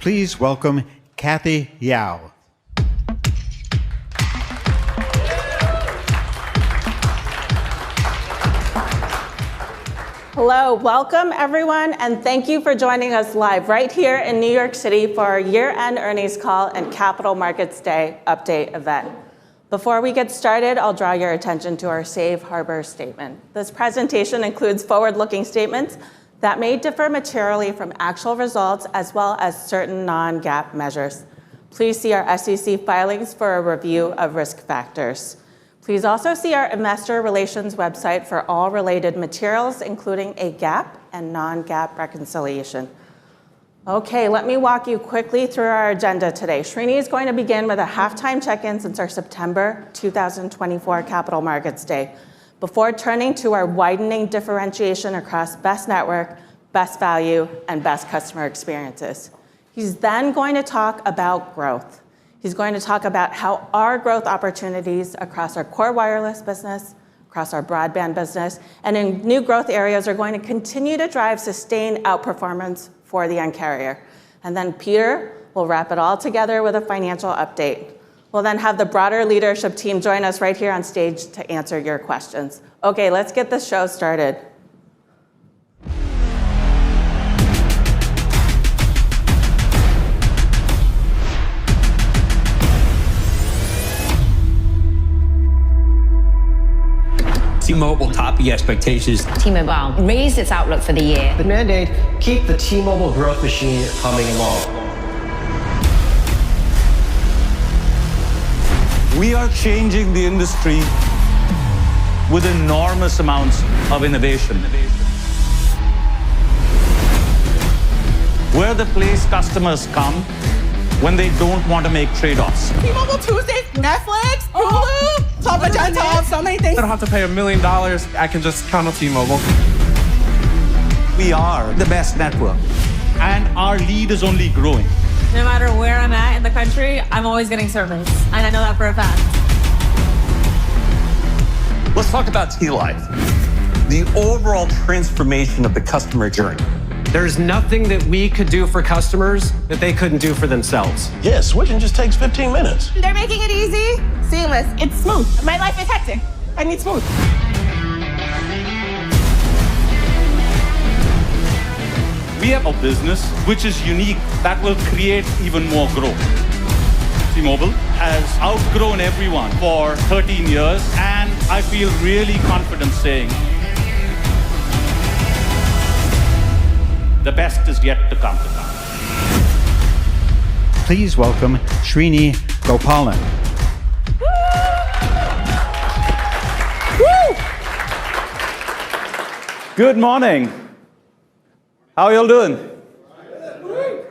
Please welcome Kathy Yao. Hello, welcome everyone, and thank you for joining us live right here in New York City for our year-end earnings call and Capital Markets Day update event. Before we get started, I'll draw your attention to our safe harbor statement. This presentation includes forward-looking statements that may differ materially from actual results as well as certain non-GAAP measures. Please see our SEC filings for a review of risk factors. Please also see our investor relations website for all related materials, including a GAAP and non-GAAP reconciliation. Okay, let me walk you quickly through our agenda today. Srini is going to begin with a halftime check-in since our September 2024 Capital Markets Day, before turning to our widening differentiation across best network, best value, and best customer experiences. He's then going to talk about growth. He's going to talk about how our growth opportunities across our core wireless business, across our broadband business, and in new growth areas are going to continue to drive sustained outperformance for the Un-carrier. And then Peter will wrap it all together with a financial update. We'll then have the broader leadership team join us right here on stage to answer your questions. Okay, let's get the show started. T-Mobile topped the expectations. T-Mobile raised its outlook for the year. The mandate, keep the T-Mobile growth machine humming along. We are changing the industry with enormous amounts of innovation. We're the place customers come when they don't want to make trade-offs. T-Mobile Tuesdays, Netflix, Hulu, top of top, so many things. I don't have to pay $1 million. I can just count on T-Mobile. We are the best network, and our lead is only growing. No matter where I'm at in the country, I'm always getting service, and I know that for a fact. Let's talk about T-Life, the overall transformation of the customer journey. There's nothing that we could do for customers that they couldn't do for themselves. Yeah, switching just takes 15 minutes. They're making it easy, seamless. It's smooth. My life is hectic. I need smooth. We have a business which is unique that will create even more growth. T-Mobile has outgrown everyone for 13 years, and I feel really confident saying the best is yet to come. Please welcome Srini Gopalan. Good morning. How are you all doing?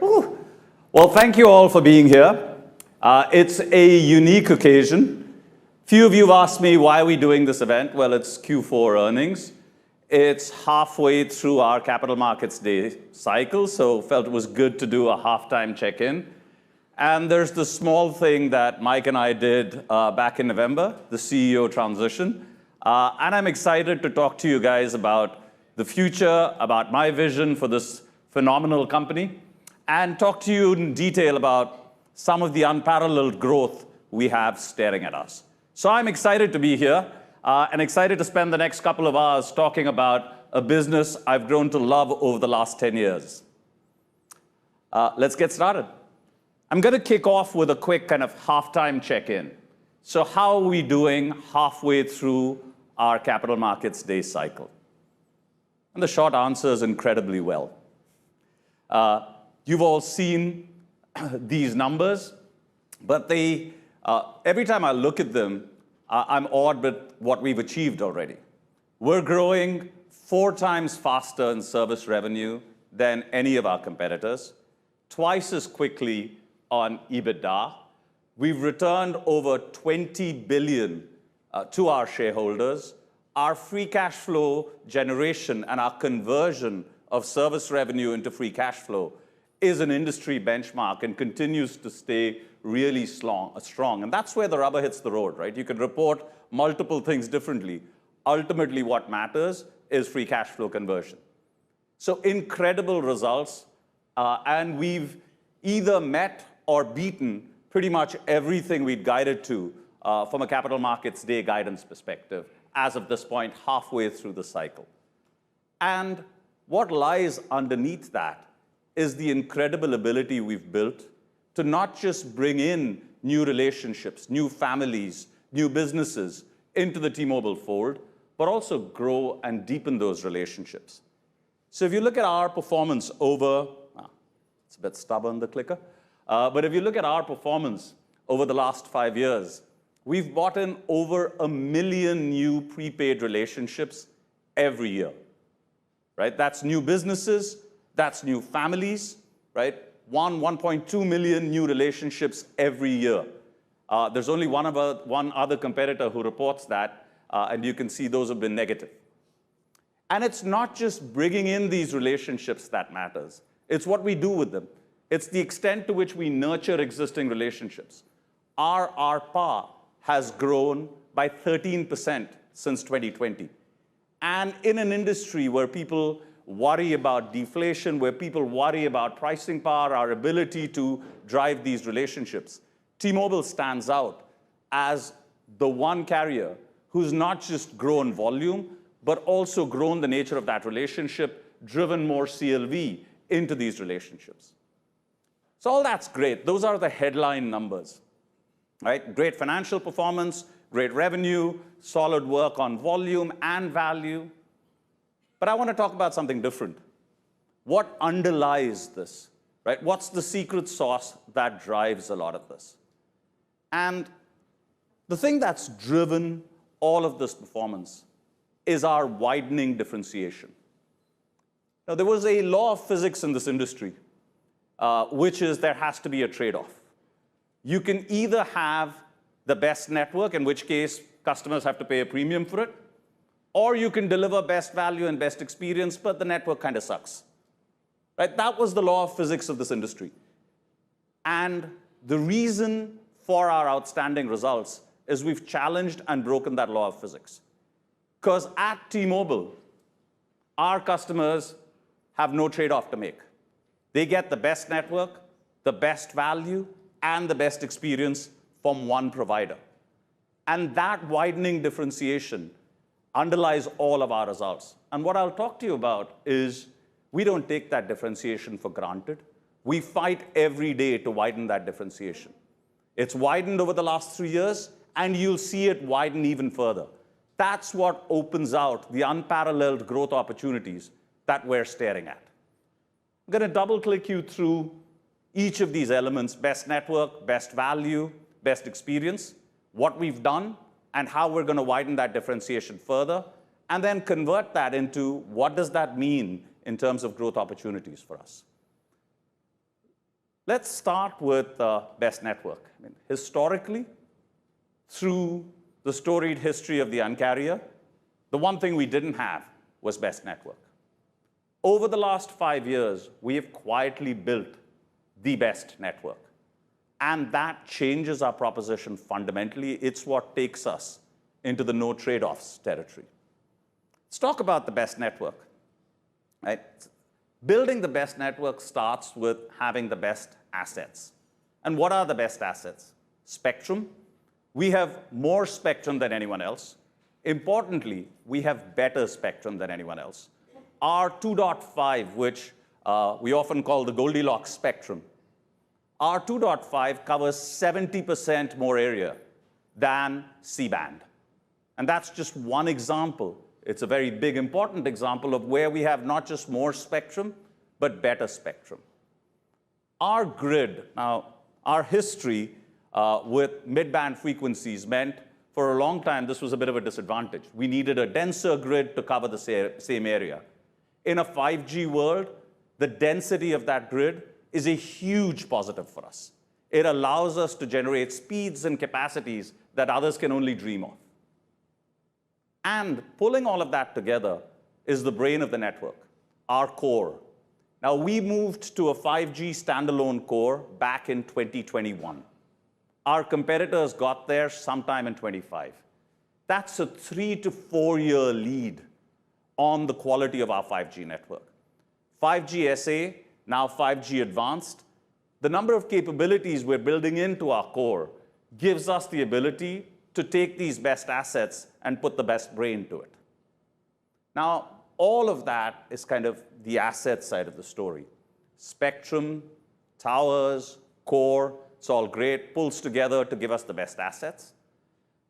Woo. Well, thank you all for being here. It's a unique occasion. Few of you have asked me, why are we doing this event? Well, it's Q4 earnings. It's halfway through our Capital Markets Day cycle, so felt it was good to do a halftime check-in. And there's the small thing that Mike and I did back in November, the CEO transition. And I'm excited to talk to you guys about the future, about my vision for this phenomenal company, and talk to you in detail about some of the unparalleled growth we have staring at us. So I'm excited to be here. And excited to spend the next couple of hours talking about a business I've grown to love over the last 10 years. Let's get started. I'm going to kick off with a quick kind of halftime check-in. So how are we doing halfway through our Capital Markets Day cycle? And the short answer is incredibly well. You've all seen these numbers, but every time I look at them, I'm awed with what we've achieved already. We're growing 4 times faster in service revenue than any of our competitors, twice as quickly on EBITDA. We've returned over $20 billion to our shareholders. Our free cash flow generation and our conversion of service revenue into free cash flow is an industry benchmark and continues to stay really strong. And that's where the rubber hits the road, right? You can report multiple things differently. Ultimately, what matters is free cash flow conversion. So incredible results. And we've either met or beaten pretty much everything we'd guided to from a capital markets day guidance perspective as of this point, halfway through the cycle. And what lies underneath that is the incredible ability we've built to not just bring in new relationships, new families, new businesses into the T-Mobile fold, but also grow and deepen those relationships. So if you look at our performance over, it's a bit stubborn, the clicker, but if you look at our performance over the last 5 years, we've brought in over 1 million new prepaid relationships every year, right? That's new businesses, that's new families, right? 1.2 million new relationships every year. There's only one other competitor who reports that, and you can see those have been negative. And it's not just bringing in these relationships that matters. It's what we do with them. It's the extent to which we nurture existing relationships. Our ARPA has grown by 13% since 2020. And in an industry where people worry about deflation, where people worry about pricing power, our ability to drive these relationships, T-Mobile stands out as the one carrier who's not just grown volume, but also grown the nature of that relationship, driven more CLV into these relationships. So all that's great. Those are the headline numbers, right? Great financial performance, great revenue, solid work on volume and value. But I want to talk about something different. What underlies this, right? What's the secret sauce that drives a lot of this? And the thing that's driven all of this performance is our widening differentiation. Now, there was a law of physics in this industry, which is there has to be a trade-off. You can either have the best network, in which case customers have to pay a premium for it, or you can deliver best value and best experience, but the network kind of sucks. Right? That was the law of physics of this industry. And the reason for our outstanding results is we've challenged and broken that law of physics. Because at T-Mobile, our customers have no trade-off to make. They get the best network, the best value, and the best experience from one provider. And that widening differentiation underlies all of our results. And what I'll talk to you about is we don't take that differentiation for granted. We fight every day to widen that differentiation. It's widened over the last 3 years, and you'll see it widen even further. That's what opens out the unparalleled growth opportunities that we're staring at. I'm going to double-click you through each of these elements: best network, best value, best experience, what we've done, and how we're going to widen that differentiation further, and then convert that into what does that mean in terms of growth opportunities for us. Let's start with best network. I mean, historically, through the storied history of the Un-carrier, the one thing we didn't have was best network. Over the last 5 years, we have quietly built the best network. And that changes our proposition fundamentally. It's what takes us into the no trade-offs territory. Let's talk about the best network. Right? Building the best network starts with having the best assets. And what are the best assets? Spectrum. We have more spectrum than anyone else. Importantly, we have better spectrum than anyone else. Our 2.5, which we often call the Goldilocks spectrum, our 2.5 covers 70% more area than C-band. And that's just one example. It's a very big, important example of where we have not just more spectrum, but better spectrum. Our grid, now, our history with mid-band frequencies meant for a long time this was a bit of a disadvantage. We needed a denser grid to cover the same area. In a 5G world, the density of that grid is a huge positive for us. It allows us to generate speeds and capacities that others can only dream of. And pulling all of that together is the brain of the network, our core. Now, we moved to a 5G standalone core back in 2021. Our competitors got there sometime in 25. That's a 3 to 4 year lead on the quality of our 5G network. 5G SA, now 5G Advanced, the number of capabilities we're building into our core gives us the ability to take these best assets and put the best brain to it. Now, all of that is kind of the asset side of the story. Spectrum, towers, core, it's all great, pulls together to give us the best assets.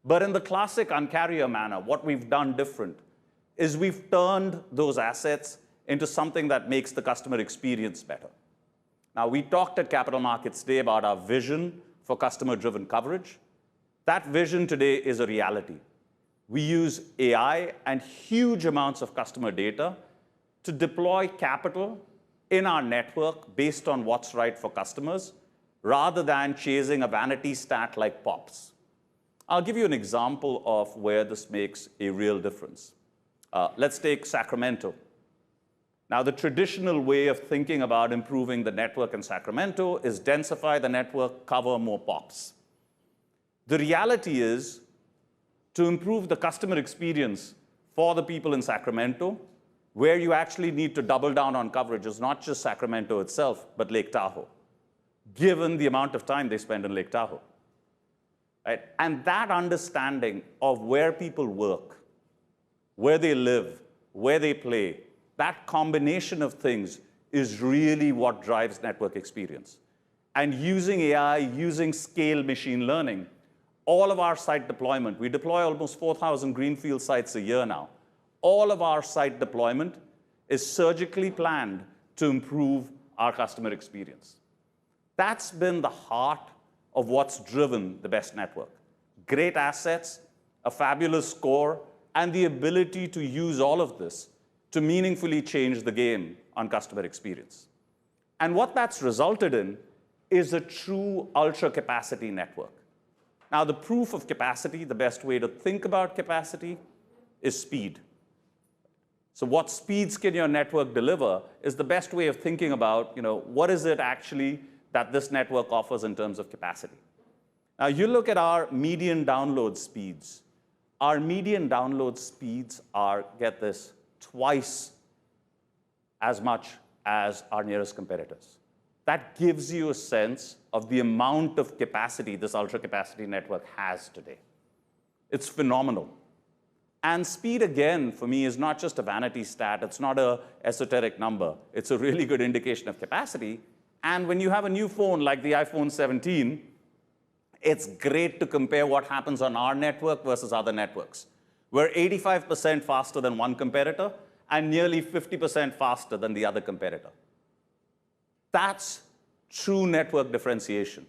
But in the classic Un-carrier manner, what we've done different is we've turned those assets into something that makes the customer experience better. Now, we talked at Capital Markets Day about our vision for customer-driven coverage. That vision today is a reality. We use AI and huge amounts of customer data to deploy capital in our network based on what's right for customers, rather than chasing a vanity stat like POPs. I'll give you an example of where this makes a real difference. Let's take Sacramento. Now, the traditional way of thinking about improving the network in Sacramento is densify the network, cover more POPs. The reality is, to improve the customer experience for the people in Sacramento, where you actually need to double down on coverage is not just Sacramento itself, but Lake Tahoe, given the amount of time they spend in Lake Tahoe. Right? And that understanding of where people work, where they live, where they play, that combination of things is really what drives network experience. And using AI, using scale machine learning, all of our site deployment, we deploy almost 4,000 greenfield sites a year now. All of our site deployment is surgically planned to improve our customer experience. That's been the heart of what's driven the best network. Great assets, a fabulous core, and the ability to use all of this to meaningfully change the game on customer experience. And what that's resulted in is a true ultra-capacity network. Now, the proof of capacity, the best way to think about capacity, is speed. So what speeds can your network deliver is the best way of thinking about, what is it actually that this network offers in terms of capacity. Now, you look at our median download speeds. Our median download speeds are, get this, twice as much as our nearest competitors. That gives you a sense of the amount of capacity this ultra-capacity network has today. It's phenomenal. And speed, again, for me, is not just a vanity stat. It's not an esoteric number. It's a really good indication of capacity. And when you have a new phone like the iPhone 17, it's great to compare what happens on our network versus other networks. We're 85% faster than one competitor and nearly 50% faster than the other competitor. That's true network differentiation.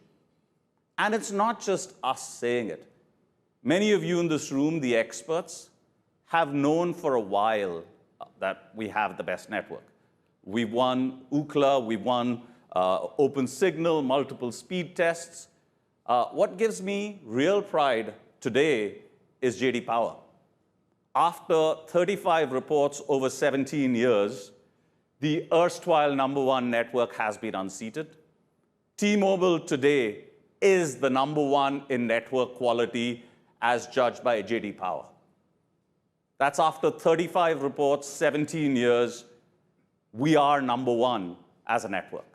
And it's not just us saying it. Many of you in this room, the experts, have known for a while that we have the best network. We won Ookla, we won Open Signal, multiple speed tests. What gives me real pride today is J.D. Power. After 35 reports over 17 years, the erstwhile #1 network has been unseated. T-Mobile today is the #1 in network quality as judged by J.D. Power. That's after 35 reports, 17 years, we are #1 as a network.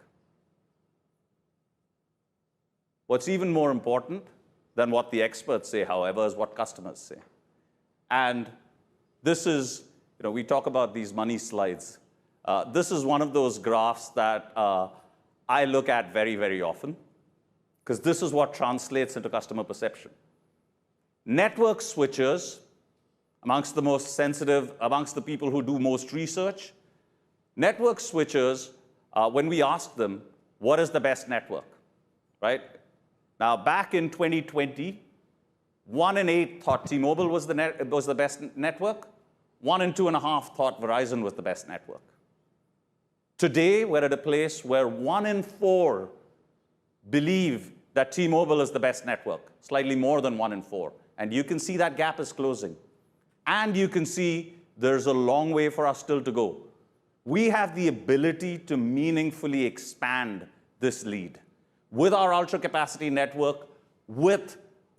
What's even more important than what the experts say, however, is what customers say. And this is, we talk about these money slides. This is one of those graphs that I look at very, very often, because this is what translates into customer perception. Network switchers, amongst the most sensitive, amongst the people who do most research, network switchers, when we ask them, what is the best network, right? Now, back in 2020, 1 in 8 thought T-Mobile was the best network. 1 in 2.5 thought Verizon was the best network. Today, we're at a place where 1 in 4 believe that T-Mobile is the best network, slightly more than 1 in 4. And you can see that gap is closing. And you can see there's a long way for us still to go. We have the ability to meaningfully expand this lead with our ultra-capacity network, with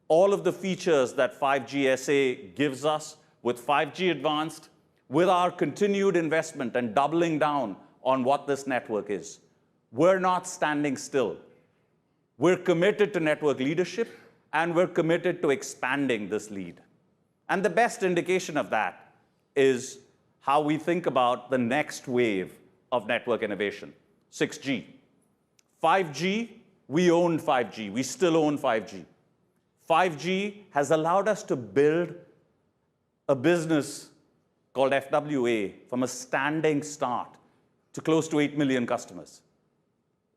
all of the features that 5G SA gives us, with 5G Advanced, with our continued investment and doubling down on what this network is. We're not standing still. We're committed to network leadership, and we're committed to expanding this lead. And the best indication of that is how we think about the next wave of network innovation, 6G. 5G, we owned 5G. We still own 5G. 5G has allowed us to build a business called FWA from a standing start to close to 8 million customers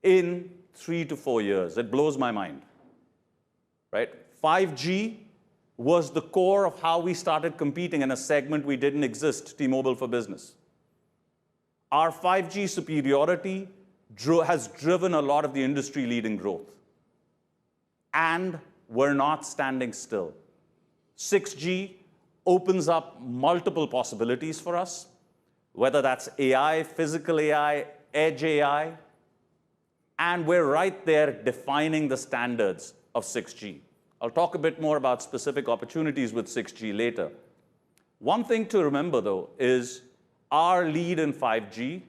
in 3 to 4 years. It blows my mind, right? 5G was the core of how we started competing in a segment we didn't exist, T-Mobile for Business. Our 5G superiority has driven a lot of the industry-leading growth. And we're not standing still. 6G opens up multiple possibilities for us, whether that's AI, physical AI, edge AI, and we're right there defining the standards of 6G. I'll talk a bit more about specific opportunities with 6G later. One thing to remember, though, is our lead in 5G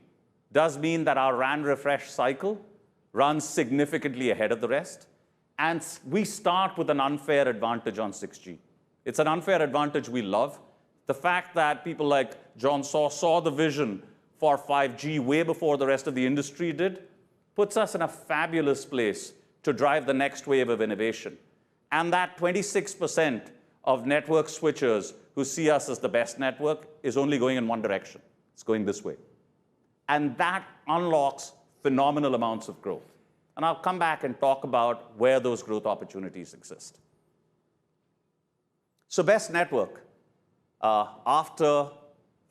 does mean that our RAN refresh cycle runs significantly ahead of the rest, and we start with an unfair advantage on 6G. It's an unfair advantage we love. The fact that people like John saw the vision for 5G way before the rest of the industry did puts us in a fabulous place to drive the next wave of innovation. And that 26% of network switchers who see us as the best network is only going in one direction. It's going this way. And that unlocks phenomenal amounts of growth. And I'll come back and talk about where those growth opportunities exist. So best network. After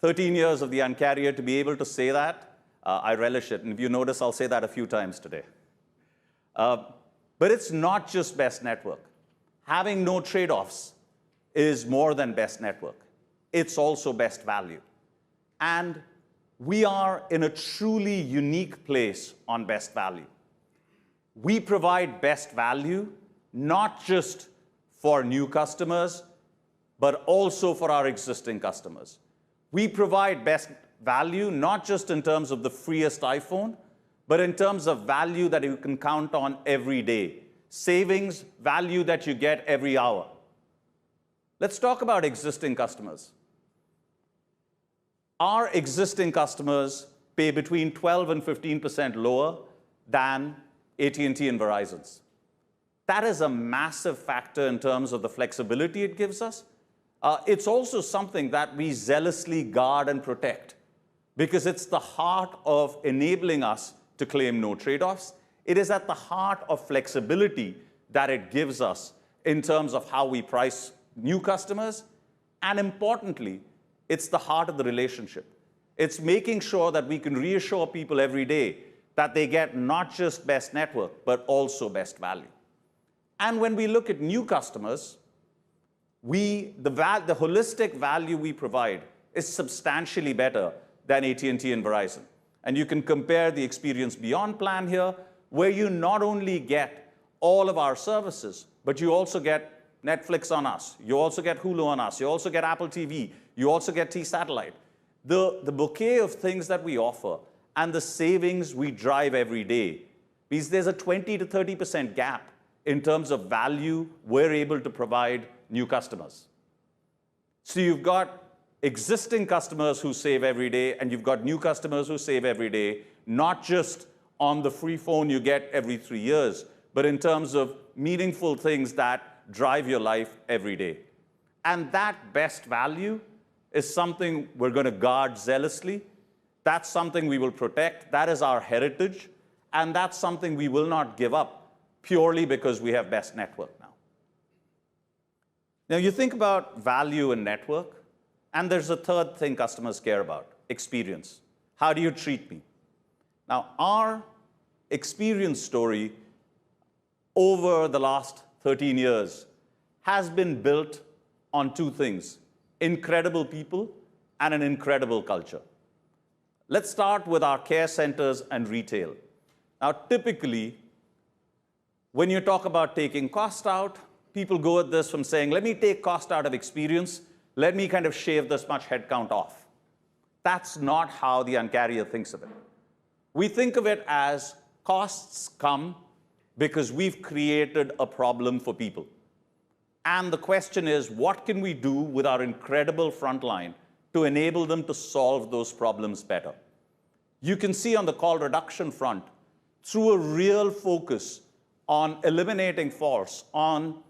13 years of the Un-carrier, to be able to say that, I relish it. And if you notice, I'll say that a few times today. But it's not just best network. Having no trade-offs is more than best network. It's also best value. And we are in a truly unique place on best value. We provide best value not just for new customers, but also for our existing customers. We provide best value not just in terms of the freest iPhone, but in terms of value that you can count on every day. Savings, value that you get every hour. Let's talk about existing customers. Our existing customers pay between 12 and 15% lower than AT&T and Verizon's. That is a massive factor in terms of the flexibility it gives us. It's also something that we zealously guard and protect because it's the heart of enabling us to claim no trade-offs. It is at the heart of flexibility that it gives us in terms of how we price new customers. And importantly, it's the heart of the relationship. It's making sure that we can reassure people every day that they get not just best network, but also best value. And when we look at new customers, the holistic value we provide is substantially better than AT&T and Verizon. And you can compare the Experience Beyond plan here, where you not only get all of our services, but you also get Netflix on us. You also get Hulu on us. You also get Apple TV. You also get T-Satellite. The bouquet of things that we offer and the savings we drive every day means there's a 20 to 30% gap in terms of value we're able to provide new customers. So you've got existing customers who save every day, and you've got new customers who save every day, not just on the free phone you get every 3 years, but in terms of meaningful things that drive your life every day. And that best value is something we're going to guard zealously. That's something we will protect. That is our heritage. And that's something we will not give up purely because we have best network now. Now, you think about value and network, and there's a third thing customers care about, experience. How do you treat me? Now, our experience story over the last 13 years has been built on two things, incredible people and an incredible culture. Let's start with our care centers and retail. Now, typically, when you talk about taking cost out, people go at this from saying, let me take cost out of experience, let me kind of shave this much headcount off. That's not how the Un-carrier thinks of it. We think of it as costs come because we've created a problem for people. And the question is, what can we do with our incredible frontline to enable them to solve those problems better? You can see on the call reduction front, through a real focus on eliminating false, on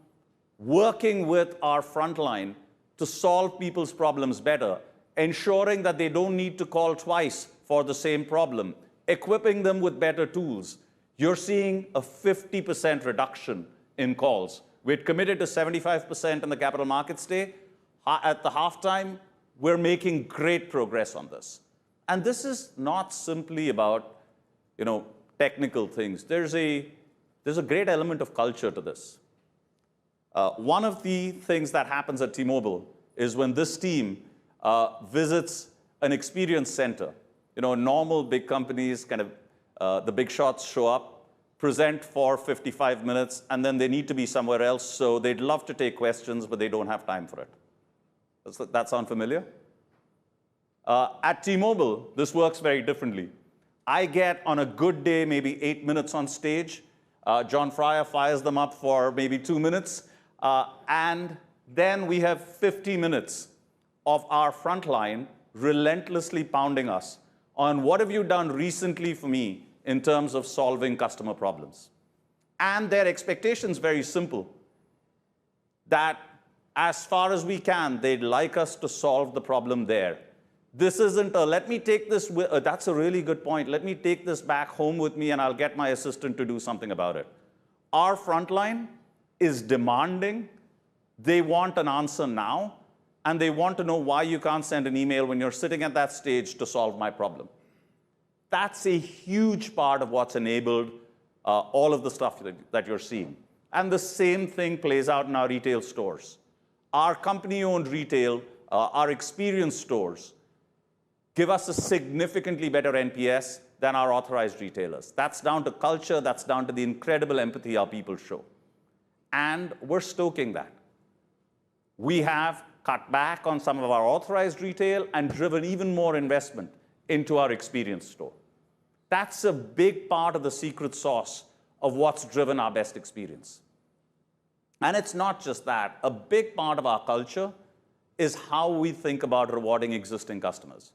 working with our frontline to solve people's problems better, ensuring that they don't need to call twice for the same problem, equipping them with better tools. You're seeing a 50% reduction in calls. We'd committed to 75% in the Capital Markets Day. At the halftime, we're making great progress on this. And this is not simply about, technical things. There's a great element of culture to this. One of the things that happens at T-Mobile is when this team visits an experience center. Normal big companies, the big shots show up, present for 55 minutes, and then they need to be somewhere else, so they'd love to take questions, but they don't have time for it. Does that sound familiar? At T-Mobile, this works very differently. I get, on a good day, maybe 8 minutes on stage. John Fryer fires them up for maybe 2 minutes. And then we have 50 minutes of our frontline relentlessly pounding us on what have you done recently for me in terms of solving customer problems. And their expectation's very simple, that as far as we can, they'd like us to solve the problem there. This isn't let me take this, that's a really good point, let me take this back home with me and I'll get my assistant to do something about it. Our frontline is demanding. They want an answer now, and they want to know why you can't send an email when you're sitting at that stage to solve my problem. That's a huge part of what's enabled all of the stuff that you're seeing. And the same thing plays out in our retail stores. Our company-owned retail, our experience stores, give us a significantly better NPS than our authorized retailers. That's down to culture, that's down to the incredible empathy our people show. And we're stoking that. We have cut back on some of our authorized retail and driven even more investment into our experience store. That's a big part of the secret sauce of what's driven our best experience. And it's not just that. A big part of our culture is how we think about rewarding existing customers.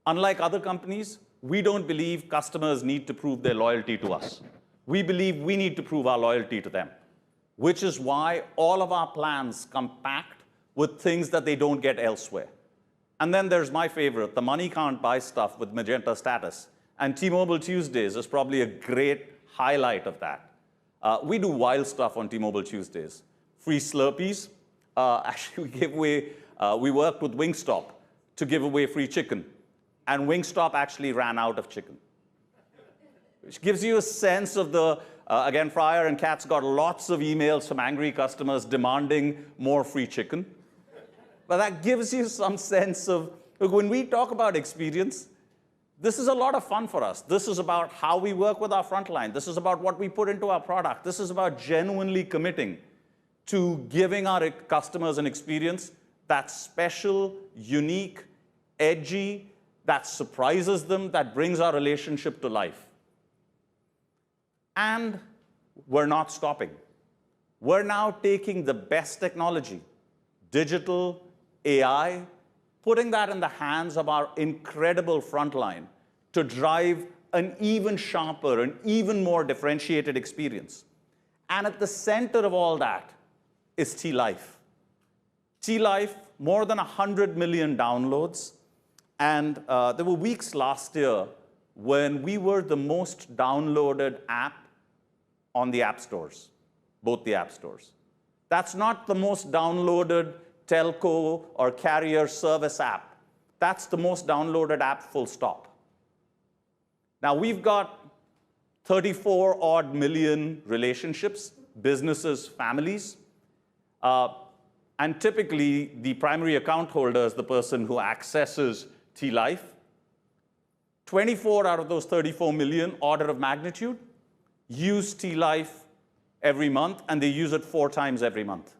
Unlike other companies, we don't believe customers need to prove their loyalty to us. We believe we need to prove our loyalty to them, which is why all of our plans come packed with things that they don't get elsewhere. And then there's my favorite, the money can't buy stuff with Magenta status. And T-Mobile Tuesdays is probably a great highlight of that. We do wild stuff on T-Mobile Tuesdays. Free Slurpees. Actually, we worked with Wingstop to give away free chicken. And Wingstop actually ran out of chicken. Which gives you a sense of the, again, Fryer and Katz got lots of emails from angry customers demanding more free chicken. But that gives you some sense of, look, when we talk about experience, this is a lot of fun for us. This is about how we work with our frontline. This is about what we put into our product. This is about genuinely committing to giving our customers an experience that's special, unique, edgy, that surprises them, that brings our relationship to life. And we're not stopping. We're now taking the best technology, digital, AI, putting that in the hands of our incredible frontline to drive an even sharper, an even more differentiated experience. And at the center of all that is T-Life. T-Life, more than 100 million downloads. And there were weeks last year when we were the most downloaded app on the app stores, both the app stores. That's not the most downloaded telco or carrier service app. That's the most downloaded app, full stop. Now, we've got 34 odd million relationships, businesses, families. And typically, the primary account holder is the person who accesses T-Life. 24 out of those 34 million, order of magnitude, use T-Life every month, and they use it 4 times every month.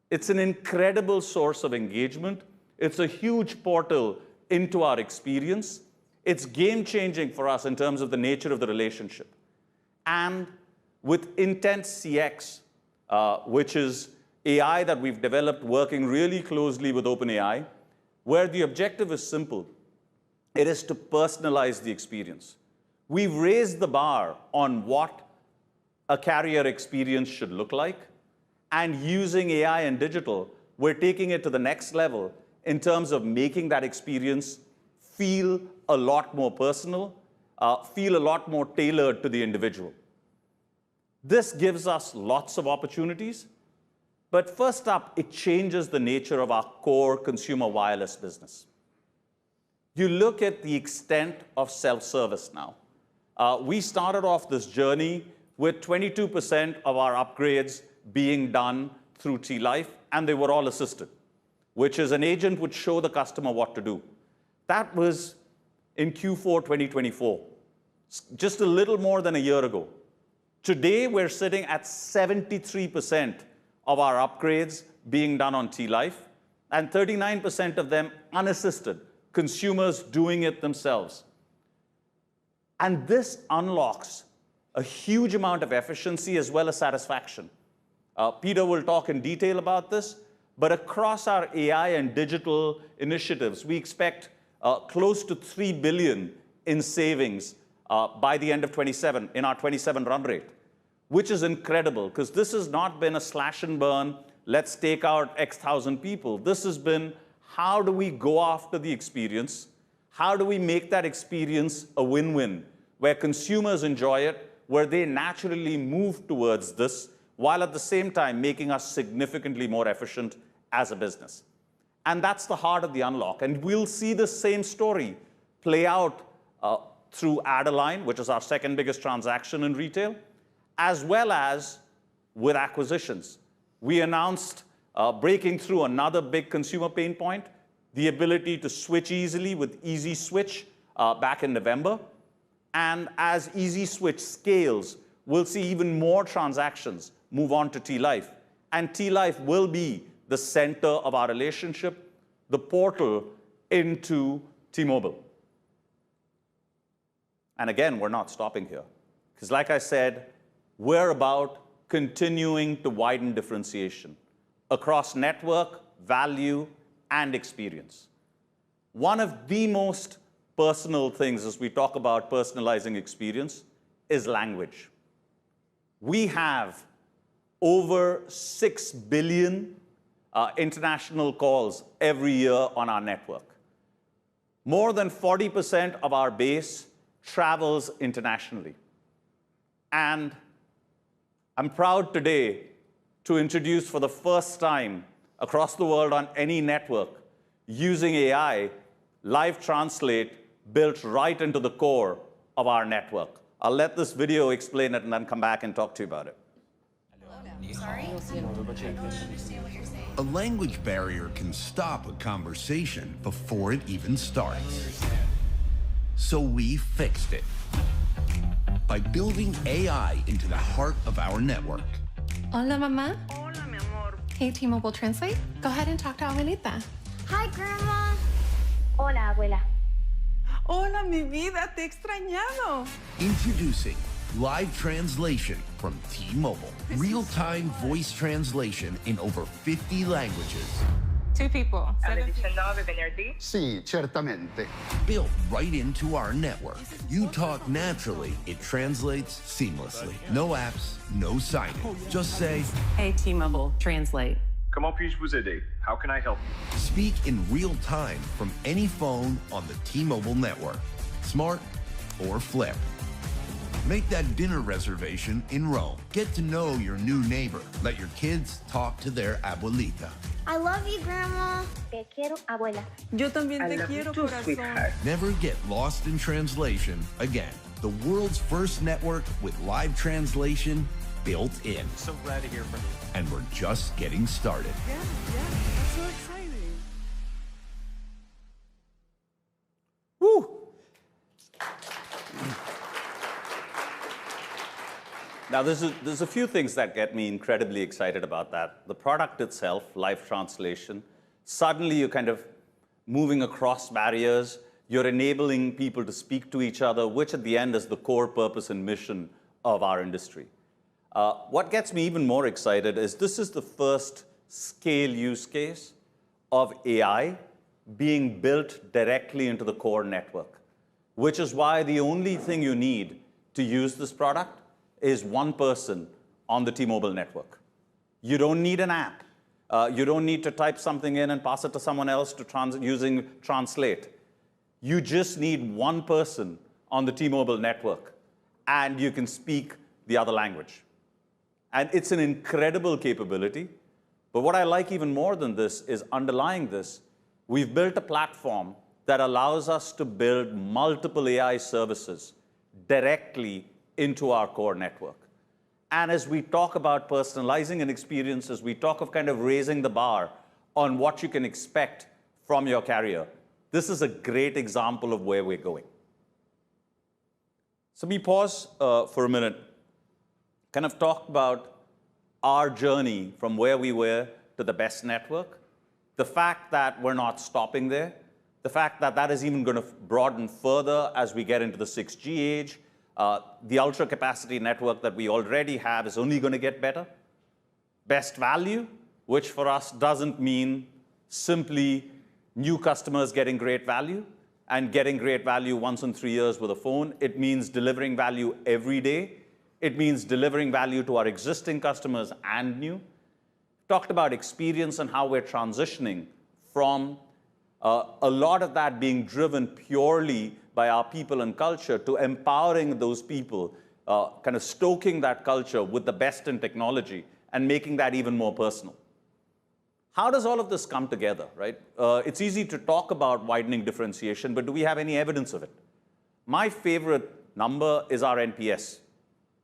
It's an incredible source of engagement. It's a huge portal into our experience. It's game-changing for us in terms of the nature of the relationship. And with Intent CX, which is AI that we've developed working really closely with OpenAI, where the objective is simple. It is to personalize the experience. We've raised the bar on what a carrier experience should look like, and using AI and digital, we're taking it to the next level in terms of making that experience feel a lot more personal, feel a lot more tailored to the individual. This gives us lots of opportunities, but first up, it changes the nature of our core consumer wireless business. You look at the extent of self-service now. We started off this journey with 22% of our upgrades being done through T-Life, and they were all assisted, which is an agent would show the customer what to do. That was in Q4 2024, just a little more than a year ago. Today, we're sitting at 73% of our upgrades being done on T-Life, and 39% of them unassisted, consumers doing it themselves. And this unlocks a huge amount of efficiency as well as satisfaction. Peter will talk in detail about this, but across our AI and digital initiatives, we expect close to $3 billion in savings by the end of 27, in our 27 run rate, which is incredible because this has not been a slash and burn, let's take out X thousand people. This has been, how do we go after the experience? How do we make that experience a win-win, where consumers enjoy it, where they naturally move towards this, while at the same time making us significantly more efficient as a business. And that's the heart of the unlock. And we'll see the same story play out through Adeline, which is our second biggest transaction in retail, as well as with acquisitions. We announced breaking through another big consumer pain point, the ability to switch easily with Easy Switch back in November. And as Easy Switch scales, we'll see even more transactions move on to T-Life. And T-Life will be the center of our relationship, the portal into T-Mobile. And again, we're not stopping here. Because like I said, we're about continuing to widen differentiation across network, value, and experience. One of the most personal things as we talk about personalizing experience is language. We have over 6 billion international calls every year on our network. More than 40% of our base travels internationally. And I'm proud today to introduce for the first time across the world on any network, using AI, Live Translate built right into the core of our network. I'll let this video explain it and then come back and talk to you about it. A language barrier can stop a conversation before it even starts. So we fixed it by building AI into the heart of our network. Hola, mamá. Hola, mi amor. Hey, T-Mobile Translate. Go ahead and talk to Abuelita. Hi, Grandma. Hola, abuela. Hola, mi vida, te he extrañado. Introducing Live Translation from T-Mobile. Real-time voice translation in over 50 languages. 2 people. 7 Sì, certamente. Built right into our network. You talk naturally, it translates seamlessly. No apps, no signing. Just say, Hey, T-Mobile, translate. Comment puis-je vous aider? How can I help you? Speak in real time from any phone on the T-Mobile network. Smart or flip. Make that dinner reservation in Rome. Get to know your new neighbor. Let your kids talk to their abuelita. I love you, Grandma. Te quiero, abuela. Yo también te quiero, corazón. Never get lost in translation again. The world's first network with live translation built in. So glad to hear from you. And we're just getting started. Yeah, that's so exciting. Woo! Now, there's a few things that get me incredibly excited about that. The product itself, Live Translation, suddenly you're kind of moving across barriers. You're enabling people to speak to each other, which at the end is the core purpose and mission of our industry. What gets me even more excited is this is the first scale use case of AI being built directly into the core network, which is why the only thing you need to use this product is one person on the T-Mobile network. You don't need an app. You don't need to type something in and pass it to someone else using Translate. You just need one person on the T-Mobile network, and you can speak the other language. And it's an incredible capability. But what I like even more than this is underlying this, we've built a platform that allows us to build multiple AI services directly into our core network. And as we talk about personalizing an experience, as we talk of kind of raising the bar on what you can expect from your carrier, this is a great example of where we're going. So we pause for a minute, kind of talk about our journey from where we were to the best network, the fact that we're not stopping there, the fact that that is even going to broaden further as we get into the 6G age. The ultra capacity network that we already have is only going to get better. Best value, which for us doesn't mean simply new customers getting great value and getting great value once in 3 years with a phone. It means delivering value every day. It means delivering value to our existing customers and new. Talked about experience and how we're transitioning from a lot of that being driven purely by our people and culture to empowering those people, kind of stoking that culture with the best in technology and making that even more personal. How does all of this come together, right? It's easy to talk about widening differentiation, but do we have any evidence of it? My favorite number is our NPS.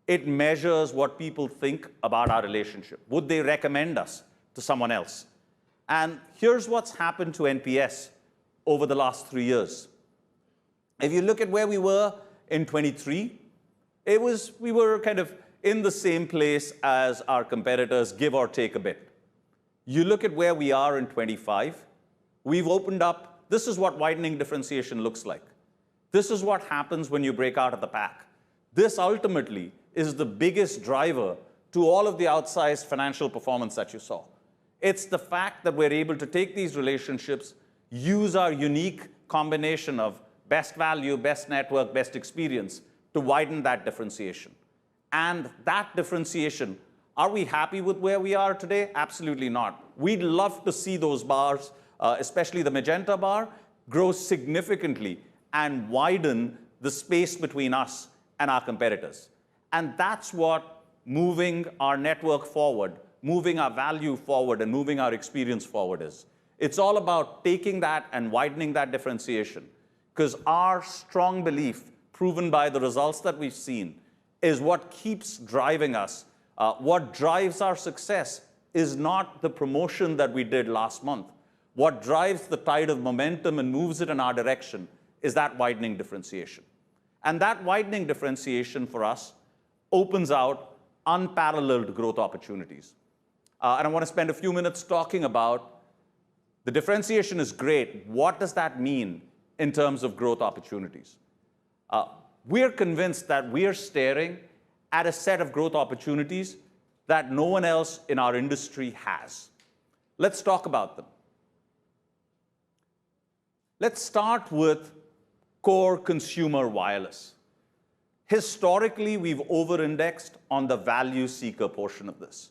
It measures what people think about our relationship. Would they recommend us to someone else? And here's what's happened to NPS over the last 3 years. If you look at where we were in 23, we were kind of in the same place as our competitors, give or take a bit. You look at where we are in 25, we've opened up, this is what widening differentiation looks like. This is what happens when you break out of the pack. This ultimately is the biggest driver to all of the outsized financial performance that you saw. It's the fact that we're able to take these relationships, use our unique combination of best value, best network, best experience to widen that differentiation. And that differentiation, are we happy with where we are today? Absolutely not. We'd love to see those bars, especially the magenta bar, grow significantly and widen the space between us and our competitors. And that's what moving our network forward, moving our value forward, and moving our experience forward is. It's all about taking that and widening that differentiation. Because our strong belief, proven by the results that we've seen, is what keeps driving us. What drives our success is not the promotion that we did last month. What drives the tide of momentum and moves it in our direction is that widening differentiation. And that widening differentiation for us opens out unparalleled growth opportunities. And I want to spend a few minutes talking about the differentiation is great. What does that mean in terms of growth opportunities? We're convinced that we are staring at a set of growth opportunities that no one else in our industry has. Let's talk about them. Let's start with core consumer wireless. Historically, we've over-indexed on the value seeker portion of this.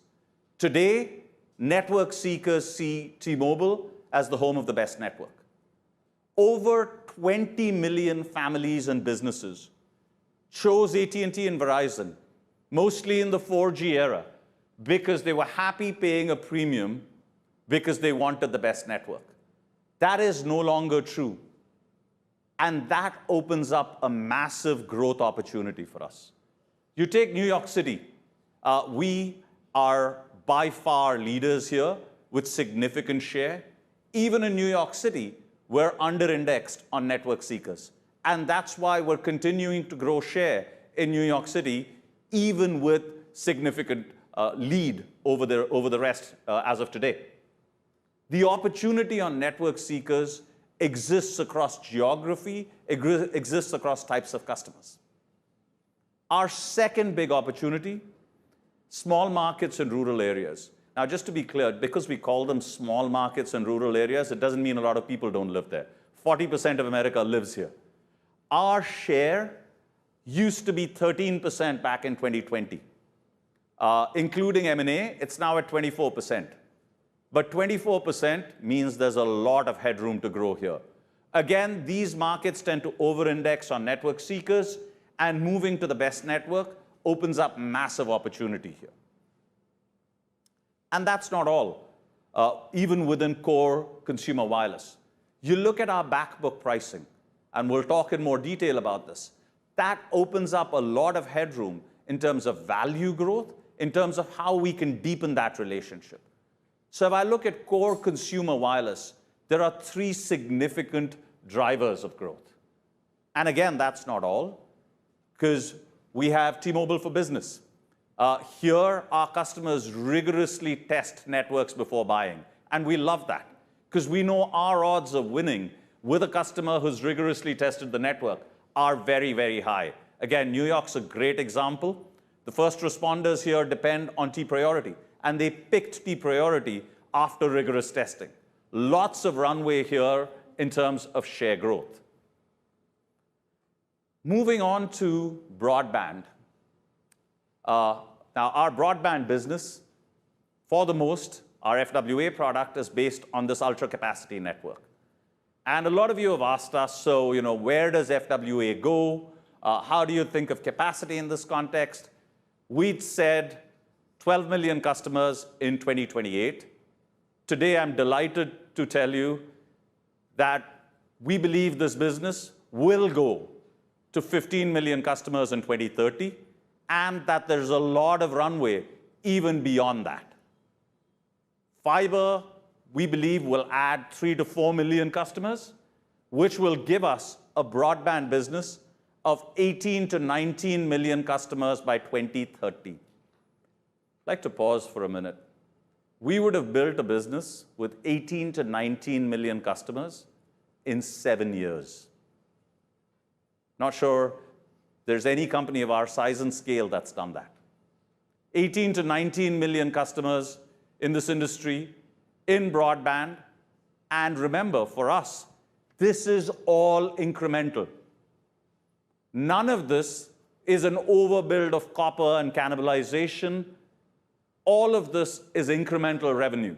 Today, network seekers see T-Mobile as the home of the best network. Over 20 million families and businesses chose AT&T and Verizon, mostly in the 4G era, because they were happy paying a premium because they wanted the best network. That is no longer true. And that opens up a massive growth opportunity for us. You take New York City. We are by far leaders here with significant share. Even in New York City, we're under-indexed on network seekers. And that's why we're continuing to grow share in New York City, even with significant lead over the rest as of today. The opportunity on network seekers exists across geography, exists across types of customers. Our second big opportunity Small markets in rural areas. Now, just to be clear, because we call them small markets in rural areas, it doesn't mean a lot of people don't live there. 40% of America lives here. Our share used to be 13% back in 2020. Including M&A, it's now at 24%. But 24% means there's a lot of headroom to grow here. Again, these markets tend to over-index on network seekers, and moving to the best network opens up massive opportunity here. And that's not all. Even within core consumer wireless. You look at our backbook pricing, and we'll talk in more detail about this. That opens up a lot of headroom in terms of value growth, in terms of how we can deepen that relationship. So if I look at core consumer wireless, there are 3 significant drivers of growth. And again, that's not all, because we have T-Mobile for Business. Here, our customers rigorously test networks before buying. And we love that, because we know our odds of winning with a customer who's rigorously tested the network are very, very high. Again, New York's a great example. The first responders here depend on T-Priority, and they picked T-Priority after rigorous testing. Lots of runway here in terms of share growth. Moving on to broadband. Now, our broadband business, for the most, our FWA product is based on this ultra-capacity network. And a lot of you have asked us, so, where does FWA go? How do you think of capacity in this context? We'd said 12 million customers in 2028. Today, I'm delighted to tell you that we believe this business will go to 15 million customers in 2030, and that there's a lot of runway even beyond that. Fiber, we believe, will add 3 to 4 million customers, which will give us a broadband business of 18 to 19 million customers by 2030. I'd like to pause for a minute. We would have built a business with 18 to 19 million customers in 7 years. Not sure there's any company of our size and scale that's done that. 18 to 19 million customers in this industry, in broadband. And remember, for us, this is all incremental. None of this is an overbuild of copper and cannibalization. All of this is incremental revenue,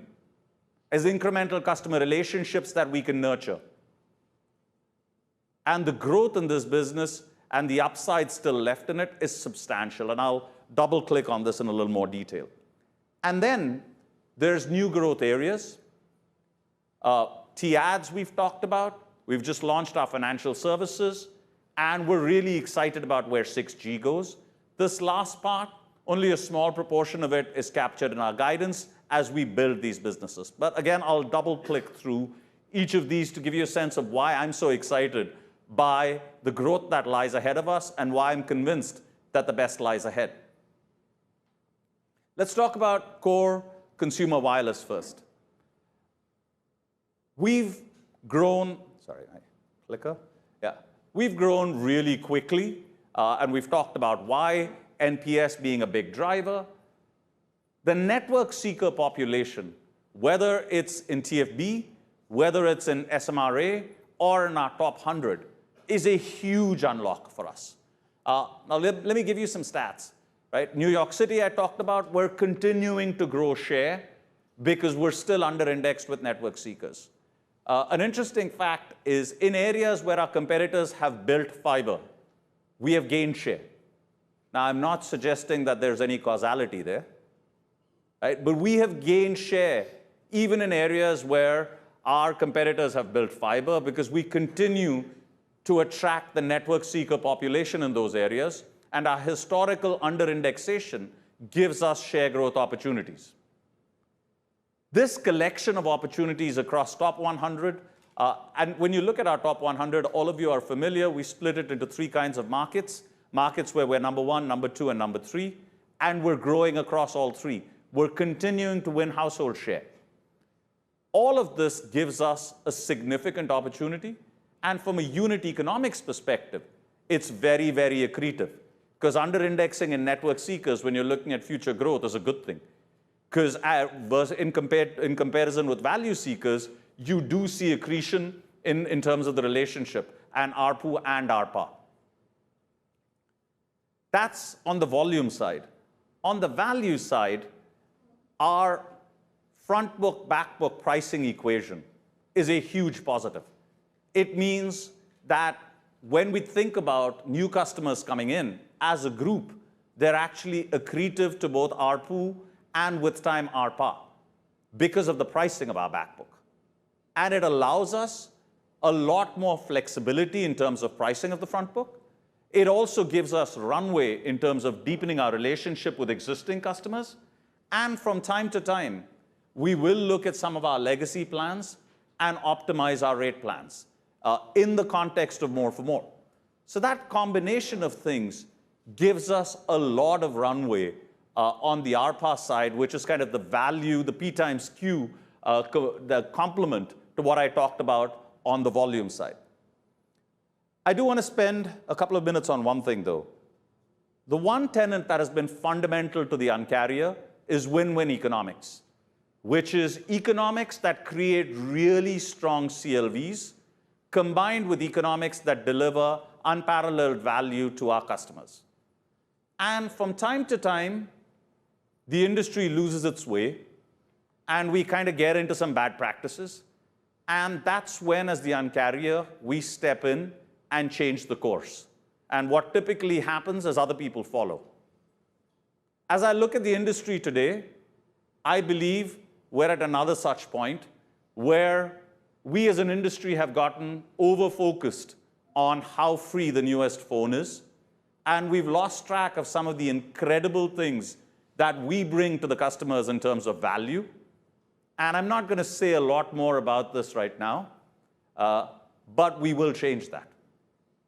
as incremental customer relationships that we can nurture. And the growth in this business and the upside still left in it is substantial. And I'll double click on this in a little more detail. And then there's new growth areas. T-Ads we've talked about. We've just launched our financial services. And we're really excited about where 6G goes. This last part, only a small proportion of it is captured in our guidance as we build these businesses. But again, I'll double click through each of these to give you a sense of why I'm so excited by the growth that lies ahead of us and why I'm convinced that the best lies ahead. Let's talk about core consumer wireless first. We've grown, We've grown really quickly, and we've talked about why, NPS being a big driver. The network seeker population, whether it's in TFB, whether it's in SMRA, or in our top 100, is a huge unlock for us. Now, let me give you some stats. Right? New York City, I talked about, we're continuing to grow share because we're still under-indexed with network seekers. An interesting fact is in areas where our competitors have built fiber, we have gained share. Now, I'm not suggesting that there's any causality there, right? But we have gained share even in areas where our competitors have built fiber because we continue to attract the network seeker population in those areas, and our historical under-indexation gives us share growth opportunities. This collection of opportunities across top 100, and when you look at our top 100, all of you are familiar, we split it into 3 kinds of markets. Markets where we're number 1, number 2, and number 3, and we're growing across all 3. We're continuing to win household share. All of this gives us a significant opportunity, and from a unit economics perspective, it's very, very accretive. because under-indexing in network seekers when you're looking at future growth is a good thing. Because in comparison with value seekers, you do see accretion in terms of the relationship and ARPU and ARPA. That's on the volume side. On the value side, our front book, back book pricing equation is a huge positive. It means that when we think about new customers coming in as a group, they're actually accretive to both ARPU and with time ARPA because of the pricing of our back book. And it allows us a lot more flexibility in terms of pricing of the front book. It also gives us runway in terms of deepening our relationship with existing customers. And from time to time, we will look at some of our legacy plans and optimize our rate plans in the context of more for more. So that combination of things gives us a lot of runway on the ARPA side, which is kind of the value, the P times Q, the complement to what I talked about on the volume side. I do want to spend a couple of minutes on one thing, though. The one tenet that has been fundamental to the Un-carrier is win-win economics, which is economics that create really strong CLVs combined with economics that deliver unparalleled value to our customers. And from time to time, the industry loses its way, and we kind of get into some bad practices. And that's when, as the Un-carrier, we step in and change the course. And what typically happens is other people follow. As I look at the industry today, I believe we're at another such point where we as an industry have gotten over-focused on how free the newest phone is, and we've lost track of some of the incredible things that we bring to the customers in terms of value. And I'm not going to say a lot more about this right now, but we will change that.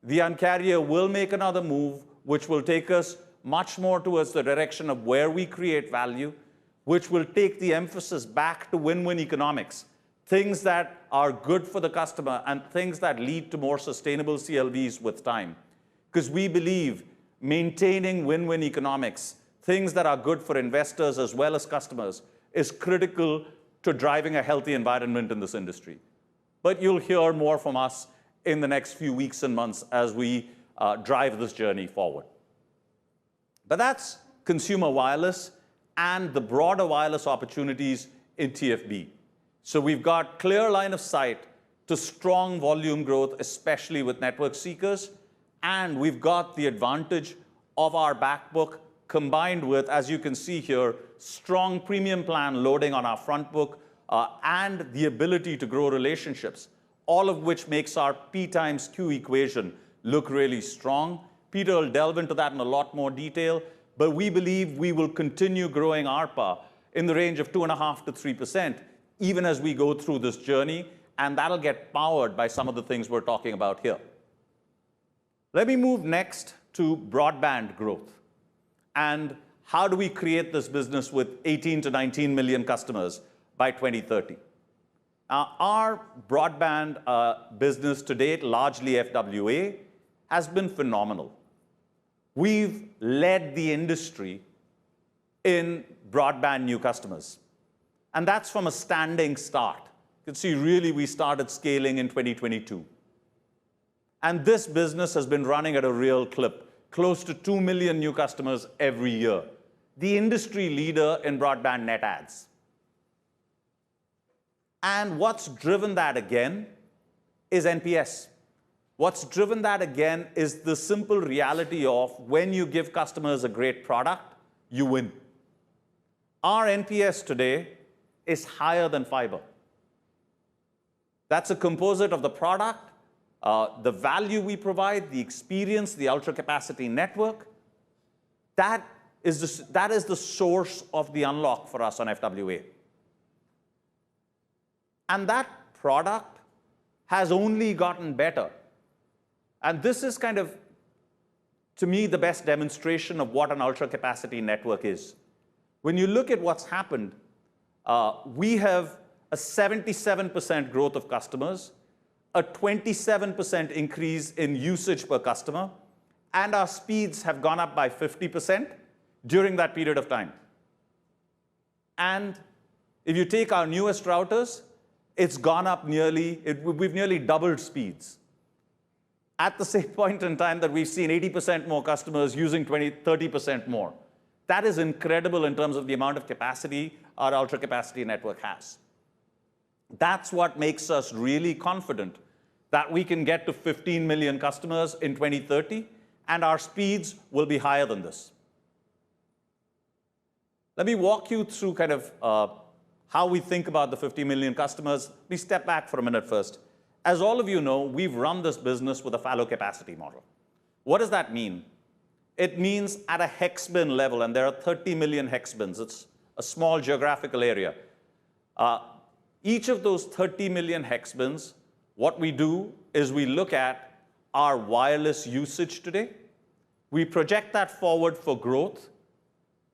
The Un-carrier will make another move, which will take us much more towards the direction of where we create value, which will take the emphasis back to win-win economics, things that are good for the customer and things that lead to more sustainable CLVs with time. Because we believe maintaining win-win economics, things that are good for investors as well as customers, is critical to driving a healthy environment in this industry. But you'll hear more from us in the next few weeks and months as we drive this journey forward. But that's consumer wireless and the broader wireless opportunities in TFB. So we've got clear line of sight to strong volume growth, especially with network seekers. And we've got the advantage of our back book combined with, as you can see here, strong premium plan loading on our front book and the ability to grow relationships, all of which makes our P times Q equation look really strong. Peter will delve into that in a lot more detail, but we believe we will continue growing ARPA in the range of 2.5% to 3%, even as we go through this journey, and that'll get powered by some of the things we're talking about here. Let me move next to broadband growth. And how do we create this business with 18 to 19 million customers by 2030? Our broadband business to date, largely FWA, has been phenomenal. We've led the industry in broadband new customers. And that's from a standing start. You can see really we started scaling in 2022. And this business has been running at a real clip, close to 2 million new customers every year. The industry leader in broadband net adds. And what's driven that again is NPS. What's driven that again is the simple reality of when you give customers a great product, you win. Our NPS today is higher than fiber. That's a composite of the product, the value we provide, the experience, the ultra capacity network. That is the source of the unlock for us on FWA. And that product has only gotten better. And this is kind of, to me, the best demonstration of what an ultra capacity network is. When you look at what's happened, we have a 77% growth of customers, a 27% increase in usage per customer, and our speeds have gone up by 50% during that period of time. And if you take our newest routers, it's gone up we've nearly doubled speeds. At the same point in time that we've seen 80% more customers using 30% more. That is incredible in terms of the amount of capacity our ultra capacity network has. That's what makes us really confident that we can get to 15 million customers in 2030, and our speeds will be higher than this. Let me walk you through kind of how we think about the 50 million customers. We step back for a minute first. As all of you know, we've run this business with a fallow capacity model. What does that mean? It means at a hex bin level, and there are 30 million hex bins. It's a small geographical area. Each of those 30 million hex bins, what we do is we look at our wireless usage today. We project that forward for growth,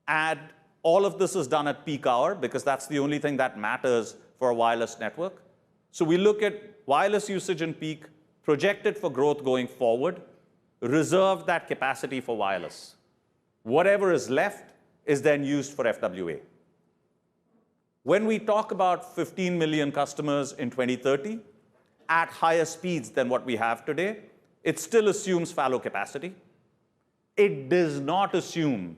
and all of this is done at peak hour because that's the only thing that matters for a wireless network. So we look at wireless usage in peak, project it for growth going forward, reserve that capacity for wireless. Whatever is left is then used for FWA. When we talk about 15 million customers in 2030 at higher speeds than what we have today, it still assumes fallow capacity. It does not assume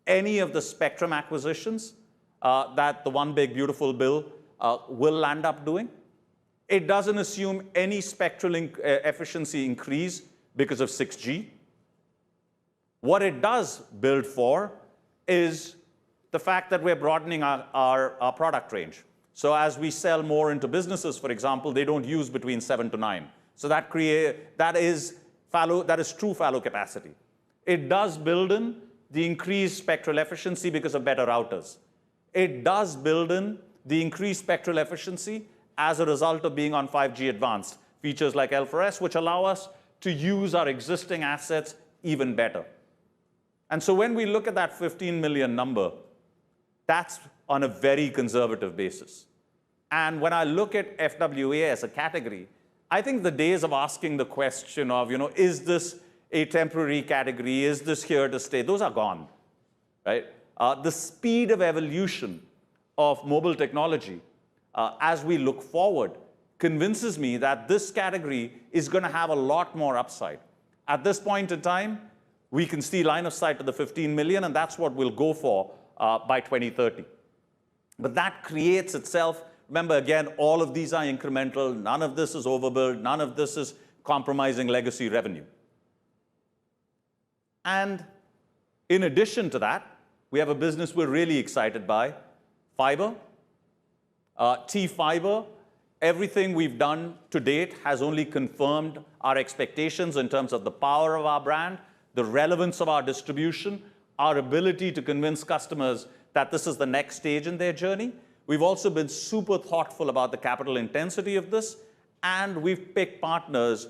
any of the spectrum acquisitions that the one big beautiful bill will land up doing. It doesn't assume any spectral efficiency increase because of 6G. What it does build for is the fact that we're broadening our product range. So as we sell more into businesses, for example, they don't use between 7 to 9. So that is true fallow capacity. It does build in the increased spectral efficiency because of better routers. It does build in the increased spectral efficiency as a result of being on 5G advanced. Features like L4S, which allow us to use our existing assets even better. And so when we look at that 15 million number, that's on a very conservative basis. And when I look at FWA as a category, I think the days of asking the question of, is this a temporary category? Is this here to stay? Those are gone, right? The speed of evolution of mobile technology as we look forward convinces me that this category is going to have a lot more upside. At this point in time, we can see line of sight to the 15 million, and that's what we'll go for by 2030. But that creates itself, remember again, all of these are incremental, none of this is overbuild, none of this is compromising legacy revenue. And in addition to that, we have a business we're really excited by, fiber. T-Fiber, everything we've done to date has only confirmed our expectations in terms of the power of our brand, the relevance of our distribution, our ability to convince customers that this is the next stage in their journey. We've also been super thoughtful about the capital intensity of this, and we've picked partners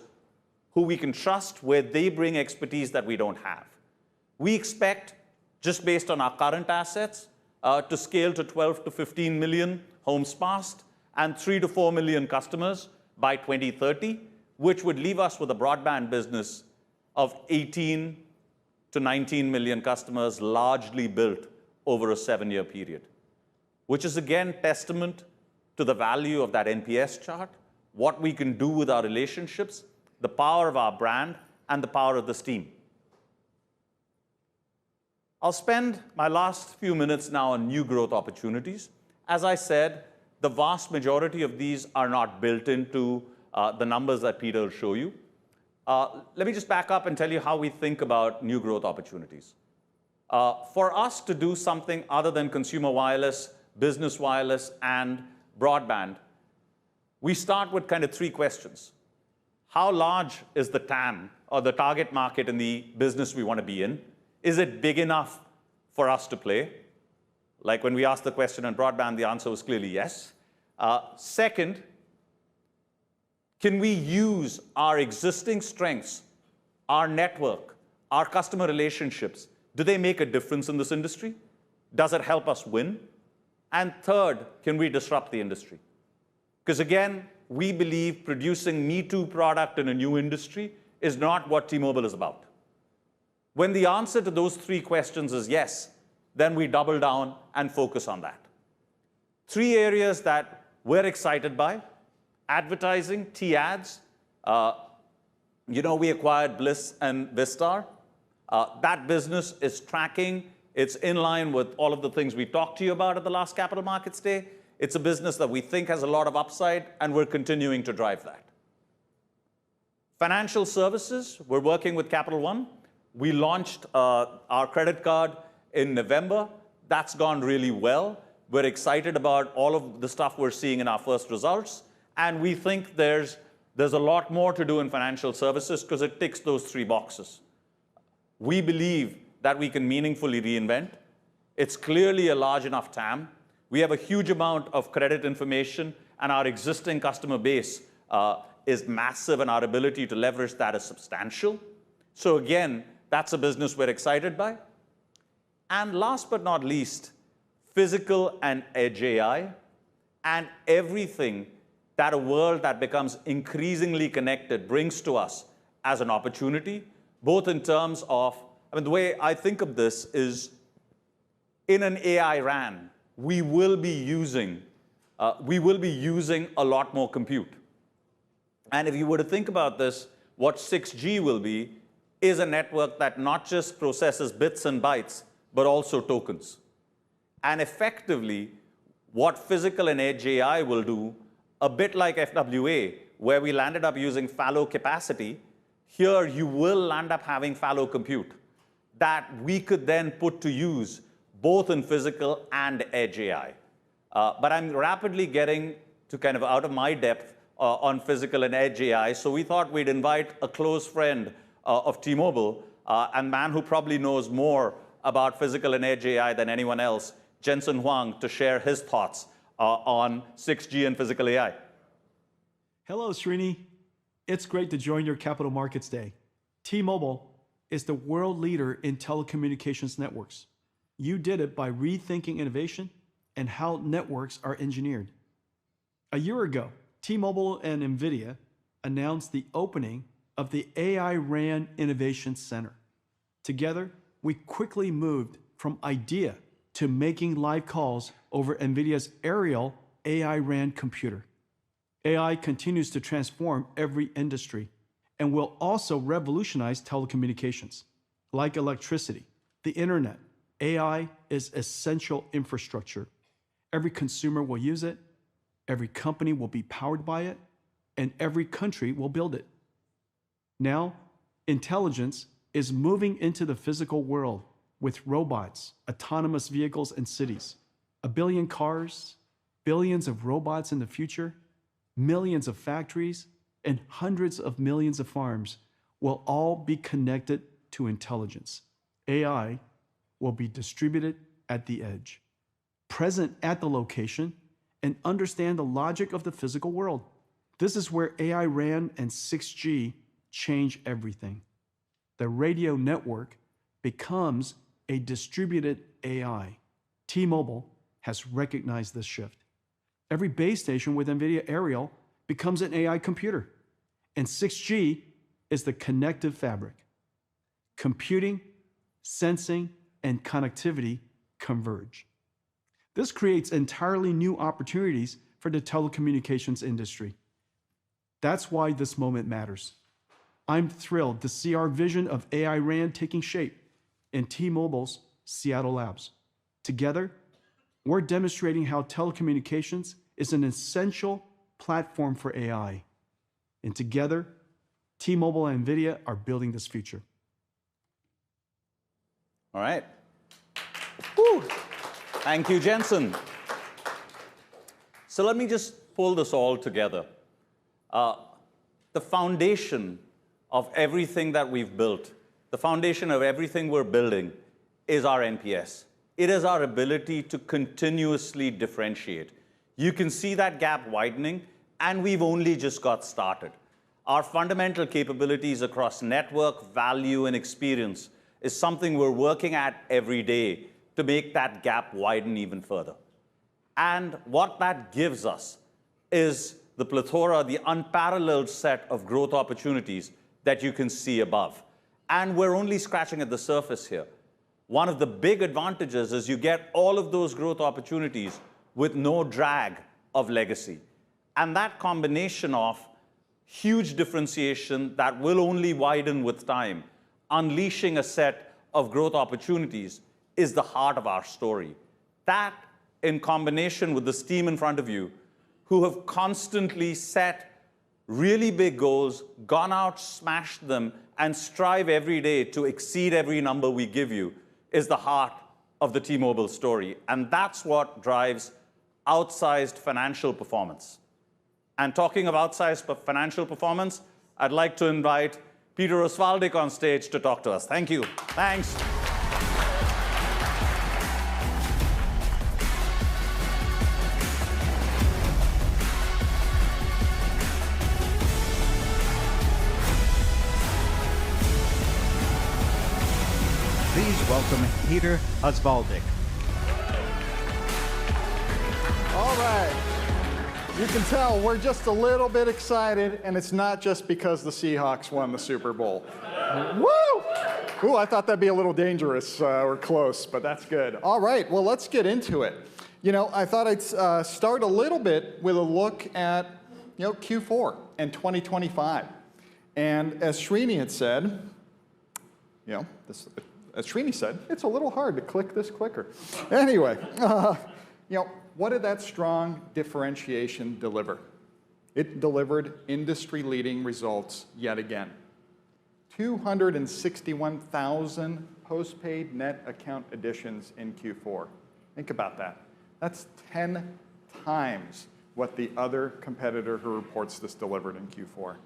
who we can trust where they bring expertise that we don't have. We expect, just based on our current assets, to scale to 12 to 15 million homes passed and 3 to 4 million customers by 2030, which would leave us with a broadband business of 18 to 19 million customers, largely built over a 7-year period, which is again testament to the value of that NPS chart, what we can do with our relationships, the power of our brand, and the power of this team. I'll spend my last few minutes now on new growth opportunities. As I said, the vast majority of these are not built into the numbers that Peter will show you. Let me just back up and tell you how we think about new growth opportunities. For us to do something other than consumer wireless, business wireless, and broadband, we start with kind of 3 questions. How large is the TAM, or the target market in the business we want to be in? Is it big enough for us to play? Like when we asked the question on broadband, the answer was clearly yes. Second, can we use our existing strengths, our network, our customer relationships? Do they make a difference in this industry? Does it help us win? And third, can we disrupt the industry? Because again, we believe producing Me Too product in a new industry is not what T-Mobile is about. When the answer to those three questions is yes, then we double down and focus on that. Three areas that we're excited by: advertising, T-ads. We acquired Bliss and Vistar. That business is tracking. It's in line with all of the things we talked to you about at the last Capital Markets Day. It's a business that we think has a lot of upside, and we're continuing to drive that. Financial services, we're working with Capital One. We launched our credit card in November. That's gone really well. We're excited about all of the stuff we're seeing in our first results, and we think there's a lot more to do in financial services because it ticks those three boxes. We believe that we can meaningfully reinvent. It's clearly a large enough TAM. We have a huge amount of credit information, and our existing customer base is massive, and our ability to leverage that is substantial. So again, that's a business we're excited by. And last but not least, physical and edge AI, and everything that a world that becomes increasingly connected brings to us as an opportunity, both in terms of, the way I think of this is, in an AI RAN, we will be using a lot more compute. And if you were to think about this, what 6G will be is a network that not just processes bits and bytes, but also tokens. And effectively, what physical and edge AI will do, a bit like FWA, where we landed up using fallow capacity, here you will land up having fallow compute that we could then put to use both in physical and edge AI. But I'm rapidly getting to kind of out of my depth on physical and edge AI, so we thought we'd invite a close friend of T-Mobile, and man who probably knows more about physical and edge AI than anyone else, Jensen Huang, to share his thoughts on 6G and physical AI. Hello, Srini. It's great to join your Capital Markets Day. T-Mobile is the world leader in telecommunications networks. You did it by rethinking innovation and how networks are engineered. A year ago, T-Mobile and NVIDIA announced the opening of the AI RAN Innovation Center. Together, we quickly moved from idea to making live calls over NVIDIA's Aerial AI RAN computer. AI continues to transform every industry and will also revolutionize telecommunications. Like electricity, the internet, AI is essential infrastructure. Every consumer will use it, every company will be powered by it, and every country will build it. Now, intelligence is moving into the physical world with robots, autonomous vehicles, and cities. 1 billion cars, billions of robots in the future, millions of factories, and hundreds of millions of farms will all be connected to intelligence. AI will be distributed at the edge, present at the location, and understand the logic of the physical world. This is where AI RAN and 6G change everything. The radio network becomes a distributed AI. T-Mobile has recognized this shift. Every base station with NVIDIA Aerial becomes an AI computer, and 6G is the connective fabric. Computing, sensing, and connectivity converge. This creates entirely new opportunities for the telecommunications industry. That's why this moment matters. I'm thrilled to see our vision of AI RAN taking shape in T-Mobile's Seattle Labs. Together, we're demonstrating how telecommunications is an essential platform for AI. And together, T-Mobile and NVIDIA are building this future. All right. Whew. Thank you, Jensen. So let me just pull this all together. The foundation of everything that we've built, the foundation of everything we're building is our NPS. It is our ability to continuously differentiate. You can see that gap widening, and we've only just got started. Our fundamental capabilities across network, value, and experience is something we're working at every day to make that gap widen even further. And what that gives us is the plethora, the unparalleled set of growth opportunities that you can see above. And we're only scratching at the surface here. One of the big advantages is you get all of those growth opportunities with no drag of legacy. And that combination of huge differentiation that will only widen with time, unleashing a set of growth opportunities, is the heart of our story. That, in combination with this team in front of you, who have constantly set really big goals, gone out, smashed them, and strive every day to exceed every number we give you, is the heart of the T-Mobile story. And that's what drives outsized financial performance. And talking of outsized financial performance, I'd like to invite Peter Osvaldik on stage to talk to us. Thank you. Thanks. Please welcome Peter Osvaldik. All right. You can tell we're just a little bit excited, and it's not just because the Seahawks won the Super Bowl. Woo! Ooh, I thought that'd be a little dangerous or close, but that's good. All right, well, let's get into it. You know, I thought I'd start a little bit with a look at, Q4 and 2025. And as Srini had said, as Srini said, it's a little hard to click this clicker. Anyway, what did that strong differentiation deliver? It delivered industry-leading results yet again. 261,000 postpaid net account additions in Q4. Think about that. That's 10 times what the other competitor who reports this delivered in Q4.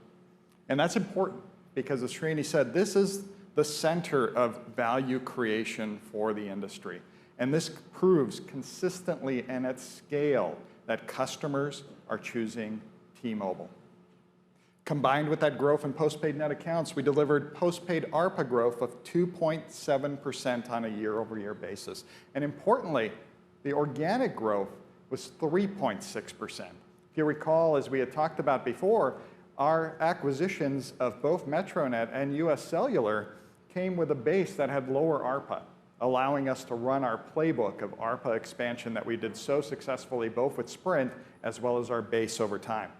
And that's important because, as Srini said, this is the center of value creation for the industry. And this proves consistently and at scale that customers are choosing T-Mobile. Combined with that growth in postpaid net accounts, we delivered postpaid ARPA growth of 2.7% on a year-over-year basis. And importantly, the organic growth was 3.6%. If you recall, as we had talked about before, our acquisitions of both Metronet and US Cellular came with a base that had lower ARPA, allowing us to run our playbook of ARPA expansion that we did so successfully both with Sprint as well as our base over time.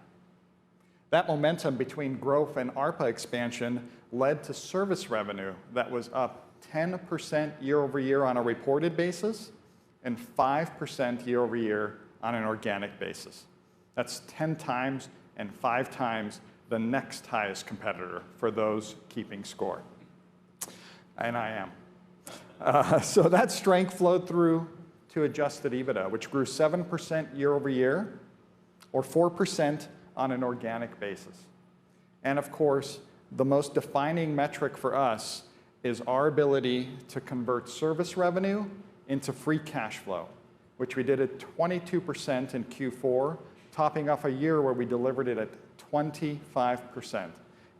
That momentum between growth and ARPA expansion led to service revenue that was up 10% year over year on a reported basis and 5% year over year on an organic basis. That's 10 times and 5 times the next highest competitor for those keeping score. And I am. So that strength flowed through to adjusted EBITDA, which grew 7% year over year, or 4% on an organic basis. And of course, the most defining metric for us is our ability to convert service revenue into free cash flow, which we did at 22% in Q4, topping off a year where we delivered it at 25%.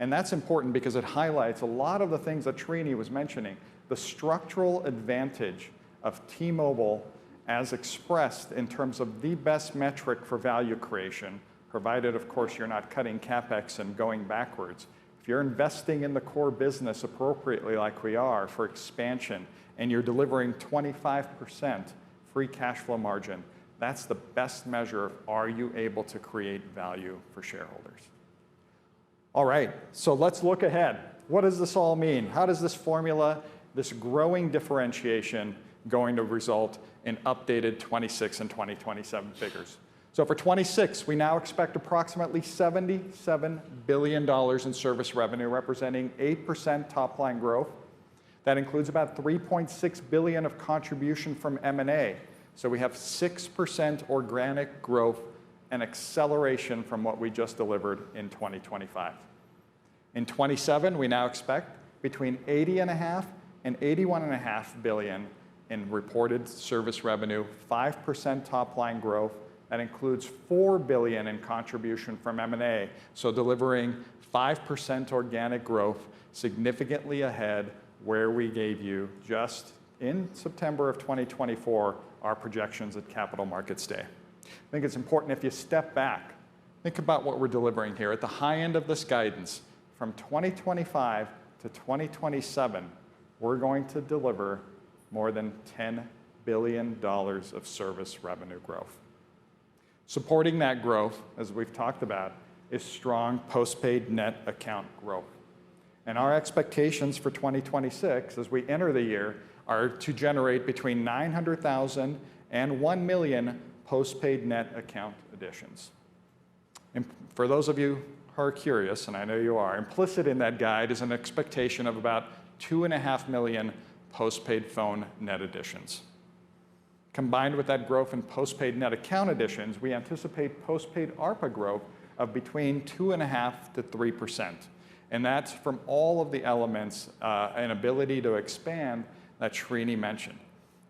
And that's important because it highlights a lot of the things that Srini was mentioning, the structural advantage of T-Mobile as expressed in terms of the best metric for value creation, provided, of course, you're not cutting CapEx and going backwards. If you're investing in the core business appropriately like we are for expansion, and you're delivering 25% free cash flow margin, that's the best measure of are you able to create value for shareholders. All right, so let's look ahead. What does this all mean? How does this formula, this growing differentiation, going to result in updated 26 and 2027 figures? So for 26, we now expect approximately $77 billion in service revenue, representing 8% top-line growth. That includes about $3.6 billion of contribution from M&A. So we have 6% organic growth and acceleration from what we just delivered in 2025. In 27, we now expect between $80.5 and $81.5 billion in reported service revenue, 5% top-line growth. That includes $4 billion in contribution from M&A, so delivering 5% organic growth, significantly ahead where we gave you just in September of 2024 our projections at Capital Markets Day. I think it's important if you step back, think about what we're delivering here. At the high end of this guidance, from 2025 to 2027, we're going to deliver more than $10 billion of service revenue growth. Supporting that growth, as we've talked about, is strong postpaid net account growth. And our expectations for 2026, as we enter the year, are to generate between 900,000 and 1 million postpaid net account additions. And for those of you who are curious, and I know you are, implicit in that guide is an expectation of about 2.5 million postpaid phone net additions. Combined with that growth in postpaid net account additions, we anticipate postpaid ARPA growth of between 2.5% to 3%. And that's from all of the elements and ability to expand that Srini mentioned.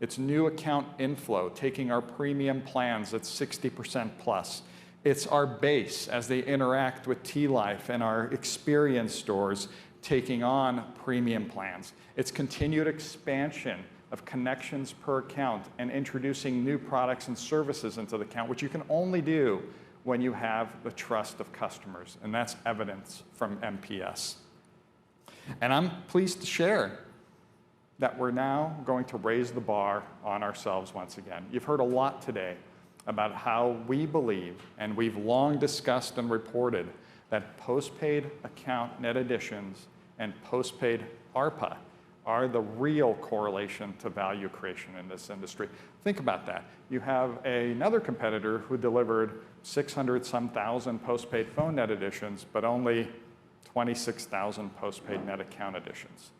It's new account inflow, taking our premium plans at 60% plus. It's our base as they interact with T-Life and our experience stores taking on premium plans. It's continued expansion of connections per account and introducing new products and services into the account, which you can only do when you have the trust of customers, and that's evidence from NPS. And I'm pleased to share that we're now going to raise the bar on ourselves once again. You've heard a lot today about how we believe, and we've long discussed and reported, that postpaid account net additions and postpaid ARPA are the real correlation to value creation in this industry. Think about that. You have another competitor who delivered 600-some thousand postpaid phone net additions, but only 26,000 postpaid net account additions.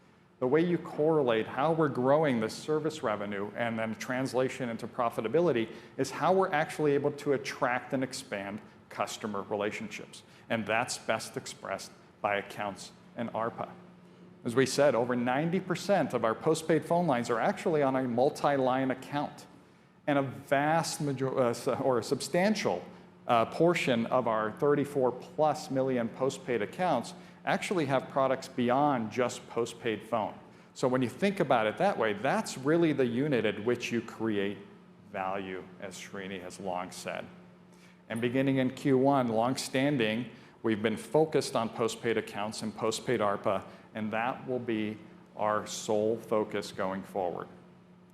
The way you correlate how we're growing this service revenue and then translation into profitability is how we're actually able to attract and expand customer relationships. And that's best expressed by accounts and ARPA. As we said, over 90% of our postpaid phone lines are actually on a multi-line account. And a vast or a substantial portion of our 34+ million postpaid accounts actually have products beyond just postpaid phone. So when you think about it that way, that's really the unit at which you create value, as Srini has long said. And beginning in Q1, long-standing, we've been focused on postpaid accounts and postpaid ARPA, and that will be our sole focus going forward.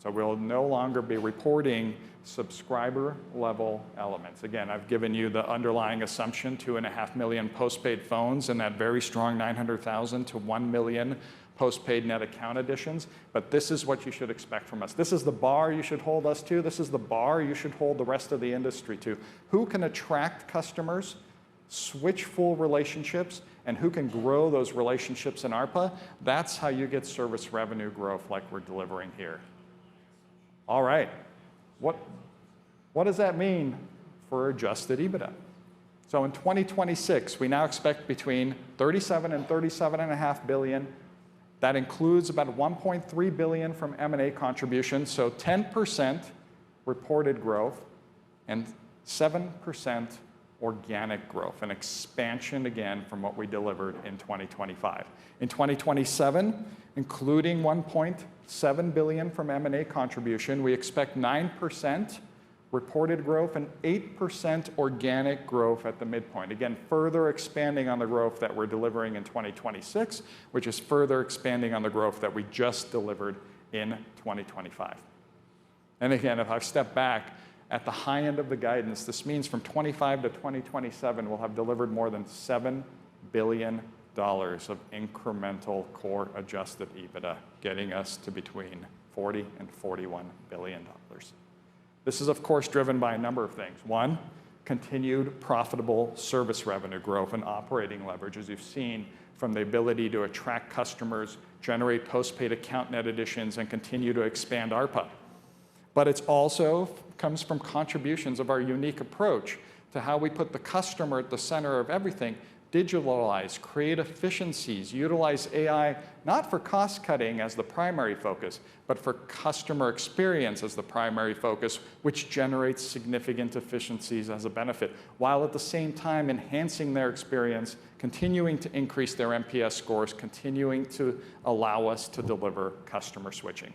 So we'll no longer be reporting subscriber-level elements. Again, I've given you the underlying assumption, 2.5 million postpaid phones and that very strong 900,000 to 1 million postpaid net account additions, but this is what you should expect from us. This is the bar you should hold us to. This is the bar you should hold the rest of the industry to. Who can attract customers, switch full relationships, and who can grow those relationships in ARPA? That's how you get service revenue growth like we're delivering here. All right. What does that mean for adjusted EBITDA? So in 2026, we now expect between 37 and 37.5 billion. That includes about 1.3 billion from M&A contributions, so 10% reported growth and 7% organic growth, an expansion again from what we delivered in 2025. In 2027, including 1.7 billion from M&A contribution, we expect 9% reported growth and 8% organic growth at the midpoint. Again, further expanding on the growth that we're delivering in 2026, which is further expanding on the growth that we just delivered in 2025. And again, if I step back, at the high end of the guidance, this means from 25 to 2027, we'll have delivered more than $7 billion of incremental core adjusted EBITDA, getting us to between 40 and 41 billion dollars. This is, of course, driven by a number of things. One, continued profitable service revenue growth and operating leverage, as you've seen from the ability to attract customers, generate postpaid account net additions, and continue to expand ARPA. But it also comes from contributions of our unique approach to how we put the customer at the center of everything, digitalize, create efficiencies, utilize AI, not for cost cutting as the primary focus, but for customer experience as the primary focus, which generates significant efficiencies as a benefit, while at the same time enhancing their experience, continuing to increase their NPS scores, continuing to allow us to deliver customer switching.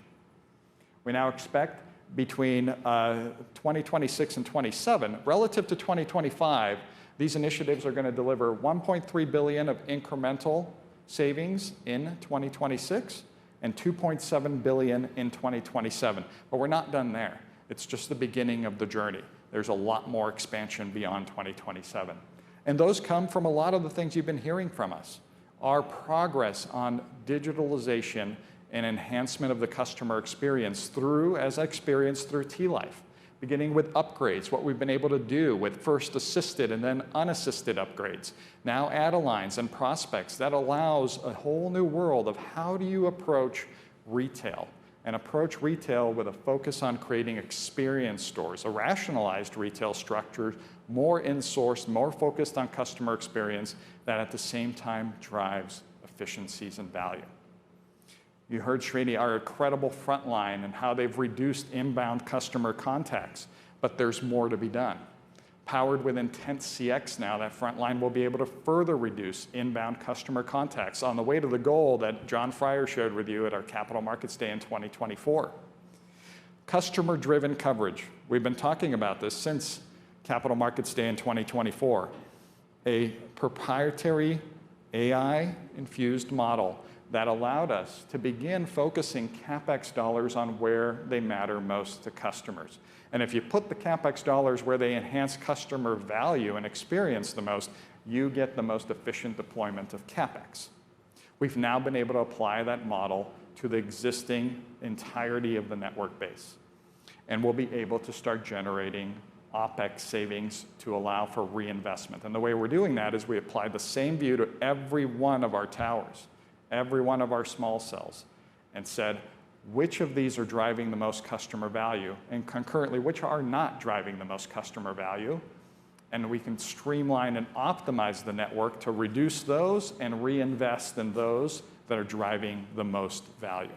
We now expect between 2026 and 27, relative to 2025, these initiatives are going to deliver 1.3 billion of incremental savings in 2026 and $2.7 billion in 2027. But we're not done there. It's just the beginning of the journey. There's a lot more expansion beyond 2027. And those come from a lot of the things you've been hearing from us. Our progress on digitalization and enhancement of the customer experience through, as experienced through T-Life, beginning with upgrades, what we've been able to do with first assisted and then unassisted upgrades. Now add-a-lines and prospects. That allows a whole new world of how do you approach retail, and approach retail with a focus on creating experience stores, a rationalized retail structure, more in-sourced, more focused on customer experience, that at the same time drives efficiencies and value. You heard Srini, our incredible frontline and how they've reduced inbound customer contacts, but there's more to be done. Powered with Intense CX now, that frontline will be able to further reduce inbound customer contacts on the way to the goal that John Fryer showed with you at our Capital Markets Day in 2024. Customer-driven coverage. We've been talking about this since Capital Markets Day in 2024. A proprietary AI-infused model that allowed us to begin focusing CapEx dollars on where they matter most to customers. And if you put the CapEx dollars where they enhance customer value and experience the most, you get the most efficient deployment of CapEx. We've now been able to apply that model to the existing entirety of the network base. And we'll be able to start generating OpEx savings to allow for reinvestment. And the way we're doing that is we apply the same view to every one of our towers, every one of our small cells, and said, which of these are driving the most customer value, and concurrently, which are not driving the most customer value, and we can streamline and optimize the network to reduce those and reinvest in those that are driving the most value.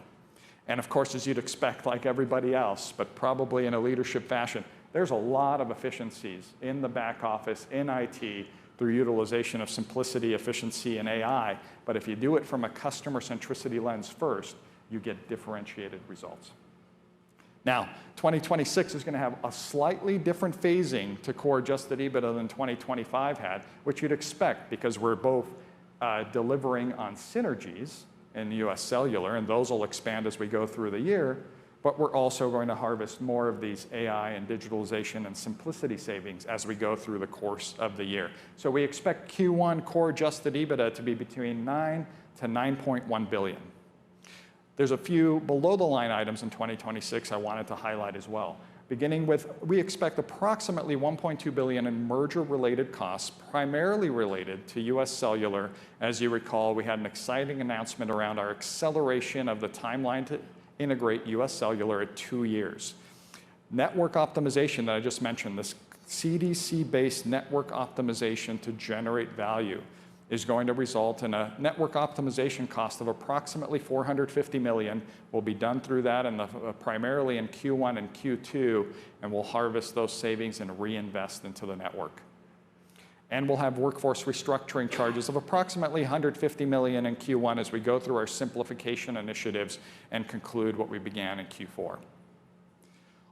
And of course, as you'd expect, like everybody else, but probably in a leadership fashion, there's a lot of efficiencies in the back office, in IT, through utilization of simplicity, efficiency, and AI. But if you do it from a customer centricity lens first, you get differentiated results. Now, 2026 is going to have a slightly different phasing to core adjusted EBITDA than 2025 had, which you'd expect because we're both delivering on synergies in US Cellular, and those will expand as we go through the year, but we're also going to harvest more of these AI and digitalization and simplicity savings as we go through the course of the year. So we expect Q1 core adjusted EBITDA to be between 9 to 9.1 billion. There's a few below the line items in 2026 I wanted to highlight as well. Beginning with, we expect approximately 1.2 billion in merger-related costs, primarily related to US Cellular. As you recall, we had an exciting announcement around our acceleration of the timeline to integrate US Cellular at 2 years. Network optimization that I just mentioned, this CDC-based network optimization to generate value, is going to result in a network optimization cost of approximately 450 million. Will be done through that in primarily in Q1 and Q2, and we'll harvest those savings and reinvest into the network. And we'll have workforce restructuring charges of approximately 150 million in Q1 as we go through our simplification initiatives and conclude what we began in Q4.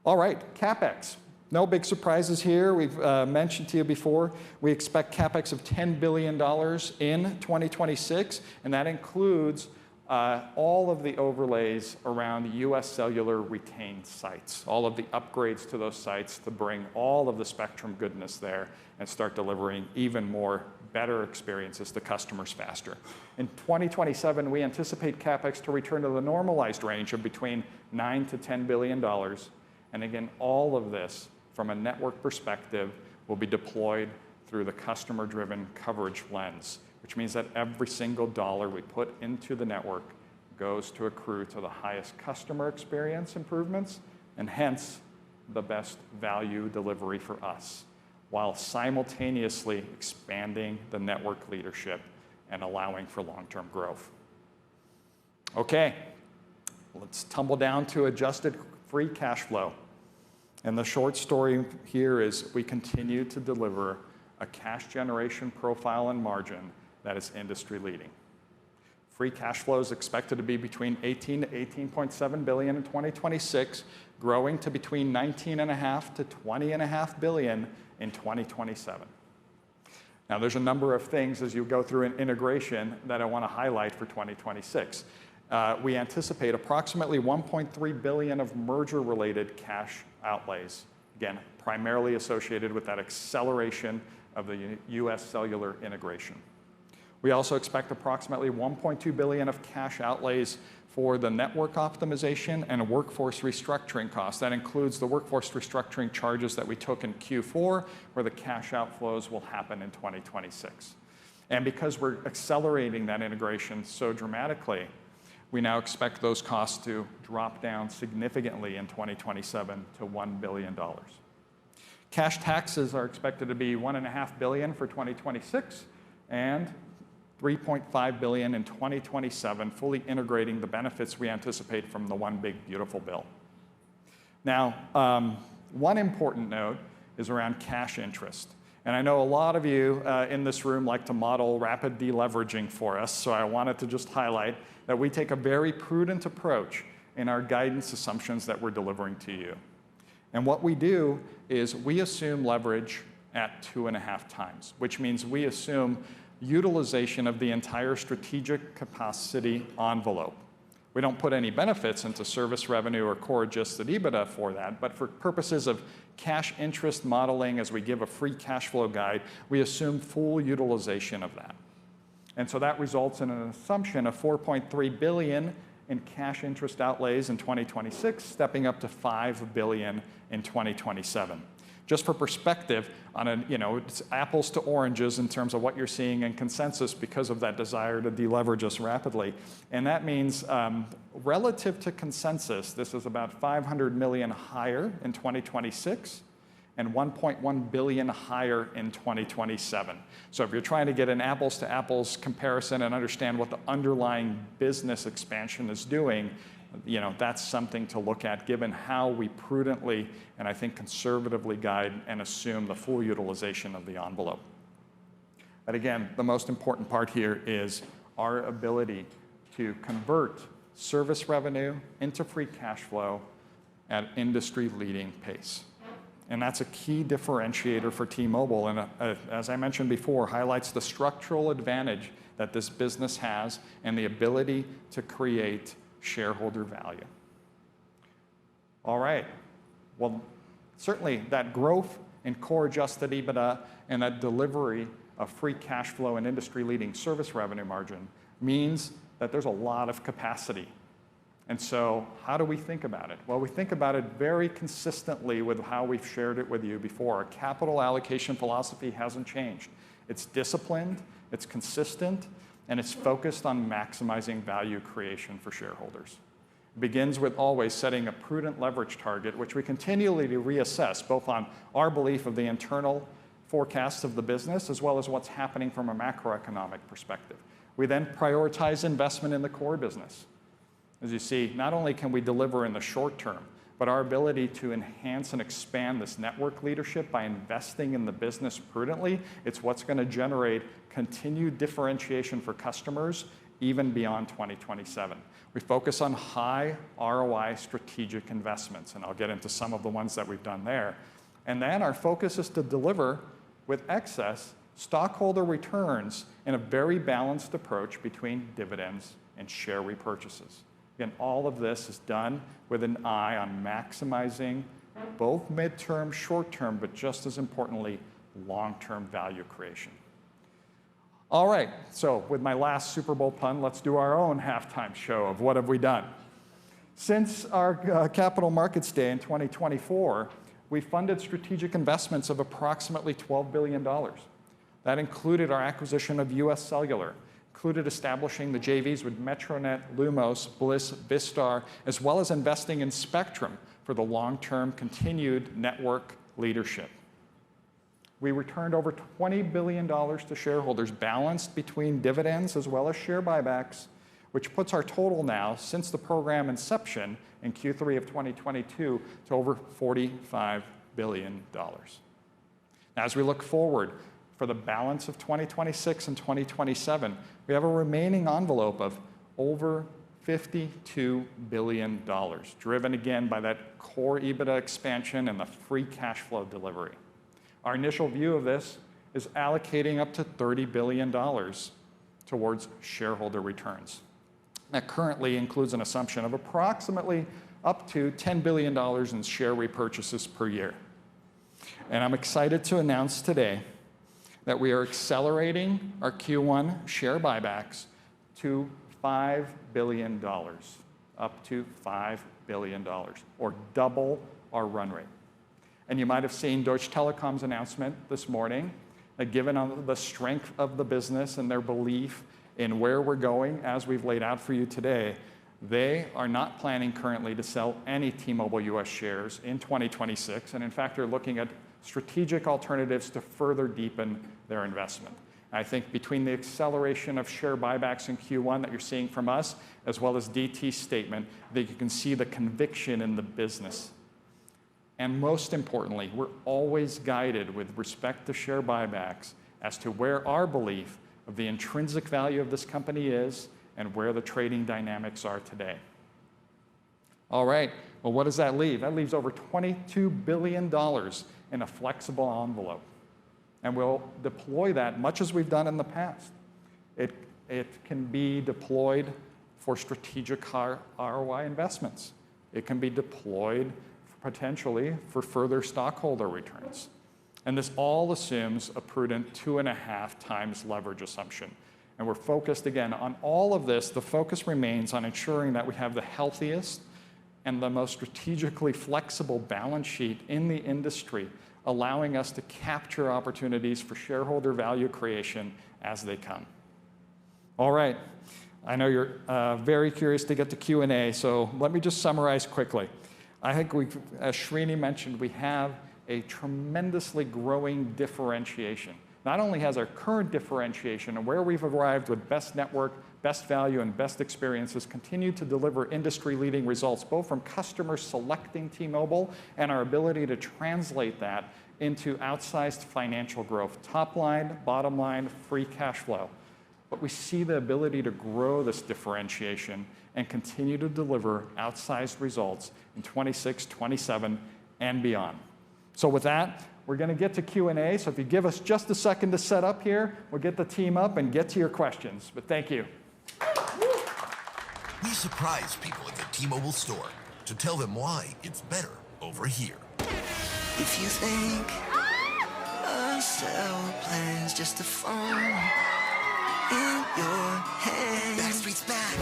All right, CapEx. No big surprises here. We've mentioned to you before, we expect CapEx of $10 billion in 2026, and that includes all of the overlays around US Cellular retained sites, all of the upgrades to those sites to bring all of the spectrum goodness there and start delivering even more better experiences to customers faster. In 2027, we anticipate CapEx to return to the normalized range of between $9 to $10 billion. And again, all of this from a network perspective will be deployed through the customer-driven coverage lens, which means that every single dollar we put into the network goes to accrue to the highest customer experience improvements and hence the best value delivery for us, while simultaneously expanding the network leadership and allowing for long-term growth. Okay, let's tumble down to adjusted free cash flow. And the short story here is we continue to deliver a cash generation profile and margin that is industry leading. Free cash flow is expected to be between 18 to 18.7 billion in 2026, growing to between 19.5 to 20.5 billion in 2027. Now, there's a number of things as you go through an integration that I want to highlight for 2026. We anticipate approximately $1.3 billion of merger-related cash outlays, again, primarily associated with that acceleration of the US cellular integration. We also expect approximately $1.2 billion of cash outlays for the network optimization and workforce restructuring costs. That includes the workforce restructuring charges that we took in Q4, where the cash outflows will happen in 2026. And because we're accelerating that integration so dramatically, we now expect those costs to drop down significantly in 2027 to $1 billion. Cash taxes are expected to be $1.5 billion for 2026 and $3.5 billion in 2027, fully integrating the benefits we anticipate from the One Big Beautiful Bill. Now, one important note is around cash interest. And I know a lot of you in this room like to model rapid deleveraging for us, so I wanted to just highlight that we take a very prudent approach in our guidance assumptions that we're delivering to you. And what we do is we assume leverage at 2.5 times, which means we assume utilization of the entire strategic capacity envelope. We don't put any benefits into service revenue or core adjusted EBITDA for that, but for purposes of cash interest modeling, as we give a free cash flow guide, we assume full utilization of that. And so that results in an assumption of $4.3 billion in cash interest outlays in 2026, stepping up to $5 billion in 2027. Just for perspective, on a, it's apples to oranges in terms of what you're seeing in consensus because of that desire to deleverage us rapidly. And that means relative to consensus, this is about $500 million higher in 2026 and $1.1 billion higher in 2027. So if you're trying to get an apples to apples comparison and understand what the underlying business expansion is doing, that's something to look at given how we prudently and I think conservatively guide and assume the full utilization of the envelope. But again, the most important part here is our ability to convert service revenue into free cash flow at industry-leading pace. And that's a key differentiator for T-Mobile, and as I mentioned before, highlights the structural advantage that this business has and the ability to create shareholder value. All right. Well, certainly that growth in core adjusted EBITDA and that delivery of free cash flow and industry-leading service revenue margin means that there's a lot of capacity. And so how do we think about it? Well, we think about it very consistently with how we've shared it with you before. Our capital allocation philosophy hasn't changed. It's disciplined, it's consistent, and it's focused on maximizing value creation for shareholders. It begins with always setting a prudent leverage target, which we continually reassess, both on our belief of the internal forecasts of the business, as well as what's happening from a macroeconomic perspective. We then prioritize investment in the core business. As you see, not only can we deliver in the short term, but our ability to enhance and expand this network leadership by investing in the business prudently, it's what's going to generate continued differentiation for customers even beyond 2027. We focus on high ROI strategic investments, and I'll get into some of the ones that we've done there. And then our focus is to deliver with excess stockholder returns in a very balanced approach between dividends and share repurchases. Again, all of this is done with an eye on maximizing both midterm, short-term, but just as importantly, long-term value creation. All right, so with my last Super Bowl pun, let's do our own halftime show of what have we done. Since our Capital Markets Day in 2024, we funded strategic investments of approximately $12 billion. That included our acquisition of US Cellular, included establishing the JVs with Metronet, Lumos, Bliss, Vistar, as well as investing in spectrum for the long-term continued network leadership. We returned over $20 billion to shareholders, balanced between dividends as well as share buybacks, which puts our total now, since the program inception in Q3 of 2022, to over $45 billion. Now, as we look forward, for the balance of 2026 and 2027, we have a remaining envelope of over $52 billion, driven again by that core EBITDA expansion and the free cash flow delivery. Our initial view of this is allocating up to $30 billion towards shareholder returns. That currently includes an assumption of approximately up to $10 billion in share repurchases per year. And I'm excited to announce today that we are accelerating our Q1 share buybacks to $5 billion, up to $5 billion, or double our run rate. And you might have seen Deutsche Telekom's announcement this morning that given the strength of the business and their belief in where we're going, as we've laid out for you today, they are not planning currently to sell any T-Mobile US shares in 2026, and in fact, they're looking at strategic alternatives to further deepen their investment. I think between the acceleration of share buybacks in Q1 that you're seeing from us, as well as DT's statement, that you can see the conviction in the business. And most importantly, we're always guided with respect to share buybacks as to where our belief of the intrinsic value of this company is and where the trading dynamics are today. All right, well, what does that leave? That leaves over $22 billion in a flexible envelope. And we'll deploy that much as we've done in the past. It can be deployed for strategic ROI investments. It can be deployed potentially for further stockholder returns. And this all assumes a prudent 2.5 times leverage assumption. And we're focused, again, on all of this. The focus remains on ensuring that we have the healthiest and the most strategically flexible balance sheet in the industry, allowing us to capture opportunities for shareholder value creation as they come. All right, I know you're very curious to get to Q&A, so let me just summarize quickly. I think as Srini mentioned, we have a tremendously growing differentiation. Not only has our current differentiation and where we've arrived with best network, best value, and best experiences continued to deliver industry-leading results, both from customers selecting T-Mobile and our ability to translate that into outsized financial growth, top line, bottom line, free cash flow. But we see the ability to grow this differentiation and continue to deliver outsized results in 26, 27, and beyond. So with that, we're going to get to Q&A. So if you give us just a second to set up here, we'll get the team up and get to your questions. But thank you. We surprise people at the T-Mobile store to tell them why it's better over here. If you think a cell plan's just a phone in your hand, Backstreet's back.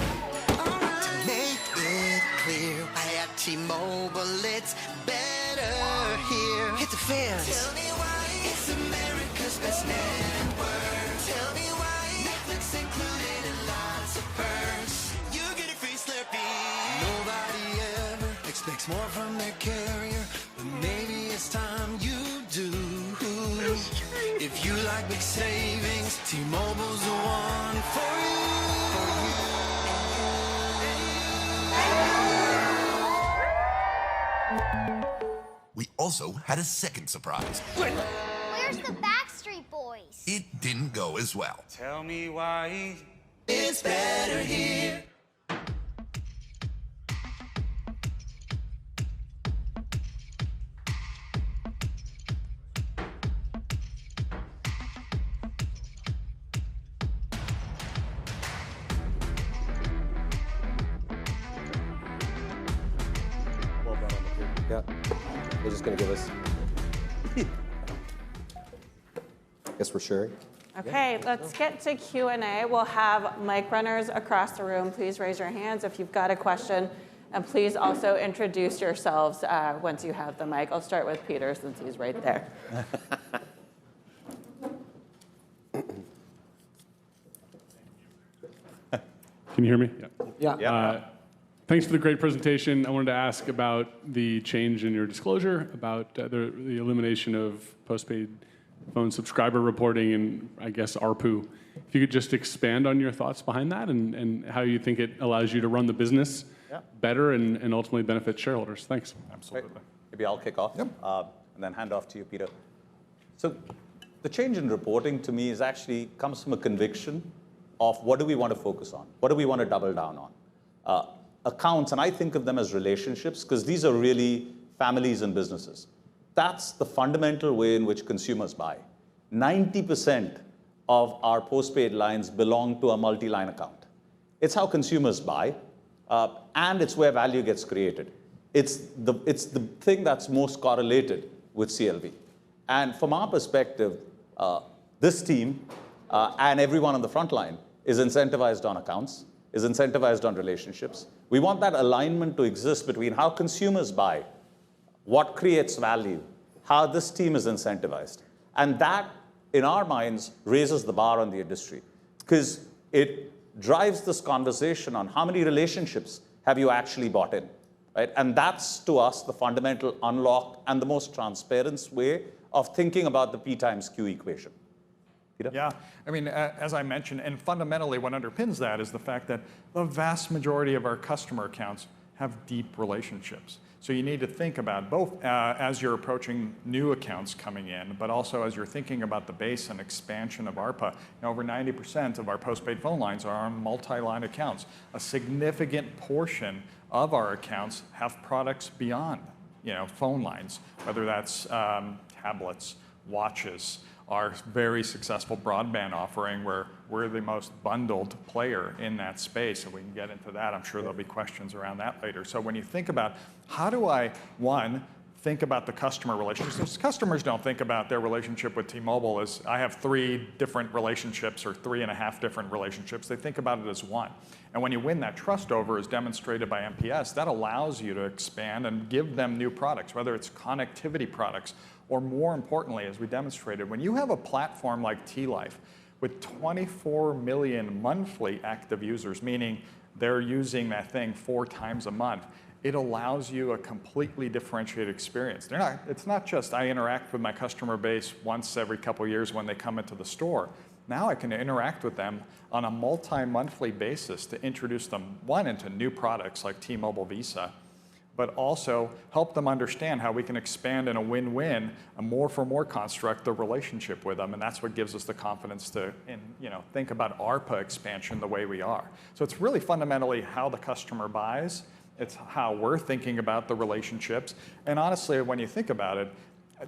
To make it clear, I at T-Mobile, it's better here. Hit the fans. Tell me why it's America's best network. Tell me why Netflix included and lots of perks. You get a free Slurpee. Nobody ever expects more from their carrier, but maybe it's time you do. If you like big savings, T-Mobile's the one for you. We also had a second surprise. Where's the Backstreet Boys? It didn't go as well. Tell me why it's better here. Yeah, they're just going to give us. I guess we're sharing. Okay, let's get to Q&A. We'll have mic runners across the room. Please raise your hands if you've got a question. And please also introduce yourselves once you have the mic. I'll start with Peter since he's right there. Can you hear me? Yeah. Thanks for the great presentation. I wanted to ask about the change in your disclosure about the elimination of postpaid phone subscriber reporting and, I guess, ARPU. If you could just expand on your thoughts behind that and how you think it allows you to run the business better and ultimately benefit shareholders. Thanks. Absolutely. Maybe I'll kick off and then hand off to you, Peter. So the change in reporting to me comes from a conviction of what do we want to focus on? What do we want to double down on? Accounts, and I think of them as relationships because these are really families and businesses. That's the fundamental way in which consumers buy. 90% of our postpaid lines belong to a multi-line account. It's how consumers buy, and it's where value gets created. It's the thing that's most correlated with CLV. And from our perspective, this team and everyone on the front line is incentivized on accounts, is incentivized on relationships. We want that alignment to exist between how consumers buy, what creates value, how this team is incentivized. And that, in our minds, raises the bar on the industry, because it drives this conversation on how many relationships have you actually bought in, right? And that's, to us, the fundamental unlock and the most transparent way of thinking about the P times Q equation. Peter? Yeah, I mean, as I mentioned, and fundamentally what underpins that is the fact that the vast majority of our customer accounts have deep relationships. So you need to think about both as you're approaching new accounts coming in, but also as you're thinking about the base and expansion of ARPA. Over 90% of our postpaid phone lines are on multi-line accounts. A significant portion of our accounts have products beyond, phone lines, whether that's tablets, watches, our very successful broadband offering where we're the most bundled player in that space, and we can get into that. I'm sure there'll be questions around that later. So when you think about how do I, one, think about the customer relationships. Customers don't think about their relationship with T-Mobile as I have 3 different relationships or 3.5 different relationships. They think about it as one. And when you win that trust over, as demonstrated by NPS, that allows you to expand and give them new products, whether it's connectivity products, or more importantly, as we demonstrated, when you have a platform like T-Life with 24 million monthly active users, meaning they're using that thing 4 times a month, it allows you a completely differentiated experience. It's not just I interact with my customer base once every couple of years when they come into the store. Now I can interact with them on a multi-monthly basis to introduce them, one, into new products like T-Mobile Visa, but also help them understand how we can expand in a win-win, a more-for-more construct, the relationship with them, and that's what gives us the confidence to think about ARPA expansion the way we are. So it's really fundamentally how the customer buys, it's how we're thinking about the relationships, and honestly, when you think about it,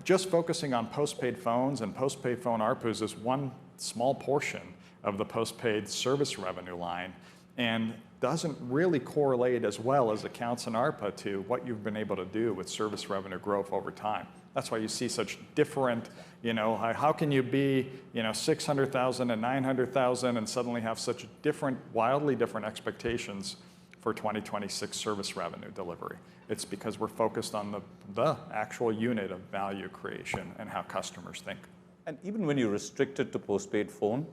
just focusing on postpaid phones and postpaid phone ARPUs is one small portion of the postpaid service revenue line, and doesn't really correlate as well as accounts and ARPA to what you've been able to do with service revenue growth over time. That's why you see such different, how can you be, 600,000 and 900,000 and suddenly have such different, wildly different expectations for 2026 service revenue delivery? It's because we're focused on the actual unit of value creation and how customers think. And even when you restrict it to postpaid phone,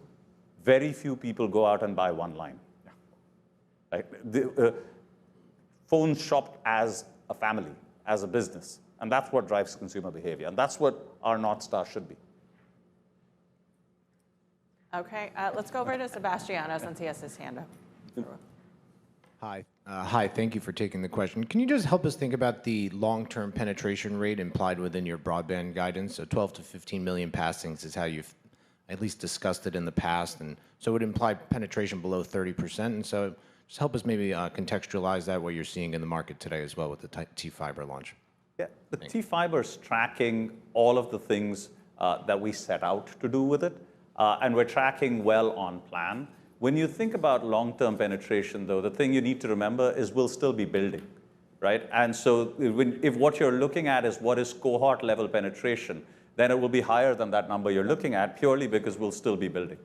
very few people go out and buy one line. The phones shopped as a family, as a business, and that's what drives consumer behavior, and that's what our North Star should be. Okay, let's go over to Sebastiano since he has his hand up. Hi, thank you for taking the question. Can you just help us think about the long-term penetration rate implied within your broadband guidance? So 12 to 15 million passings is how you've at least discussed it in the past, and so it would imply penetration below 30%, and so just help us maybe contextualize that, what you're seeing in the market today as well with the T-Fiber launch. Yeah, the T-Fiber is tracking all of the things that we set out to do with it, and we're tracking well on plan. When you think about long-term penetration, though, the thing you need to remember is we'll still be building, right? And so if what you're looking at is what is cohort-level penetration, then it will be higher than that number you're looking at, purely because we'll still be building.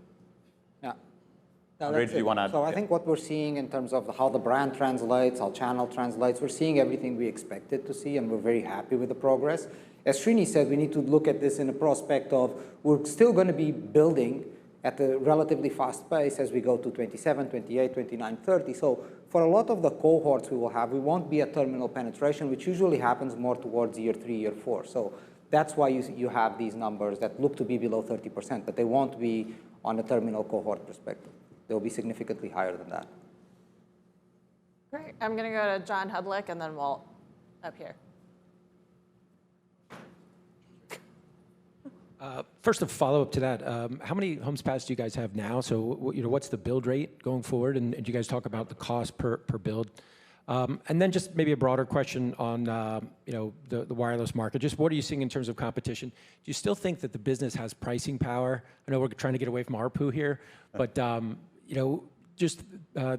Ray, do you want to add? So I think what we're seeing in terms of how the brand translates, how channel translates, we're seeing everything we expected to see, and we're very happy with the progress. As Srini said, we need to look at this in a prospect of we're still going to be building at a relatively fast pace as we go to 27, 28, 29, 30. So for a lot of the cohorts we will have, we won't be at terminal penetration, which usually happens more towards year 3, year 4. So that's why you have these numbers that look to be below 30%, but they won't be on a terminal cohort perspective. They'll be significantly higher than that. Great. I'm going to go to John Hudlick and then Walt up here. First, a follow-up to that. How many homes passed do you guys have now? So, what's the build rate going forward? And do you guys talk about the cost per build? And then just maybe a broader question on the wireless market. Just what are you seeing in terms of competition? Do you still think that the business has pricing power? I know we're trying to get away from ARPU here, but just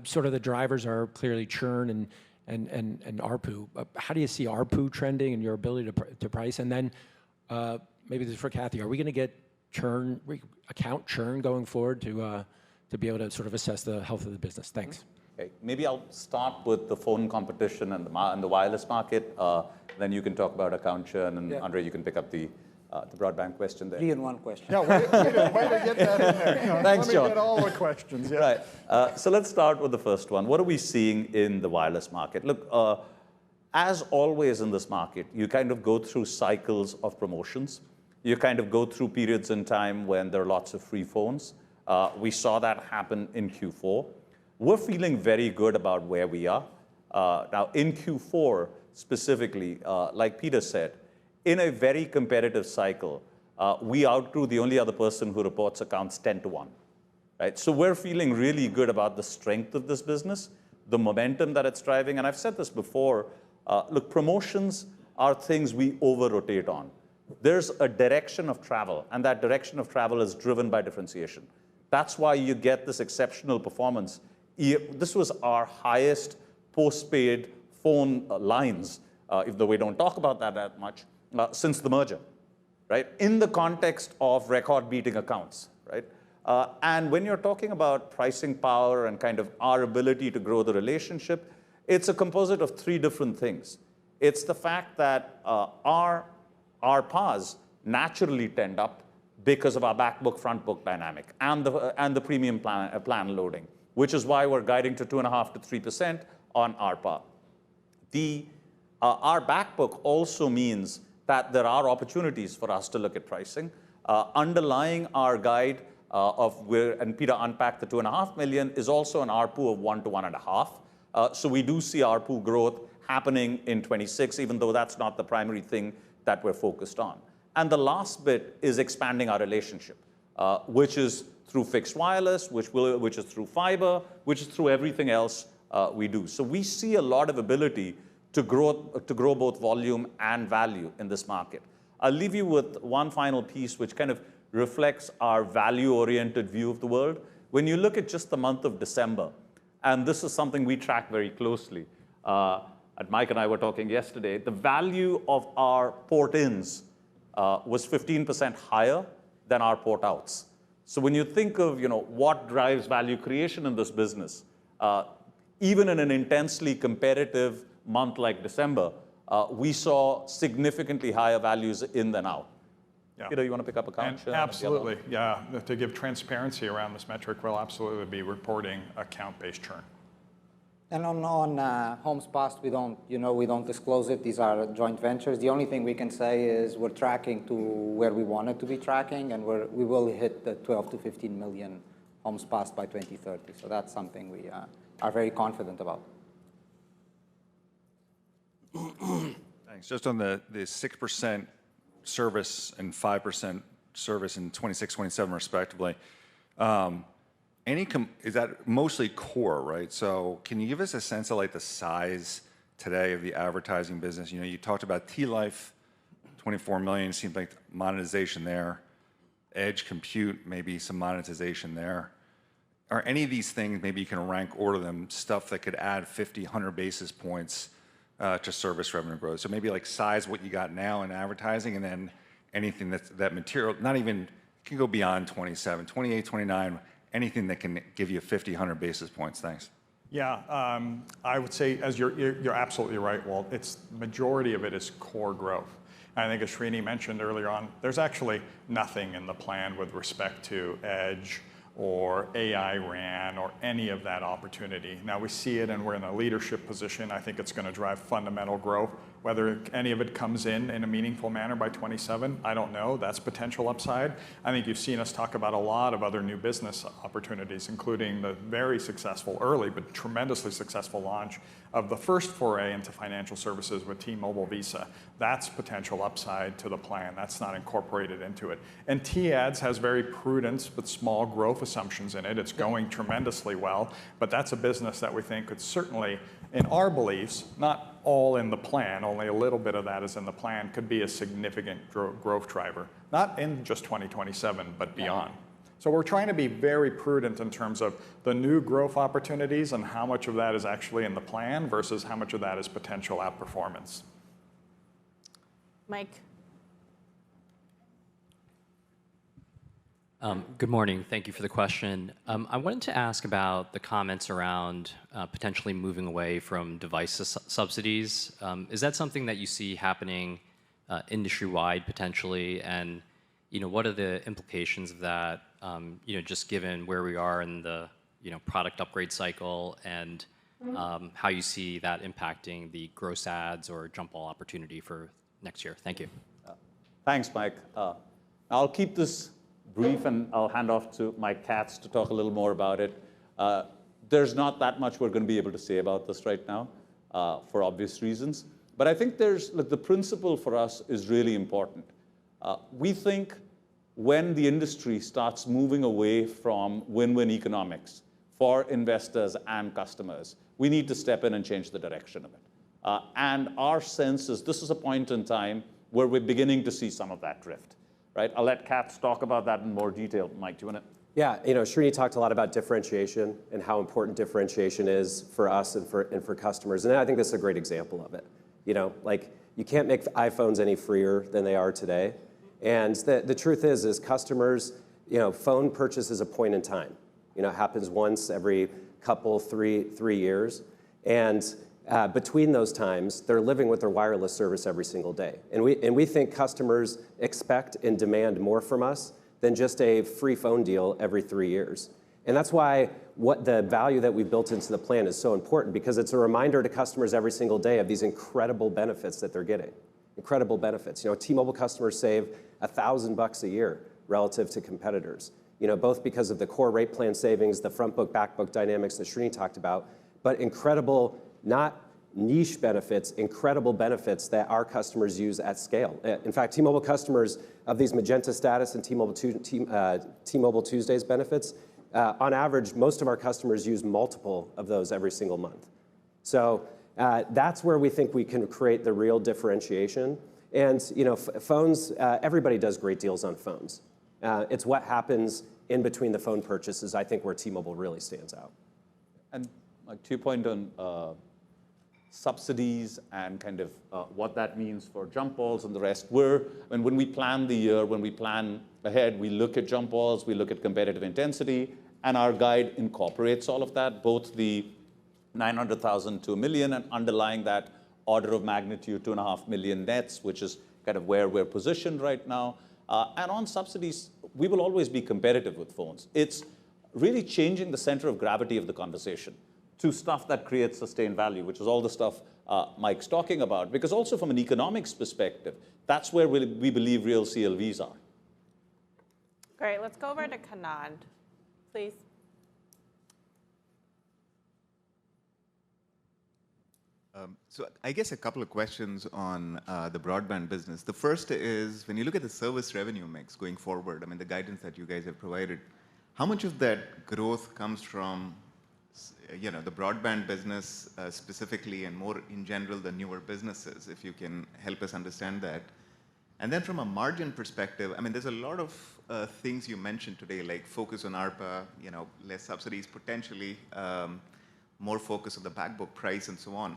sort of the drivers are clearly churn and ARPU. How do you see ARPU trending and your ability to price? And then maybe this is for Kathy. Are we going to get account churn going forward to be able to sort of assess the health of the business? Thanks. Okay. Maybe I'll start with the phone competition and the wireless market. Then you can talk about account churn, and Andre, you can pick up the broadband question there. 3-in-1 question. Yeah, way to get that in there. Thanks, Let John. me get all the questions. Yeah. Right. So let's start with the first one. What are we seeing in the wireless market? Look, as always in this market, you kind of go through cycles of promotions. You kind of go through periods in time when there are lots of free phones. We saw that happen in Q4. We're feeling very good about where we are. Now, in Q4 specifically, like Peter said, in a very competitive cycle, we outgrew the only other person who reports accounts 10-1. Right? So we're feeling really good about the strength of this business, the momentum that it's driving. And I've said this before, look, promotions are things we over-rotate on. There's a direction of travel, and that direction of travel is driven by differentiation. That's why you get this exceptional performance. This was our highest postpaid phone lines, even though we don't talk about that much, since the merger, right? In the context of record-beating accounts, right? And when you're talking about pricing power and kind of our ability to grow the relationship, it's a composite of 3 different things. It's the fact that our PAs naturally tend up because of our back book, front book dynamic and the premium plan loading, which is why we're guiding to 2.5% to 3% on ARPA. Our back book also means that there are opportunities for us to look at pricing. Underlying our guide and Peter unpacked the 2.5 million, is also an ARPU of 1 to 1.5. So we do see ARPU growth happening in 26, even though that's not the primary thing that we're focused on. And the last bit is expanding our relationship, which is through fixed wireless, which is through fiber, which is through everything else we do. So we see a lot of ability to grow both volume and value in this market. I'll leave you with one final piece, which kind of reflects our value-oriented view of the world. When you look at just the month of December, and this is something we track very closely, Mike and I were talking yesterday, the value of our port-ins was 15% higher than our port-outs. So when you think of what drives value creation in this business, even in an intensely competitive month like December, we saw significantly higher values in than out. Yeah. Peter, you want to pick up account churn? Absolutely, yeah. To give transparency around this metric, we'll absolutely be reporting account-based churn. And on homes passed, we don't disclose it. These are joint ventures. The only thing we can say is we're tracking to where we wanted to be tracking, and we will hit the 12 to 15 million homes passed by 2030. So that's something we are very confident about. Thanks. Just on the 6% service and 5% service in 26, 27 respectively. Is that mostly core, right? So can you give us a sense of like the size today of the advertising business? You talked about T-Life, 24 million, seems like monetization there. Edge compute, maybe some monetization there. Are any of these things, maybe you can rank order them, stuff that could add 50, 100 basis points to service revenue growth? So maybe like size what you got now in advertising, and then anything that material, not even, can go beyond 27, 28, 29, anything that can give you 50, 100 basis points. Thanks. Yeah, I would say, as you're absolutely right, Walt. The majority of it is core growth. And I think as Srini mentioned earlier on, there's actually nothing in the plan with respect to Edge or AI RAN or any of that opportunity. Now we see it and we're in a leadership position. I think it's going to drive fundamental growth. Whether any of it comes in a meaningful manner by 27, I don't know. That's potential upside. I think you've seen us talk about a lot of other new business opportunities, including the very successful early but tremendously successful launch of the first foray into financial services with T-Mobile Visa. That's potential upside to the plan. That's not incorporated into it. And T-Ads has very prudent but small growth assumptions in it. It's going tremendously well, but that's a business that we think could certainly, in our beliefs, not all in the plan, only a little bit of that is in the plan, could be a significant growth driver. Not in just 2027, but beyond. So we're trying to be very prudent in terms of the new growth opportunities and how much of that is actually in the plan versus how much of that is potential outperformance. Mike. Good morning. Thank you for the question. I wanted to ask about the comments around potentially moving away from device subsidies. Is that something that you see happening industry-wide potentially? And what are the implications of that? Just given where we are in the product upgrade cycle and how you see that impacting the gross ads or jump ball opportunity for next year. Thank you. Thanks, Mike. I'll keep this brief, and I'll hand off to Mike Katz to talk a little more about it. There's not that much we're going to be able to say about this right now, for obvious reasons. But I think the principle for us is really important. We think when the industry starts moving away from win-win economics for investors and customers, we need to step in and change the direction of it. And our sense is this is a point in time where we're beginning to see some of that drift. Right? I'll let Katz talk about that in more detail. Mike, do you want to? Yeah, Srini talked a lot about differentiation and how important differentiation is for us and for customers. And I think this is a great example of it. You can't make iPhones any freer than they are today. And the truth is customers, phone purchase is a point in time. It happens once every three years. And between those times, they're living with their wireless service every single day. And we think customers expect and demand more from us than just a free phone deal every 3 years. And that's why what the value that we built into the plan is so important, because it's a reminder to customers every single day of these incredible benefits that they're getting. Incredible benefits. T-Mobile customers save $1,000 a year relative to competitors, both because of the core rate plan savings, the front book, back book dynamics that Srini talked about, but incredible, not niche benefits, incredible benefits that our customers use at scale. In fact, T-Mobile customers of these Magenta Status and T-Mobile Tuesdays benefits, on average, most of our customers use multiple of those every single month. So that's where we think we can create the real differentiation. And phones, everybody does great deals on phones. It's what happens in between the phone purchases, I think, where T-Mobile really stands out. And Mike, to your point on subsidies and kind of what that means for jump balls and the rest, when we plan the year, when we plan ahead, we look at jump balls, we look at competitive intensity, and our guide incorporates all of that, both the 900,000 to 1 million, and underlying that order of magnitude 2.5 million nets, which is kind of where we're positioned right now. And on subsidies, we will always be competitive with phones. It's really changing the center of gravity of the conversation to stuff that creates sustained value, which is all the stuff Mike's talking about. Because also from an economics perspective, that's where we believe real CLVs are. Great, let's go over to Kannan, please. So I guess a couple of questions on the broadband business. The first is, when you look at the service revenue mix going forward, the guidance that you guys have provided, how much of that growth comes from the broadband business specifically, and more in general, the newer businesses, if you can help us understand that. And then from a margin perspective, there's a lot of things you mentioned today, like focus on ARPA, less subsidies potentially, more focus on the back book price and so on.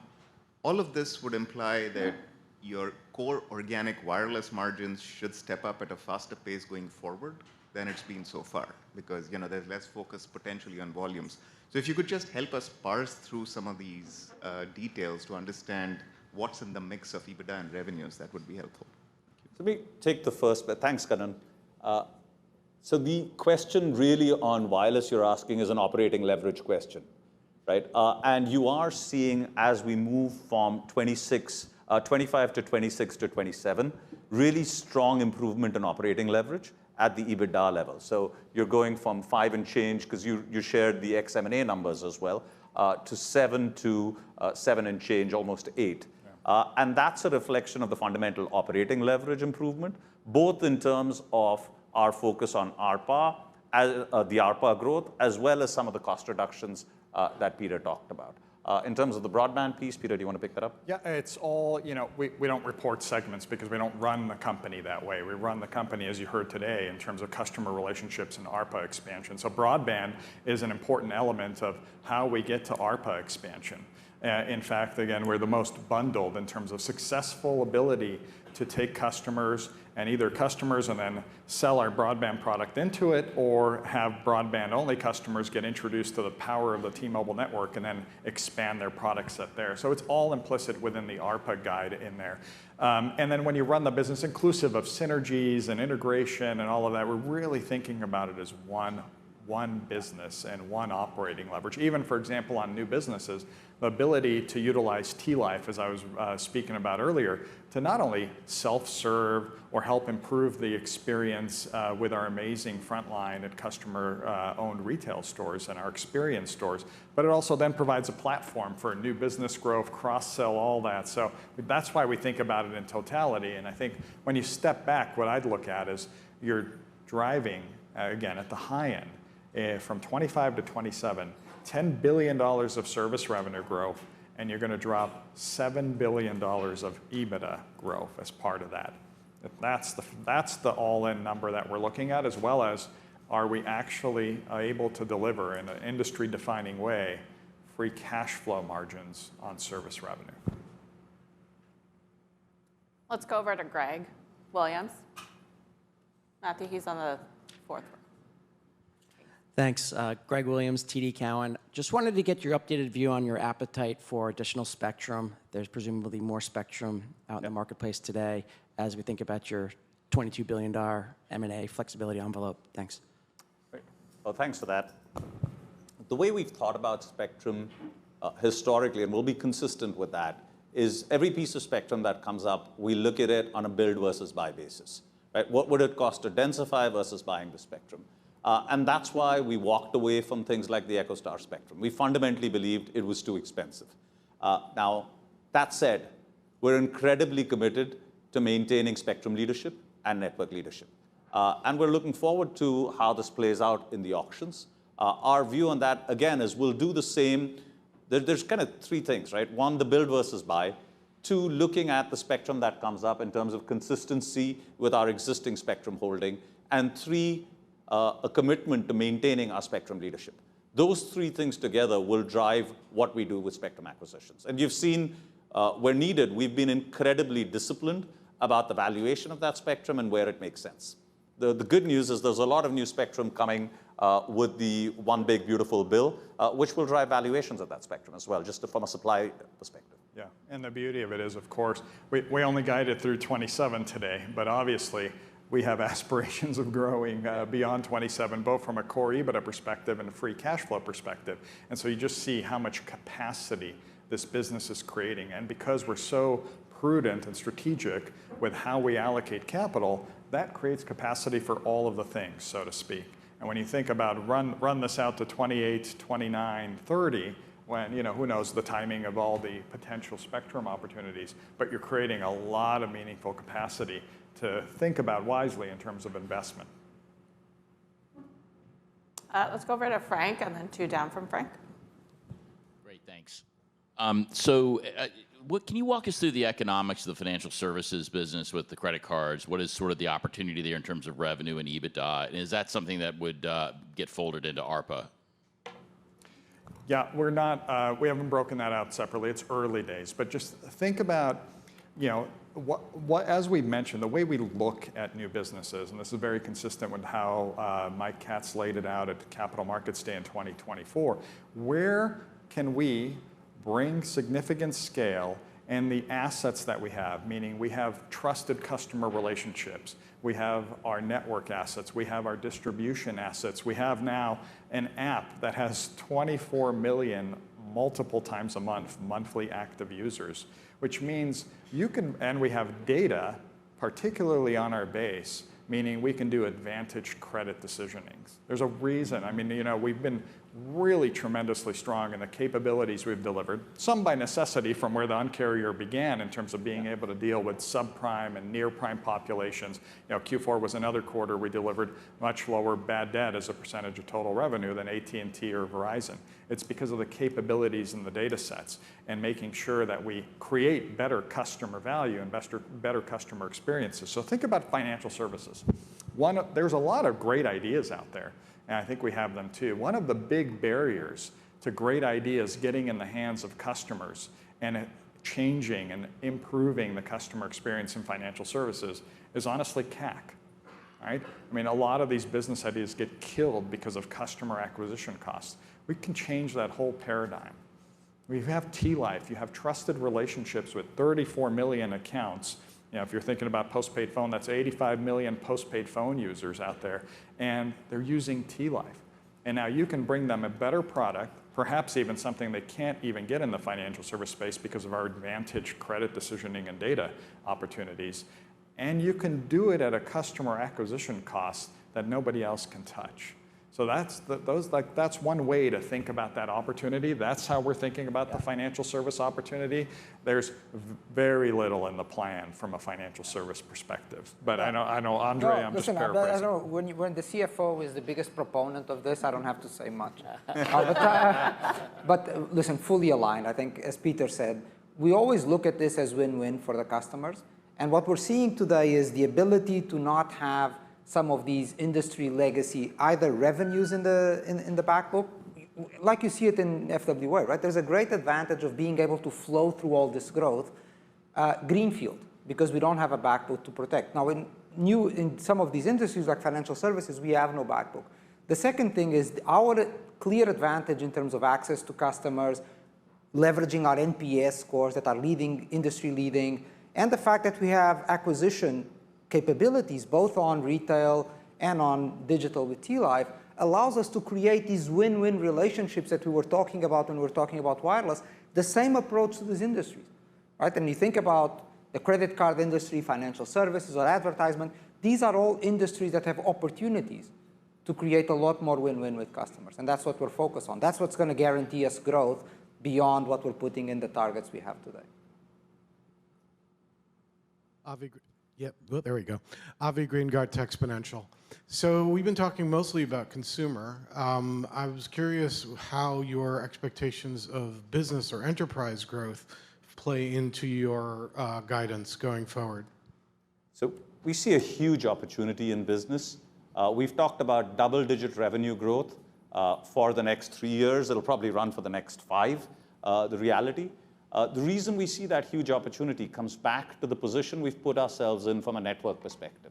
All of this would imply that your core organic wireless margins should step up at a faster pace going forward than it's been so far, because there's less focus potentially on volumes. So if you could just help us parse through some of these details to understand what's in the mix of EBITDA and revenues, that would be helpful. Let me take the first bit. Thanks, Kannan. So the question really on wireless you're asking is an operating leverage question, right? And you are seeing, as we move from 26 25 to 26 to 27, really strong improvement in operating leverage at the EBITDA level. So you're going from 5 and change, because you shared the ex-M&A numbers as well, to 7 and change, almost 8. And that's a reflection of the fundamental operating leverage improvement, both in terms of our focus on ARPA, the ARPA growth, as well as some of the cost reductions that Peter talked about. In terms of the broadband piece, Peter, do you want to pick that up? Yeah, it's all, we don't report segments because we don't run the company that way. We run the company, as you heard today, in terms of customer relationships and ARPA expansion. So broadband is an important element of how we get to ARPA expansion. In fact, again, we're the most bundled in terms of successful ability to take customers and either customers and then sell our broadband product into it, or have broadband-only customers get introduced to the power of the T-Mobile network and then expand their product set there. So it's all implicit within the ARPA guide in there. And then when you run the business inclusive of synergies and integration and all of that, we're really thinking about it as one business and one operating leverage. Even, for example, on new businesses, the ability to utilize T-Life, as I was speaking about earlier, to not only self-serve or help improve the experience with our amazing frontline at customer-owned retail stores and our experience stores, but it also then provides a platform for new business growth, cross-sell, all that. So that's why we think about it in totality. And I think when you step back, what I'd look at is you're driving, again, at the high end, from 25 to 27, $10 billion of service revenue growth, and you're going to drop $7 billion of EBITDA growth as part of that. That's the all-in number that we're looking at, as well as are we actually able to deliver in an industry-defining way free cash flow margins on service revenue. Let's go over to Greg Williams. Matthew, he's on the fourth row. Thanks. Greg Williams, TD Cowen. Just wanted to get your updated view on your appetite for additional spectrum. There's presumably more spectrum out in the marketplace today as we think about your $22 billion M&A flexibility envelope. Thanks. Great. Well, thanks for that. The way we've thought about spectrum historically, and we'll be consistent with that, is every piece of spectrum that comes up, we look at it on a build versus buy basis. Right? What would it cost to densify versus buying the spectrum? And that's why we walked away from things like the EchoStar spectrum. We fundamentally believed it was too expensive. Now, that said, we're incredibly committed to maintaining spectrum leadership and network leadership. And we're looking forward to how this plays out in the auctions. Our view on that, again, is we'll do the same. There's kind of three things, right? One, the build versus buy. Two, looking at the spectrum that comes up in terms of consistency with our existing spectrum holding. And three, a commitment to maintaining our spectrum leadership. Those three things together will drive what we do with spectrum acquisitions. And you've seen where needed, we've been incredibly disciplined about the valuation of that spectrum and where it makes sense. The good news is there's a lot of new spectrum coming with the One Big Beautiful Bill, which will drive valuations of that spectrum as well, just from a supply perspective. Yeah, and the beauty of it is, of course, we only guided through 27 today, but obviously we have aspirations of growing beyond 27, both from a core EBITDA perspective and a free cash flow perspective. And so you just see how much capacity this business is creating. And because we're so prudent and strategic with how we allocate capital, that creates capacity for all of the things, so to speak. And when you think about run this out to 28, 29, 30, when, who knows the timing of all the potential spectrum opportunities, but you're creating a lot of meaningful capacity to think about wisely in terms of investment. Let's go over to Frank, and then two down from Frank. Great, thanks. Can you walk us through the economics of the financial services business with the credit cards? What is sort of the opportunity there in terms of revenue and EBITDA? And is that something that would get folded into ARPA? Yeah, we're not. We haven't broken that out separately. It's early days, but just think about, what as we mentioned, the way we look at new businesses, and this is very consistent with how Mike Katz laid it out at Capital Markets Day in 2024. Where can we bring significant scale and the assets that we have, meaning we have trusted customer relationships, we have our network assets, we have our distribution assets, we have now an app that has 24 million multiple times a month, monthly active users, which means you can, and we have data, particularly on our base, meaning we can do advantage credit decisioning. There's a reason. I mean, we've been really tremendously strong in the capabilities we've delivered, some by necessity from where the Un-carrier began in terms of being able to deal with subprime and near-prime populations. Q4 was another quarter we delivered much lower bad debt as a percentage of total revenue than AT&T or Verizon. It's because of the capabilities in the data sets and making sure that we create better customer value and better customer experiences. So think about financial services. There's a lot of great ideas out there, and I think we have them too. One of the big barriers to great ideas getting in the hands of customers and changing and improving the customer experience in financial services is honestly CAC. Right? I mean, a lot of these business ideas get killed because of customer acquisition costs. We can change that whole paradigm. We have T-Life. You have trusted relationships with 34 million accounts. If you're thinking about postpaid phone, that's 85 million postpaid phone users out there, and they're using T-Life. And now you can bring them a better product, perhaps even something they can't even get in the financial service space because of our advantage credit decisioning and data opportunities. And you can do it at a customer acquisition cost that nobody else can touch. So that's one way to think about that opportunity. That's how we're thinking about the financial service opportunity. There's very little in the plan from a financial service perspective. But I know Andre, I'm just paraphrasing. I know when the CFO is the biggest proponent of this, I don't have to say much. But listen, fully aligned. I think, as Peter said, we always look at this as win-win for the customers. And what we're seeing today is the ability to not have some of these industry legacy, either revenues in the back book, like you see it in FWA, right? There's a great advantage of being able to flow through all this growth, greenfield, because we don't have a back book to protect. Now, in some of these industries like financial services, we have no back book. The second thing is our clear advantage in terms of access to customers, leveraging our NPS scores that are industry leading, and the fact that we have acquisition capabilities, both on retail and on digital with T-Life, allows us to create these win-win relationships that we were talking about when we were talking about wireless, the same approach to these industries, right? And you think about the credit card industry, financial services, or advertisement, these are all industries that have opportunities to create a lot more win-win with customers. And that's what we're focused on. That's what's going to guarantee us growth beyond what we're putting in the targets we have today. Yep, well, there we go. Avi Greengart, Exponential. So we've been talking mostly about consumer. I was curious how your expectations of business or enterprise growth play into your guidance going forward. So we see a huge opportunity in business. We've talked about double-digit revenue growth for the next 3 years. It'll probably run for the next 5, the reality. The reason we see that huge opportunity comes back to the position we've put ourselves in from a network perspective.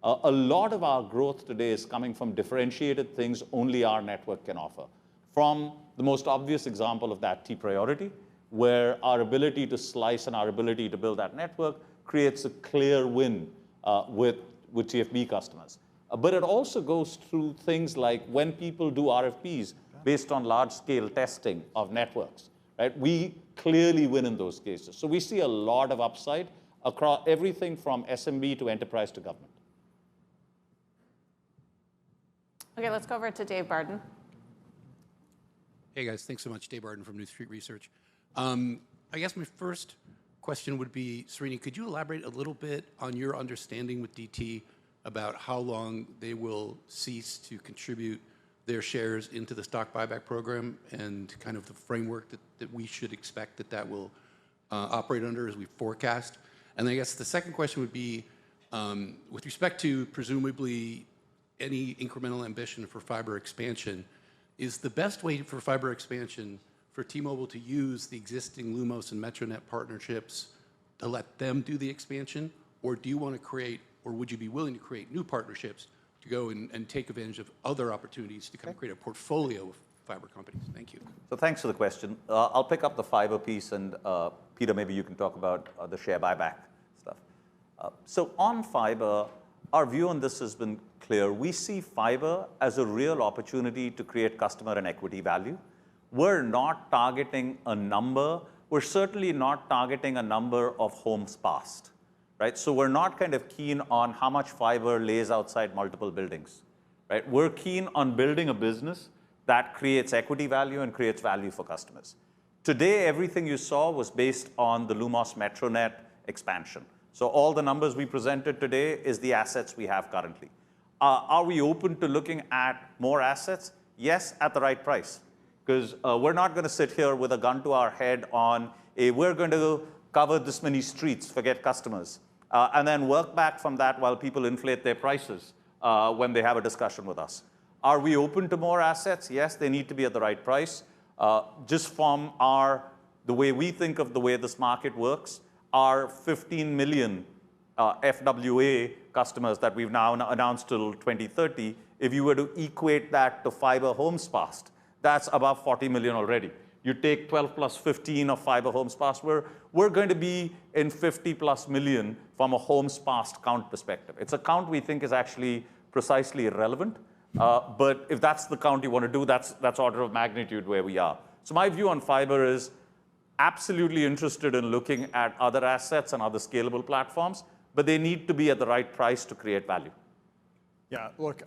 A lot of our growth today is coming from differentiated things only our network can offer. From the most obvious example of that, T-Priority, where our ability to slice and our ability to build that network creates a clear win with TFB customers. But it also goes through things like when people do RFPs based on large-scale testing of networks. Right? We clearly win in those cases. So we see a lot of upside across everything from SMB to enterprise to government. Okay, let's go over to Dave Barden. Hey guys, thanks so much. Dave Barden from New Street Research. I guess my first question would be, Srini, could you elaborate a little bit on your understanding with DT about how long they will cease to contribute their shares into the stock buyback program and kind of the framework that we should expect that will operate under as we forecast? And I guess the second question would be, with respect to presumably any incremental ambition for fiber expansion, is the best way for fiber expansion for T-Mobile to use the existing Lumos and Metronet partnerships to let them do the expansion? Or do you want to create, or would you be willing to create new partnerships to go and take advantage of other opportunities to kind of create a portfolio of fiber companies? Thank you. So thanks for the question. I'll pick up the fiber piece, and Peter, maybe you can talk about the share buyback stuff. So on fiber, our view on this has been clear. We see fiber as a real opportunity to create customer and equity value. we're not targeting a number. We're certainly not targeting a number of homes passed, right? So we're not kind of keen on how much fiber lays outside multiple buildings, right? We're keen on building a business that creates equity value and creates value for customers. Today, everything you saw was based on the Lumos MetroNet expansion. So all the numbers we presented today is the assets we have currently. Are we open to looking at more assets? Yes, at the right price. Because we're not going to sit here with a gun to our head on, we're going to cover this many streets, forget customers, and then work back from that while people inflate their prices when they have a discussion with us. Are we open to more assets? Yes, they need to be at the right price. Just from the way we think of the way this market works, our 15 million FWA customers that we've now announced till 2030, if you were to equate that to fiber homes passed, that's above 40 million already. You take 12 plus 15 of fiber homes passed, we're going to be in 50 plus million from a homes passed count perspective. It's a count we think is actually precisely irrelevant. But if that's the count you want to do, that's order of magnitude where we are. So my view on fiber is absolutely interested in looking at other assets and other scalable platforms, but they need to be at the right price to create value. Yeah, look,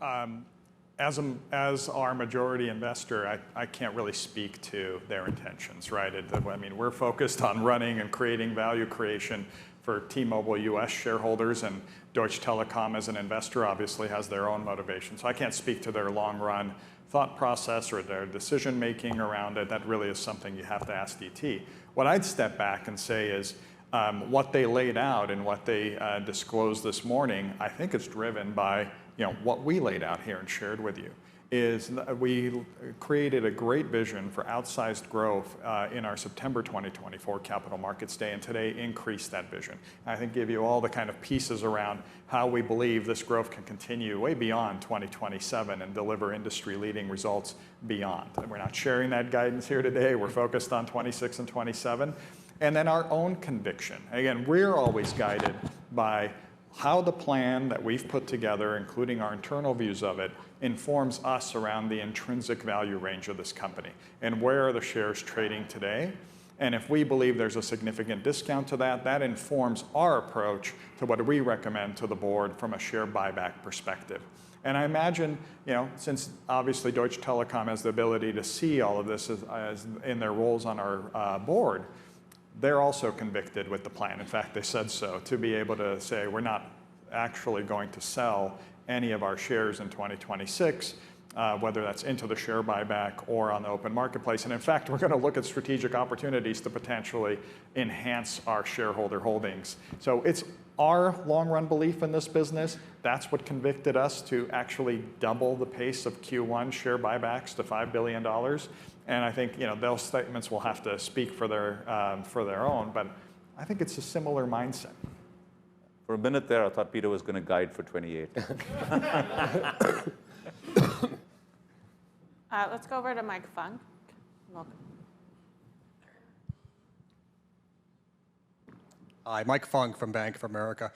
as our majority investor, I can't really speak to their intentions, right? I mean, we're focused on running and creating value creation for T-Mobile US shareholders, and Deutsche Telekom as an investor obviously has their own motivation. So I can't speak to their long-run thought process or their decision-making around it. That really is something you have to ask DT. What I'd step back and say is what they laid out and what they disclosed this morning, I think it's driven by what we laid out here and shared with you. Is we created a great vision for outsized growth in our September 2024 Capital Markets Day, and today increased that vision. And I think give you all the kind of pieces around how we believe this growth can continue way beyond 2027 and deliver industry-leading results beyond. And we're not sharing that guidance here today. We're focused on 26 and 27. And then our own conviction. Again, we're always guided by how the plan that we've put together, including our internal views of it, informs us around the intrinsic value range of this company. And where are the shares trading today? And if we believe there's a significant discount to that, that informs our approach to what we recommend to the board from a share buyback perspective. And I imagine, since obviously Deutsche Telekom has the ability to see all of this as in their roles on our board, they're also convicted with the plan. In fact, they said so, to be able to say we're not actually going to sell any of our shares in 2026, whether that's into the share buyback or on the open marketplace. And in fact, we're going to look at strategic opportunities to potentially enhance our shareholder holdings. So it's our long-run belief in this business. That's what convicted us to actually double the pace of Q1 share buybacks to $5 billion. And I think those statements will have to speak for their own, but I think it's a similar mindset. For a minute there, I thought Peter was going to guide for 28. Let's go over to Mike Funk. Welcome. Hi, Mike Funk from Bank of America.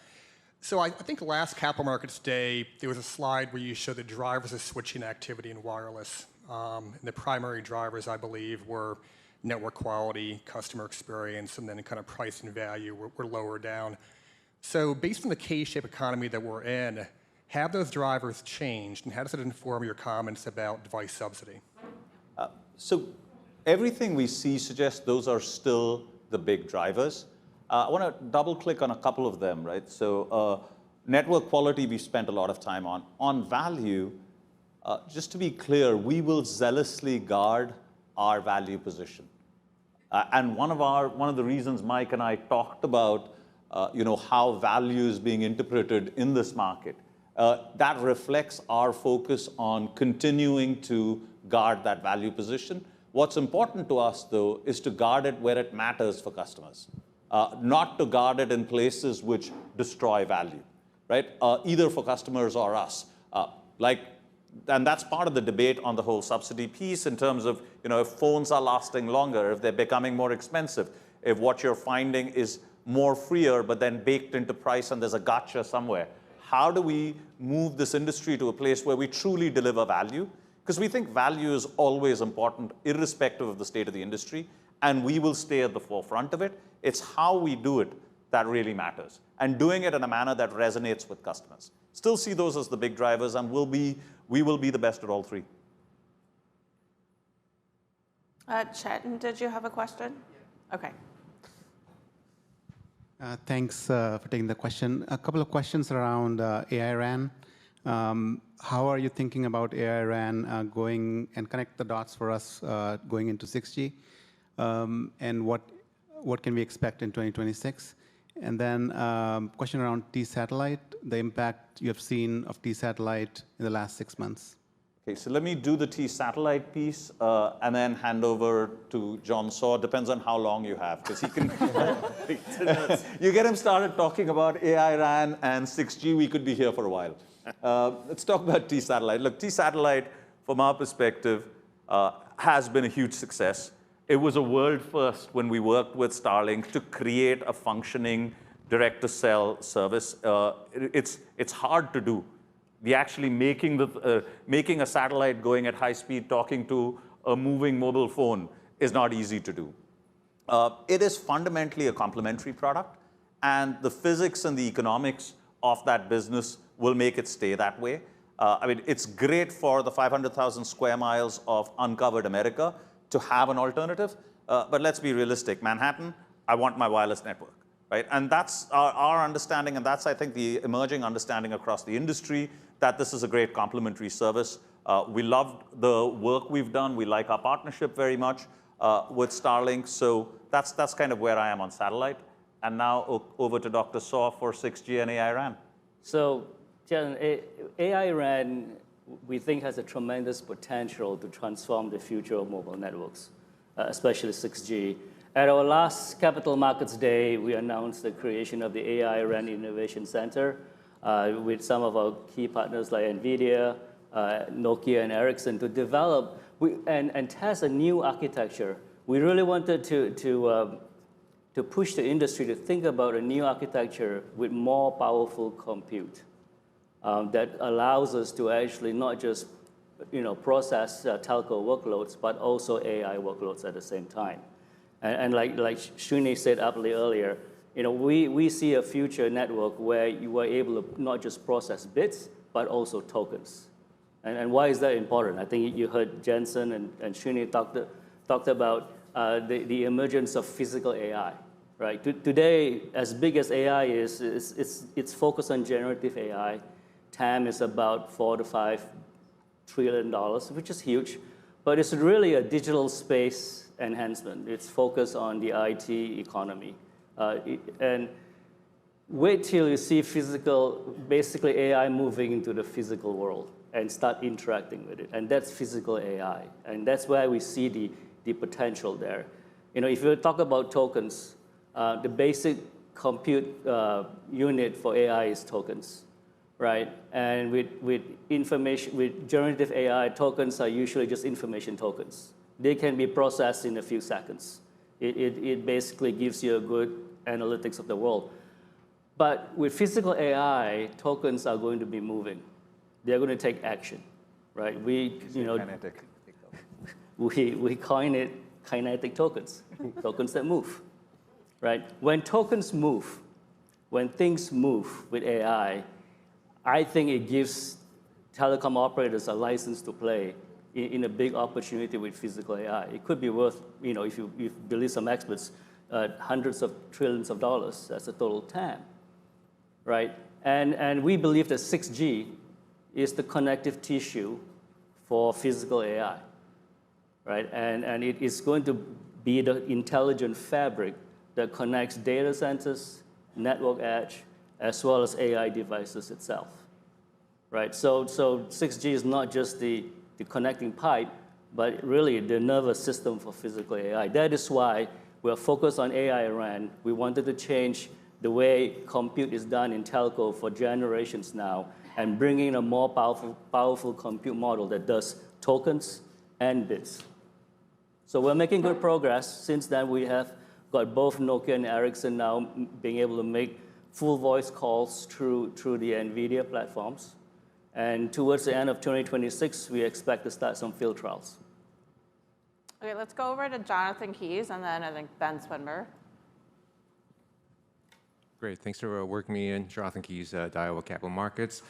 So I think last Capital Markets Day, there was a slide where you showed the drivers of switching activity in wireless. And the primary drivers, I believe, were network quality, customer experience, and then kind of price and value were lower down. So based on the K-shaped economy that we're in, have those drivers changed, and how does it inform your comments about device subsidy? So everything we see suggests those are still the big drivers. I want to double click on a couple of them, right? So network quality we spent a lot of time on. On value, just to be clear, we will zealously guard our value position. And one of the reasons Mike and I talked about how value is being interpreted in this market, that reflects our focus on continuing to guard that value position. What's important to us, though, is to guard it where it matters for customers, not to guard it in places which destroy value, right? Either for customers or us. And that's part of the debate on the whole subsidy piece in terms of, if phones are lasting longer, if they're becoming more expensive, if what you're finding is more freer, but then baked into price and there's a gotcha somewhere. How do we move this industry to a place where we truly deliver value? because we think value is always important, irrespective of the state of the industry, and we will stay at the forefront of it. It's how we do it that really matters, and doing it in a manner that resonates with customers. Still see those as the big drivers, and we will be the best at all three. Chetan, did you have a question? Okay. Thanks for taking the question. A couple of questions around AI RAN. How are you thinking about AI RAN going and connect the dots for us going into 6G? And what can we expect in 2026? And then question around T-Satellite, the impact you have seen of T-Satellite in the last 6 months. Okay, so let me do the T-Satellite piece and then hand over to John Saw. Depends on how long you have, because he can. You get him started talking about AI RAN and 6G, we could be here for a while. Let's talk about T-Satellite. Look, T-Satellite, from our perspective, has been a huge success. It was a world first when we worked with Starlink to create a functioning direct-to-cell service. It's hard to do. We actually making a satellite going at high speed, talking to a moving mobile phone is not easy to do. It is fundamentally a complementary product, and the physics and the economics of that business will make it stay that way. I mean, it's great for the 500,000 square miles of uncovered America to have an alternative, but let's be realistic. Manhattan, I want my wireless network, right? And that's our understanding, and that's, I think, the emerging understanding across the industry, that this is a great complementary service. We loved the work we've done. We like our partnership very much with Starlink. So that's kind of where I am on satellite. And now over to Dr. Saw for 6G and AI RAN. So, Jen, AI RAN, we think, has a tremendous potential to transform the future of mobile networks, especially 6G. At our last Capital Markets Day, we announced the creation of the AI RAN Innovation Center with some of our key partners like NVIDIA, Nokia, and Ericsson to develop and test a new architecture. We really wanted to push the industry to think about a new architecture with more powerful compute that allows us to actually not just process telco workloads, but also AI workloads at the same time. And like Srini said aptly earlier, we see a future network where you are able to not just process bits, but also tokens. And why is that important? I think you heard Jensen and Srini talked about the emergence of physical AI, right? Today, as big as AI is, it's focused on generative AI. TAM is about $4 to $5 trillion, which is huge, but it's really a digital space enhancement. It's focused on the IT economy. And wait till you see basically AI moving into the physical world and start interacting with it. And that's physical AI. And that's where we see the potential there. If you talk about tokens, the basic compute unit for AI is tokens, right? And with generative AI, tokens are usually just information tokens. They can be processed in a few seconds. It basically gives you a good analytics of the world. But with physical AI, tokens are going to be moving. They're going to take action, right? We coin it kinetic tokens, tokens that move, right? When tokens move, when things move with AI, I think it gives telecom operators a license to play in a big opportunity with physical AI. It could be worth, if you believe some experts, hundreds of trillions of dollars. That's a total TAM, right? And we believe that 6G is the connective tissue for physical AI, right? And it is going to be the intelligent fabric that connects data centers, network edge, as well as AI devices itself, right? So 6G is not just the connecting pipe, but really the nervous system for physical AI. That is why we're focused on AI RAN. We wanted to change the way compute is done in telco for generations now and bring in a more powerful compute model that does tokens and bits. So we're making good progress. Since then, we have got both Nokia and Ericsson now being able to make full voice calls through the NVIDIA platforms. And towards the end of 2026, we expect to start some field trials. Okay, let's go over to Jonathan Keys, and then I think Ben Swinburne. Great, thanks for working me in. Jonathan Keys, Iowa Capital Markets.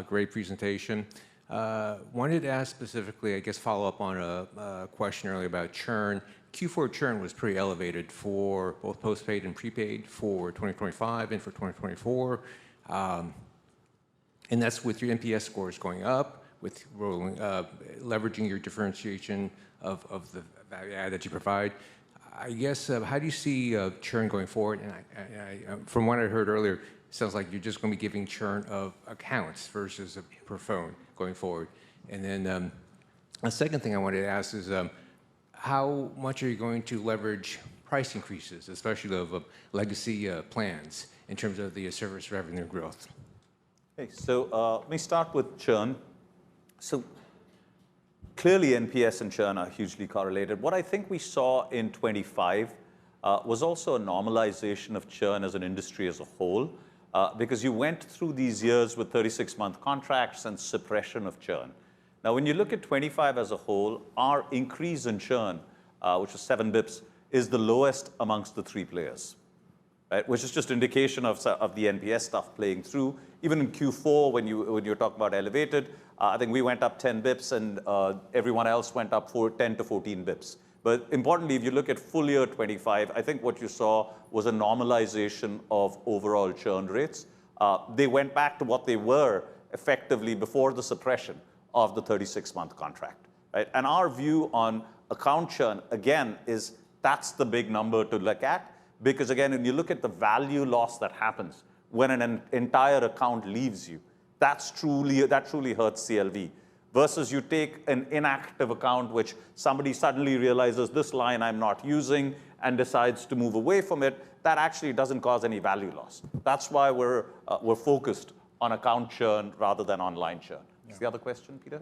Great presentation. Wanted to ask specifically, I guess follow up on a question earlier about churn. Q4 churn was pretty elevated for both postpaid and prepaid for 2025 and for 2024. And that's with your NPS scores going up, with leveraging your differentiation of the value add that you provide. I guess, how do you see churn going forward? And from what I heard earlier, it sounds like you're just going to be giving churn of accounts versus per phone going forward. And then a second thing I wanted to ask is, how much are you going to leverage price increases, especially of legacy plans, in terms of the service revenue growth? Okay, so let me start with churn. So clearly, NPS and churn are hugely correlated. What I think we saw in 25 was also a normalization of churn as an industry as a whole, because you went through these years with 36-month contracts and suppression of churn. Now, when you look at 25 as a whole, our increase in churn, which was 7 bips, is the lowest amongst the 3 players, right? Which is just indication of the NPS stuff playing through. Even in Q4, when you talk about elevated, I think we went up 10 bips and everyone else went up 10 to 14 bips. But importantly, if you look at full year 25, I think what you saw was a normalization of overall churn rates. They went back to what they were effectively before the suppression of the 36-month contract, right? And our view on account churn, again, is that's the big number to look at. Because again, when you look at the value loss that happens when an entire account leaves you, that truly hurts CLV. Versus you take an inactive account which somebody suddenly realizes this line I'm not using and decides to move away from it, that actually doesn't cause any value loss. That's why we're focused on account churn rather than online churn. Yeah. Is the other question, Peter?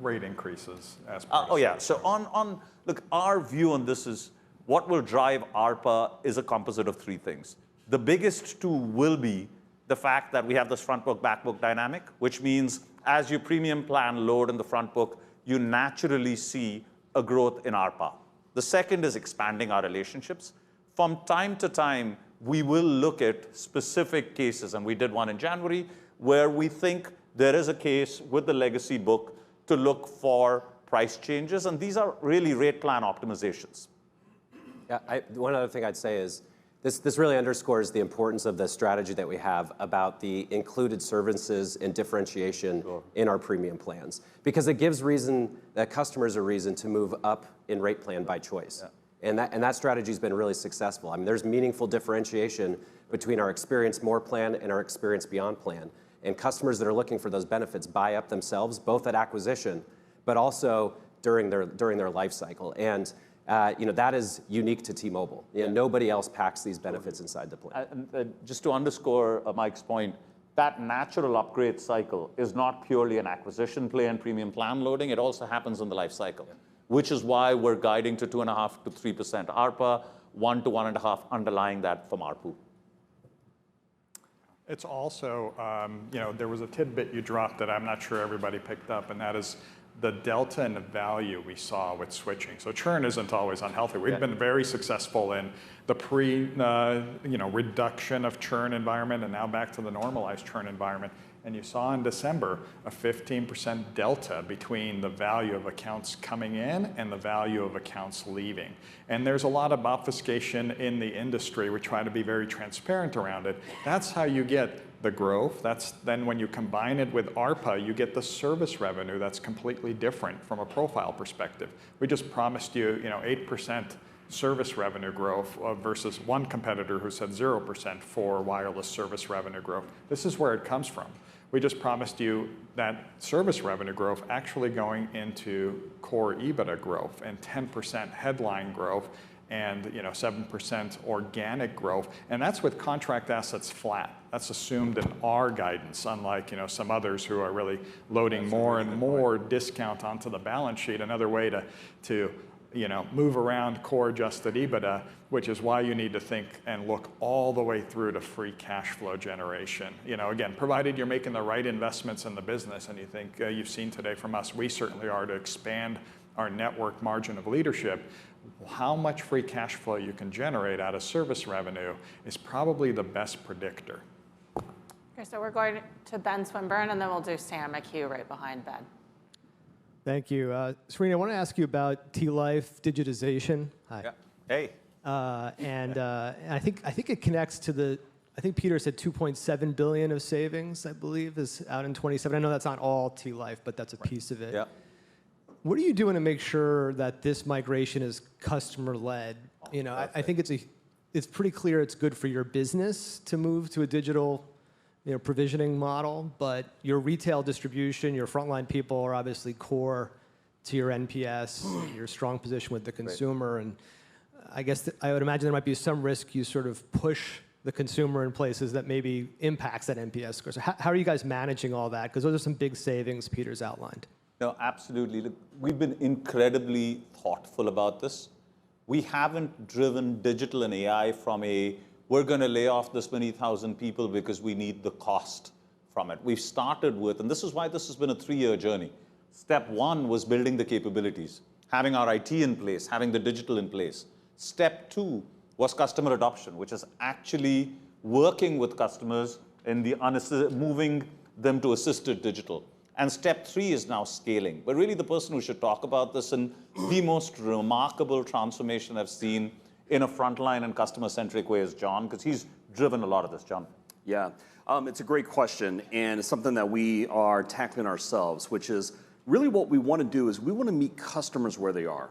Rate increases as Oh yeah, so look, our view on this is what will drive ARPA is a composite of 3 things. The biggest 2 will be the fact that we have this front book, back book dynamic, which means as your premium plan load in the front book, you naturally see a growth in ARPA. The second is expanding our relationships. From time to time, we will look at specific cases, and we did one in January, where we think there is a case with the legacy book to look for price changes, and these are really rate plan optimizations. Yeah, one other thing I'd say is this really underscores the importance of the strategy that we have about the included services and differentiation in our premium plans, because it gives customers a reason to move up in rate plan by choice. Yeah. And that strategy has been really successful. I mean, there's meaningful differentiation between our Experience More plan and our Experience Beyond plan. And customers that are looking for those benefits buy up themselves, both at acquisition, but also during their life cycle. And that is unique to T-Mobile. Nobody else packs these benefits inside the plan. Just to underscore Mike's point, that natural upgrade cycle is not purely an acquisition play and premium plan loading. It also happens in the life cycle, which is why we're guiding to 2.5% to 3% ARPA, 1 to 1.5 underlying that from ARPU. It's also, there was a tidbit you dropped that I'm not sure everybody picked up, and that is the delta in the value we saw with switching. So churn isn't always unhealthy. We've been very successful in the reduction of churn environment and now back to the normalized churn environment. And you saw in December a 15% delta between the value of accounts coming in and the value of accounts leaving. And there's a lot of obfuscation in the industry. We try to be very transparent around it. That's how you get the growth. Then when you combine it with ARPA, you get the service revenue that's completely different from a profile perspective. We just promised you, 8% service revenue growth versus one competitor who said 0% for wireless service revenue growth. This is where it comes from. We just promised you that service revenue growth actually going into core EBITDA growth and 10% headline growth and 7% organic growth, and that's with contract assets flat. That's assumed in our guidance, unlike some others who are really loading more and more discount onto the balance sheet. Another way to move around core adjusted EBITDA, which is why you need to think and look all the way through to free cash flow generation. Again, provided you're making the right investments in the business, and you think you've seen today from us, we certainly are, to expand our network margin of leadership. How much free cash flow you can generate out of service revenue is probably the best predictor. Okay, so we're going to Ben Swinburne, and then we'll do Sam McHugh right behind Ben. Thank you. Srini, I want to ask you about T-Life digitization. Hi. Yeah. Hey. And I think it connects to the, I think Peter said 2.7 billion of savings, I believe, is out in 27. I know that's not all T-Life, but that's a piece of it. Yeah. What are you doing to make sure that this migration is customer-led? I think it's pretty clear it's good for your business to move to a digital provisioning model, but your retail distribution, your frontline people are obviously core to your NPS, your strong position with the consumer, and I guess I would imagine there might be some risk you sort of push the consumer in places that maybe impacts that NPS score. So how are you guys managing all that? Because those are some big savings Peter's outlined. No, absolutely. Look, we've been incredibly thoughtful about this. We haven't driven digital and AI from we're going to lay off this many thousand people because we need the cost from it. We've started with, and this is why this has been a 3-year journey. Step 1 was building the capabilities, having our IT in place, having the digital in place. Step 2 was customer adoption, which is actually working with customers in moving them to assisted digital. And step 3 is now scaling. But really the person who should talk about this and the most remarkable transformation I've seen in a frontline and customer-centric way is John, because he's driven a lot of this. John. Yeah, it's a great question, and it's something that we are tackling ourselves, which is really what we want to do is we want to meet customers where they are.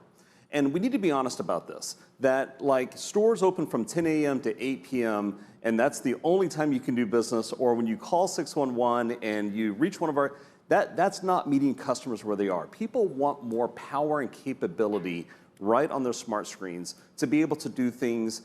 And we need to be honest about this, that like stores open from 10 a.m. to 8 p.m., and that's the only time you can do business, or when you call 611 and you reach one of our, that's not meeting customers where they are. People want more power and capability right on their smart screens to be able to do things,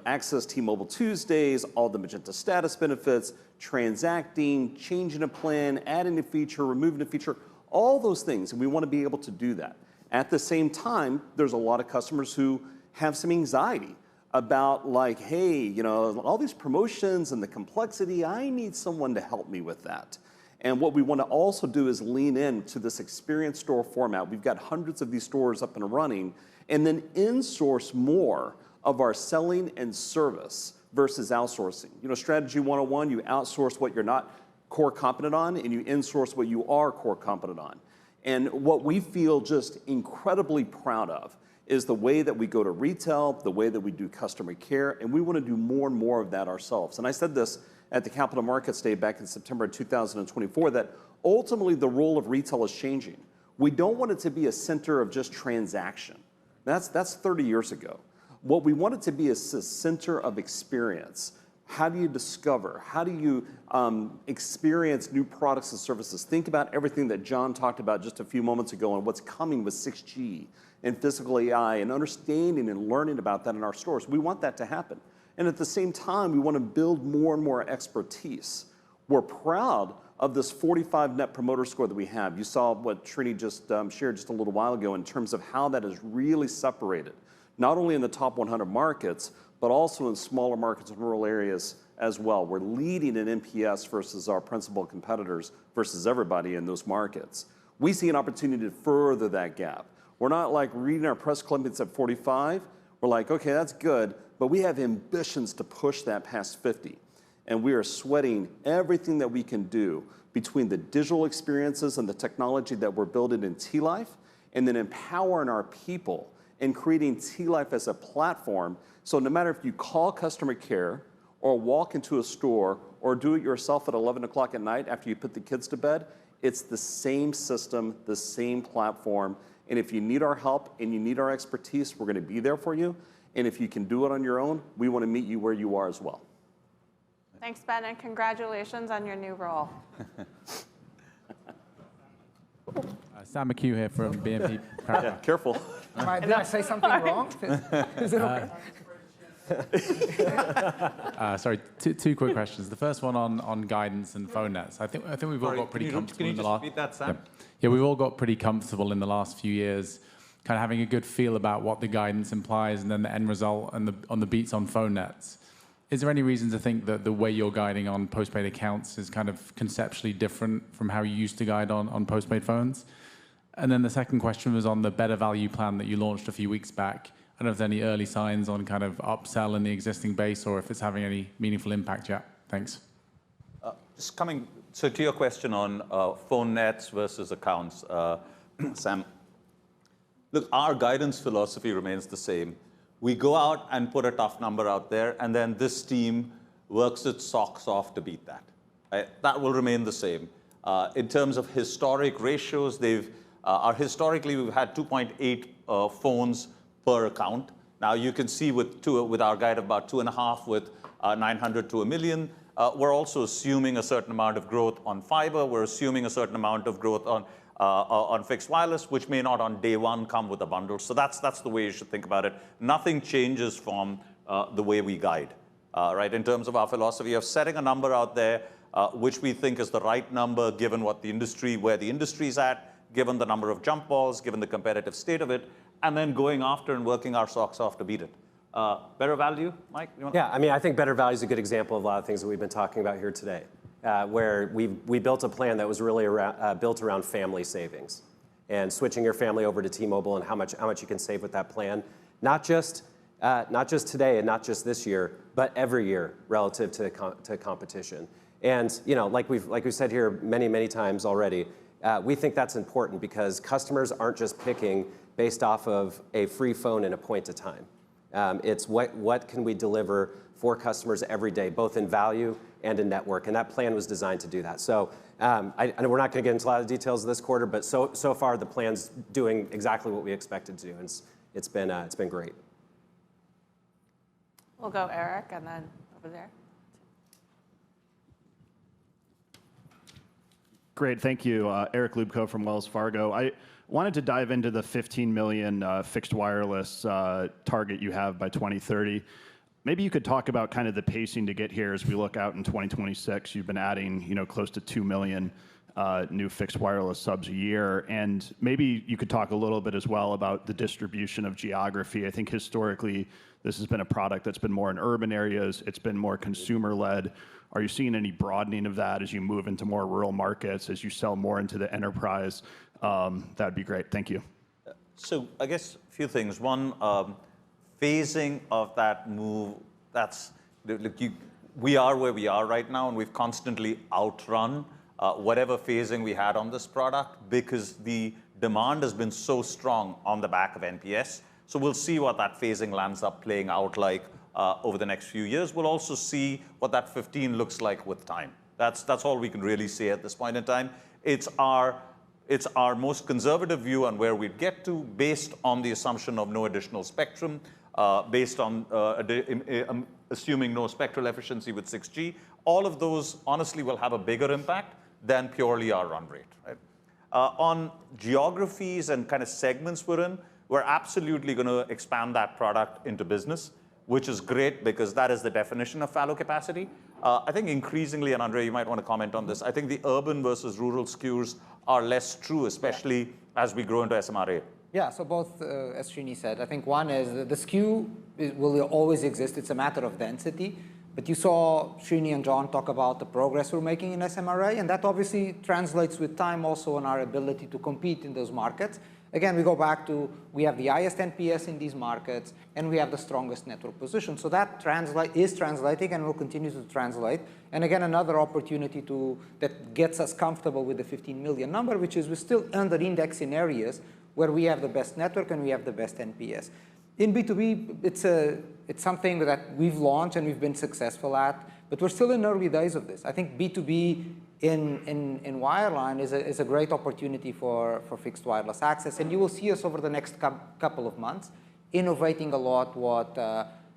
access T-Mobile Tuesdays, all the Magenta status benefits, transacting, changing a plan, adding a feature, removing a feature, all those things, and we want to be able to do that. At the same time, there's a lot of customers who have some anxiety about like, hey, all these promotions and the complexity, I need someone to help me with that. And what we want to also do is lean into this experience store format. We've got hundreds of these stores up and running, and then insource more of our selling and service versus outsourcing. Strategy 101, you outsource what you're not core competent on, and you insource what you are core competent on. And what we feel just incredibly proud of is the way that we go to retail, the way that we do customer care, and we want to do more and more of that ourselves. And I said this at the Capital Markets Day back in September 2024, that ultimately the role of retail is changing. We don't want it to be a center of just transaction. That's 30 years ago. What we want it to be is a center of experience. How do you discover? How do you experience new products and services? Think about everything that John talked about just a few moments ago and what's coming with 6G and physical AI and understanding and learning about that in our stores. We want that to happen. And at the same time, we want to build more and more expertise. We're proud of this 45 Net Promoter Score that we have. You saw what Srini just shared just a little while ago in terms of how that is really separated, not only in the top 100 markets, but also in smaller markets and rural areas as well. We're leading in NPS versus our principal competitors versus everybody in those markets. We see an opportunity to further that gap. We're not like reading our press clippings at 45. We're like, okay, that's good, but we have ambitions to push that past 50. And we are sweating everything that we can do between the digital experiences and the technology that we're building in T-Life, and then empowering our people and creating T-Life as a platform. So no matter if you call customer care or walk into a store or do it yourself at 11 o'clock at night after you put the kids to bed, it's the same system, the same platform. And if you need our help and you need our expertise, we're going to be there for you. And if you can do it on your own, we want to meet you where you are as well. Thanks, Ben, and congratulations on your new role. Sam McHugh here from BNP Paribas. Yeah, careful. Did I say something wrong? Is it okay? Sorry, two quick questions. The first one on guidance and phone nets. I think we've all got pretty comfortable in the last. Can you just repeat that, Sam? Yeah, we've all got pretty comfortable in the last few years, kind of having a good feel about what the guidance implies and then the end result and on the beats on phone nets. Is there any reason to think that the way you're guiding on postpaid accounts is kind of conceptually different from how you used to guide on postpaid phones? And then the second question was on the better value plan that you launched a few weeks back. I don't know if there's any early signs on kind of upsell in the existing base or if it's having any meaningful impact yet. Thanks. Just coming so to your question on phone nets versus accounts, Sam. Look, our guidance philosophy remains the same. We go out and put a tough number out there, and then this team works its socks off to beat that. Right? That will remain the same. In terms of historic ratios, historically we've had 2.8 phones per account. Now you can see with our guide of about 2.5 with 900 to 1 million. We're also assuming a certain amount of growth on fiber. We're assuming a certain amount of growth on fixed wireless, which may not on day one come with a bundle. So that's the way you should think about it. Nothing changes from the way we guide, right? In terms of our philosophy of setting a number out there, which we think is the right number given where the industry's at, given the number of jump balls, given the competitive state of it, and then going after and working our socks off to beat it. Better value, Mike? Yeah, I mean, I think better value is a good example of a lot of things that we've been talking about here today. Where we built a plan that was really built around family savings and switching your family over to T-Mobile and how much you can save with that plan, not just today and not just this year, but every year relative to competition. And like we've said here many times already, we think that's important because customers aren't just picking based off of a free phone and a point of time. It's what can we deliver for customers every day, both in value and in network, and that plan was designed to do that. So I know we're not going to get into a lot of details this quarter, but so far the plan's doing exactly what we expected to do, and it's been great. We'll go Eric, and then over there. Great, thank you. Eric Lubko from Wells Fargo. I wanted to dive into the 15 million fixed wireless target you have by 2030. Maybe you could talk about kind of the pacing to get here as we look out in 2026. You've been adding, close to 2 million new fixed wireless subs a year, and maybe you could talk a little bit as well about the distribution of geography. I think historically this has been a product that's been more in urban areas. It's been more consumer-led. Are you seeing any broadening of that as you move into more rural markets, as you sell more into the enterprise? That'd be great. Thank you. So I guess a few things. One, phasing of that move, we are where we are right now, and we've constantly outrun whatever phasing we had on this product because the demand has been so strong on the back of NPS. So we'll see what that phasing lands up playing out like over the next few years. We'll also see what that 15 looks like with time. That's all we can really say at this point in time. It's our most conservative view on where we'd get to based on the assumption of no additional spectrum, based on assuming no spectral efficiency with 6G. All of those, honestly, will have a bigger impact than purely our run rate. Right? On geographies and kind of segments we're in, we're absolutely going to expand that product into business, which is great because that is the definition of fallow capacity. I think increasingly, and Andre, you might want to comment on this, I think the urban versus rural skews are less true, especially as we grow into SMRA. Yeah, so both, as Srini said, I think one is the skew will always exist. It's a matter of density. But you saw Srini and John talk about the progress we're making in SMRA, and that obviously translates with time also on our ability to compete in those markets. Again, we go back to we have the highest NPS in these markets, and we have the strongest network position. So that is translating and will continue to translate. And again, another opportunity that gets us comfortable with the 15 million number, which is we're still under index in areas where we have the best network and we have the best NPS. In B2B, it's something that we've launched and we've been successful at, but we're still in early days of this. I think B2B in wireline is a great opportunity for fixed wireless access, and you will see us over the next couple of months innovating a lot what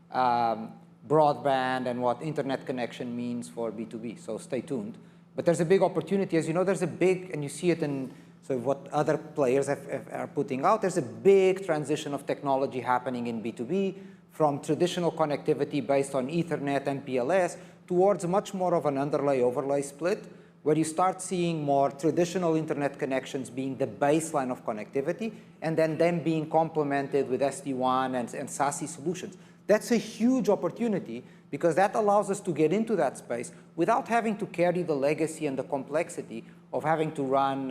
broadband and what internet connection means for B2B, so stay tuned. But there's a big opportunity. As you know, there's a big, and you see it in what other players are putting out, there's a big transition of technology happening in B2B from traditional connectivity based on Ethernet and MPLS towards much more of an underlay-overlay split, where you start seeing more traditional internet connections being the baseline of connectivity, and then them being complemented with SD-WAN and SASE solutions. That's a huge opportunity because that allows us to get into that space without having to carry the legacy and the complexity of having to run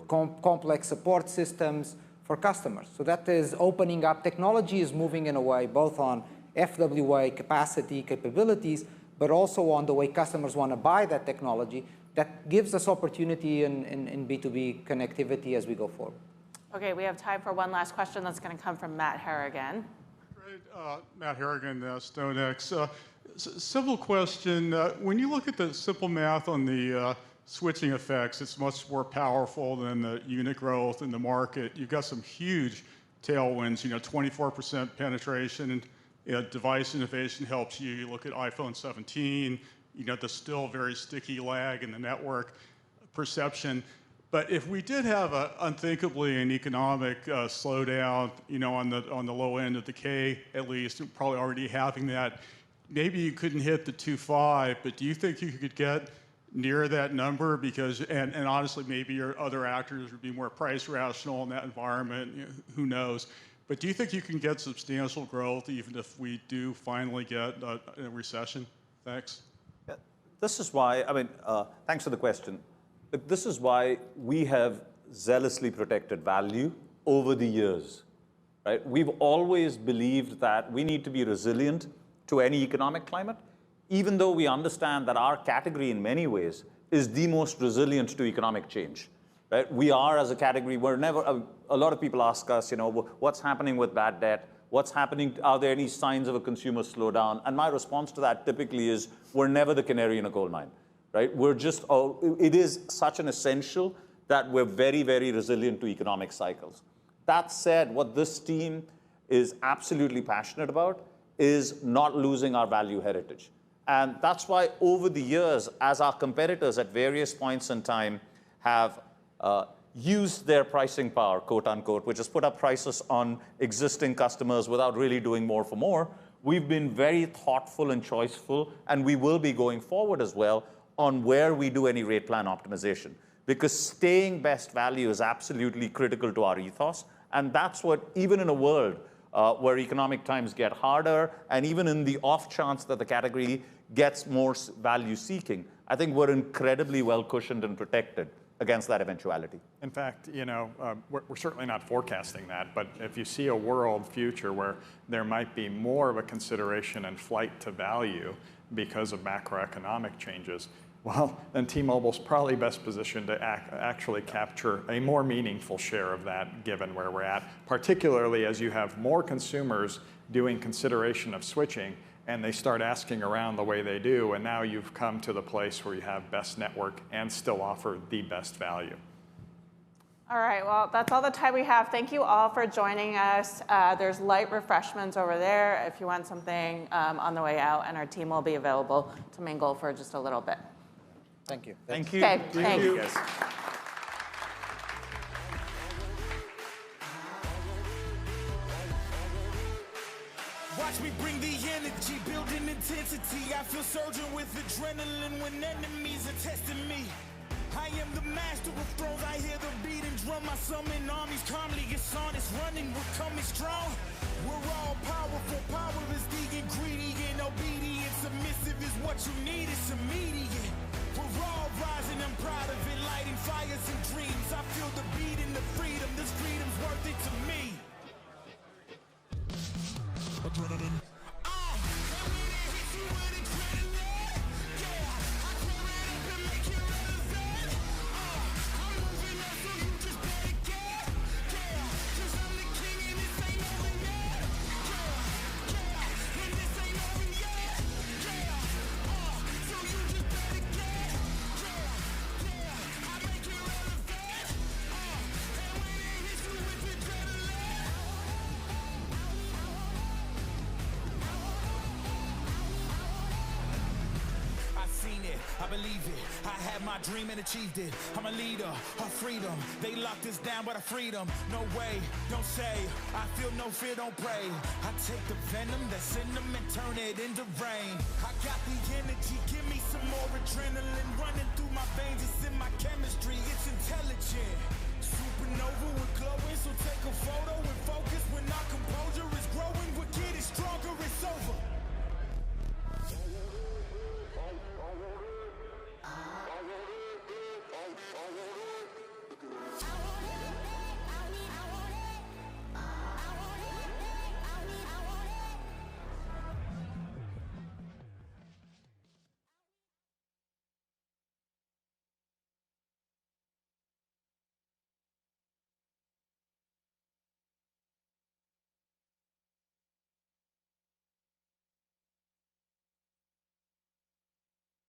complex support systems for customers. So that is opening up. Technology is moving in a way both on FWA capacity, capabilities, but also on the way customers want to buy that technology. That gives us opportunity in B2B connectivity as we go forward. Okay, we have time for one last question that's going to come from Matt Harrigan. Great, Matt Harrigan, StoneX. Simple question. When you look at the simple math on the switching effects, it's much more powerful than the unit growth in the market. You've got some huge tailwinds, 24% penetration, and device innovation helps you. You look at iPhone 17, the still very sticky lag in the network perception. But if we did have unthinkably an economic slowdown, on the low end of the K at least, probably already having that, maybe you couldn't hit the 2.5, but do you think you could get near that number? Because, and honestly, maybe your other actors would be more price rational in that environment, who knows. But do you think you can get substantial growth even if we do finally get a recession? Thanks. Yeah, this is why, thanks for the question. Look, this is why we have zealously protected value over the years, right? We've always believed that we need to be resilient to any economic climate, even though we understand that our category in many ways is the most resilient to economic change. Right? We are, as a category, we're never, a lot of people ask us, what's happening with bad debt? What's happening, are there any signs of a consumer slowdown? And my response to that typically is, we're never the canary in a coal mine, right? We're just, it is such an essential that we're very, very resilient to economic cycles. That said, what this team is absolutely passionate about is not losing our value heritage. And that's why over the years, as our competitors at various points in time have used their pricing power, quote unquote, which has put up prices on existing customers without really doing more for more, we've been very thoughtful and choiceful, and we will be going forward as well on where we do any rate plan optimization. Because staying best value is absolutely critical to our ethos, and that's what, even in a world where economic times get harder, and even in the off chance that the category gets more value seeking, I think we're incredibly well cushioned and protected against that eventuality. In fact, we're certainly not forecasting that, but if you see a world future where there might be more of a consideration and flight to value because of macroeconomic changes, well, then T-Mobile's probably best positioned to actually capture a more meaningful share of that given where we're at, particularly as you have more consumers doing consideration of switching and they start asking around the way they do, and now you've come to the place where you have best network and still offer the best value. All right, well, that's all the time we have. Thank you all for joining us. There's light refreshments over there if you want something on the way out, and our team will be available to mingle for just a little bit. Thank you. Thank you. Okay, Thank you. thanks. Watch me bring the energy, building intensity. I feel surging with adrenaline when enemies are testing me. I am the master of thrones. I hear the beating drum. I summon armies calmly. It's on, it's running. We're coming strong. We're all powerful. Power is the ingredient. Obedience, submissive is what you need. It's immediate. We're all rising. I'm proud of it. Lighting fires and dreams. I feel the beat and the freedom. This freedom's worth it to me. Adrenaline. I believe it. I had my dream and achieved it. I'm a leader of freedom. They locked us down, but I freedom. No way, don't say. I feel no fear, don't pray. I take the venom that's in them and turn it into rain. I got the energy, give me some more adrenaline running through my veins. It's in my chemistry, it's intelligent.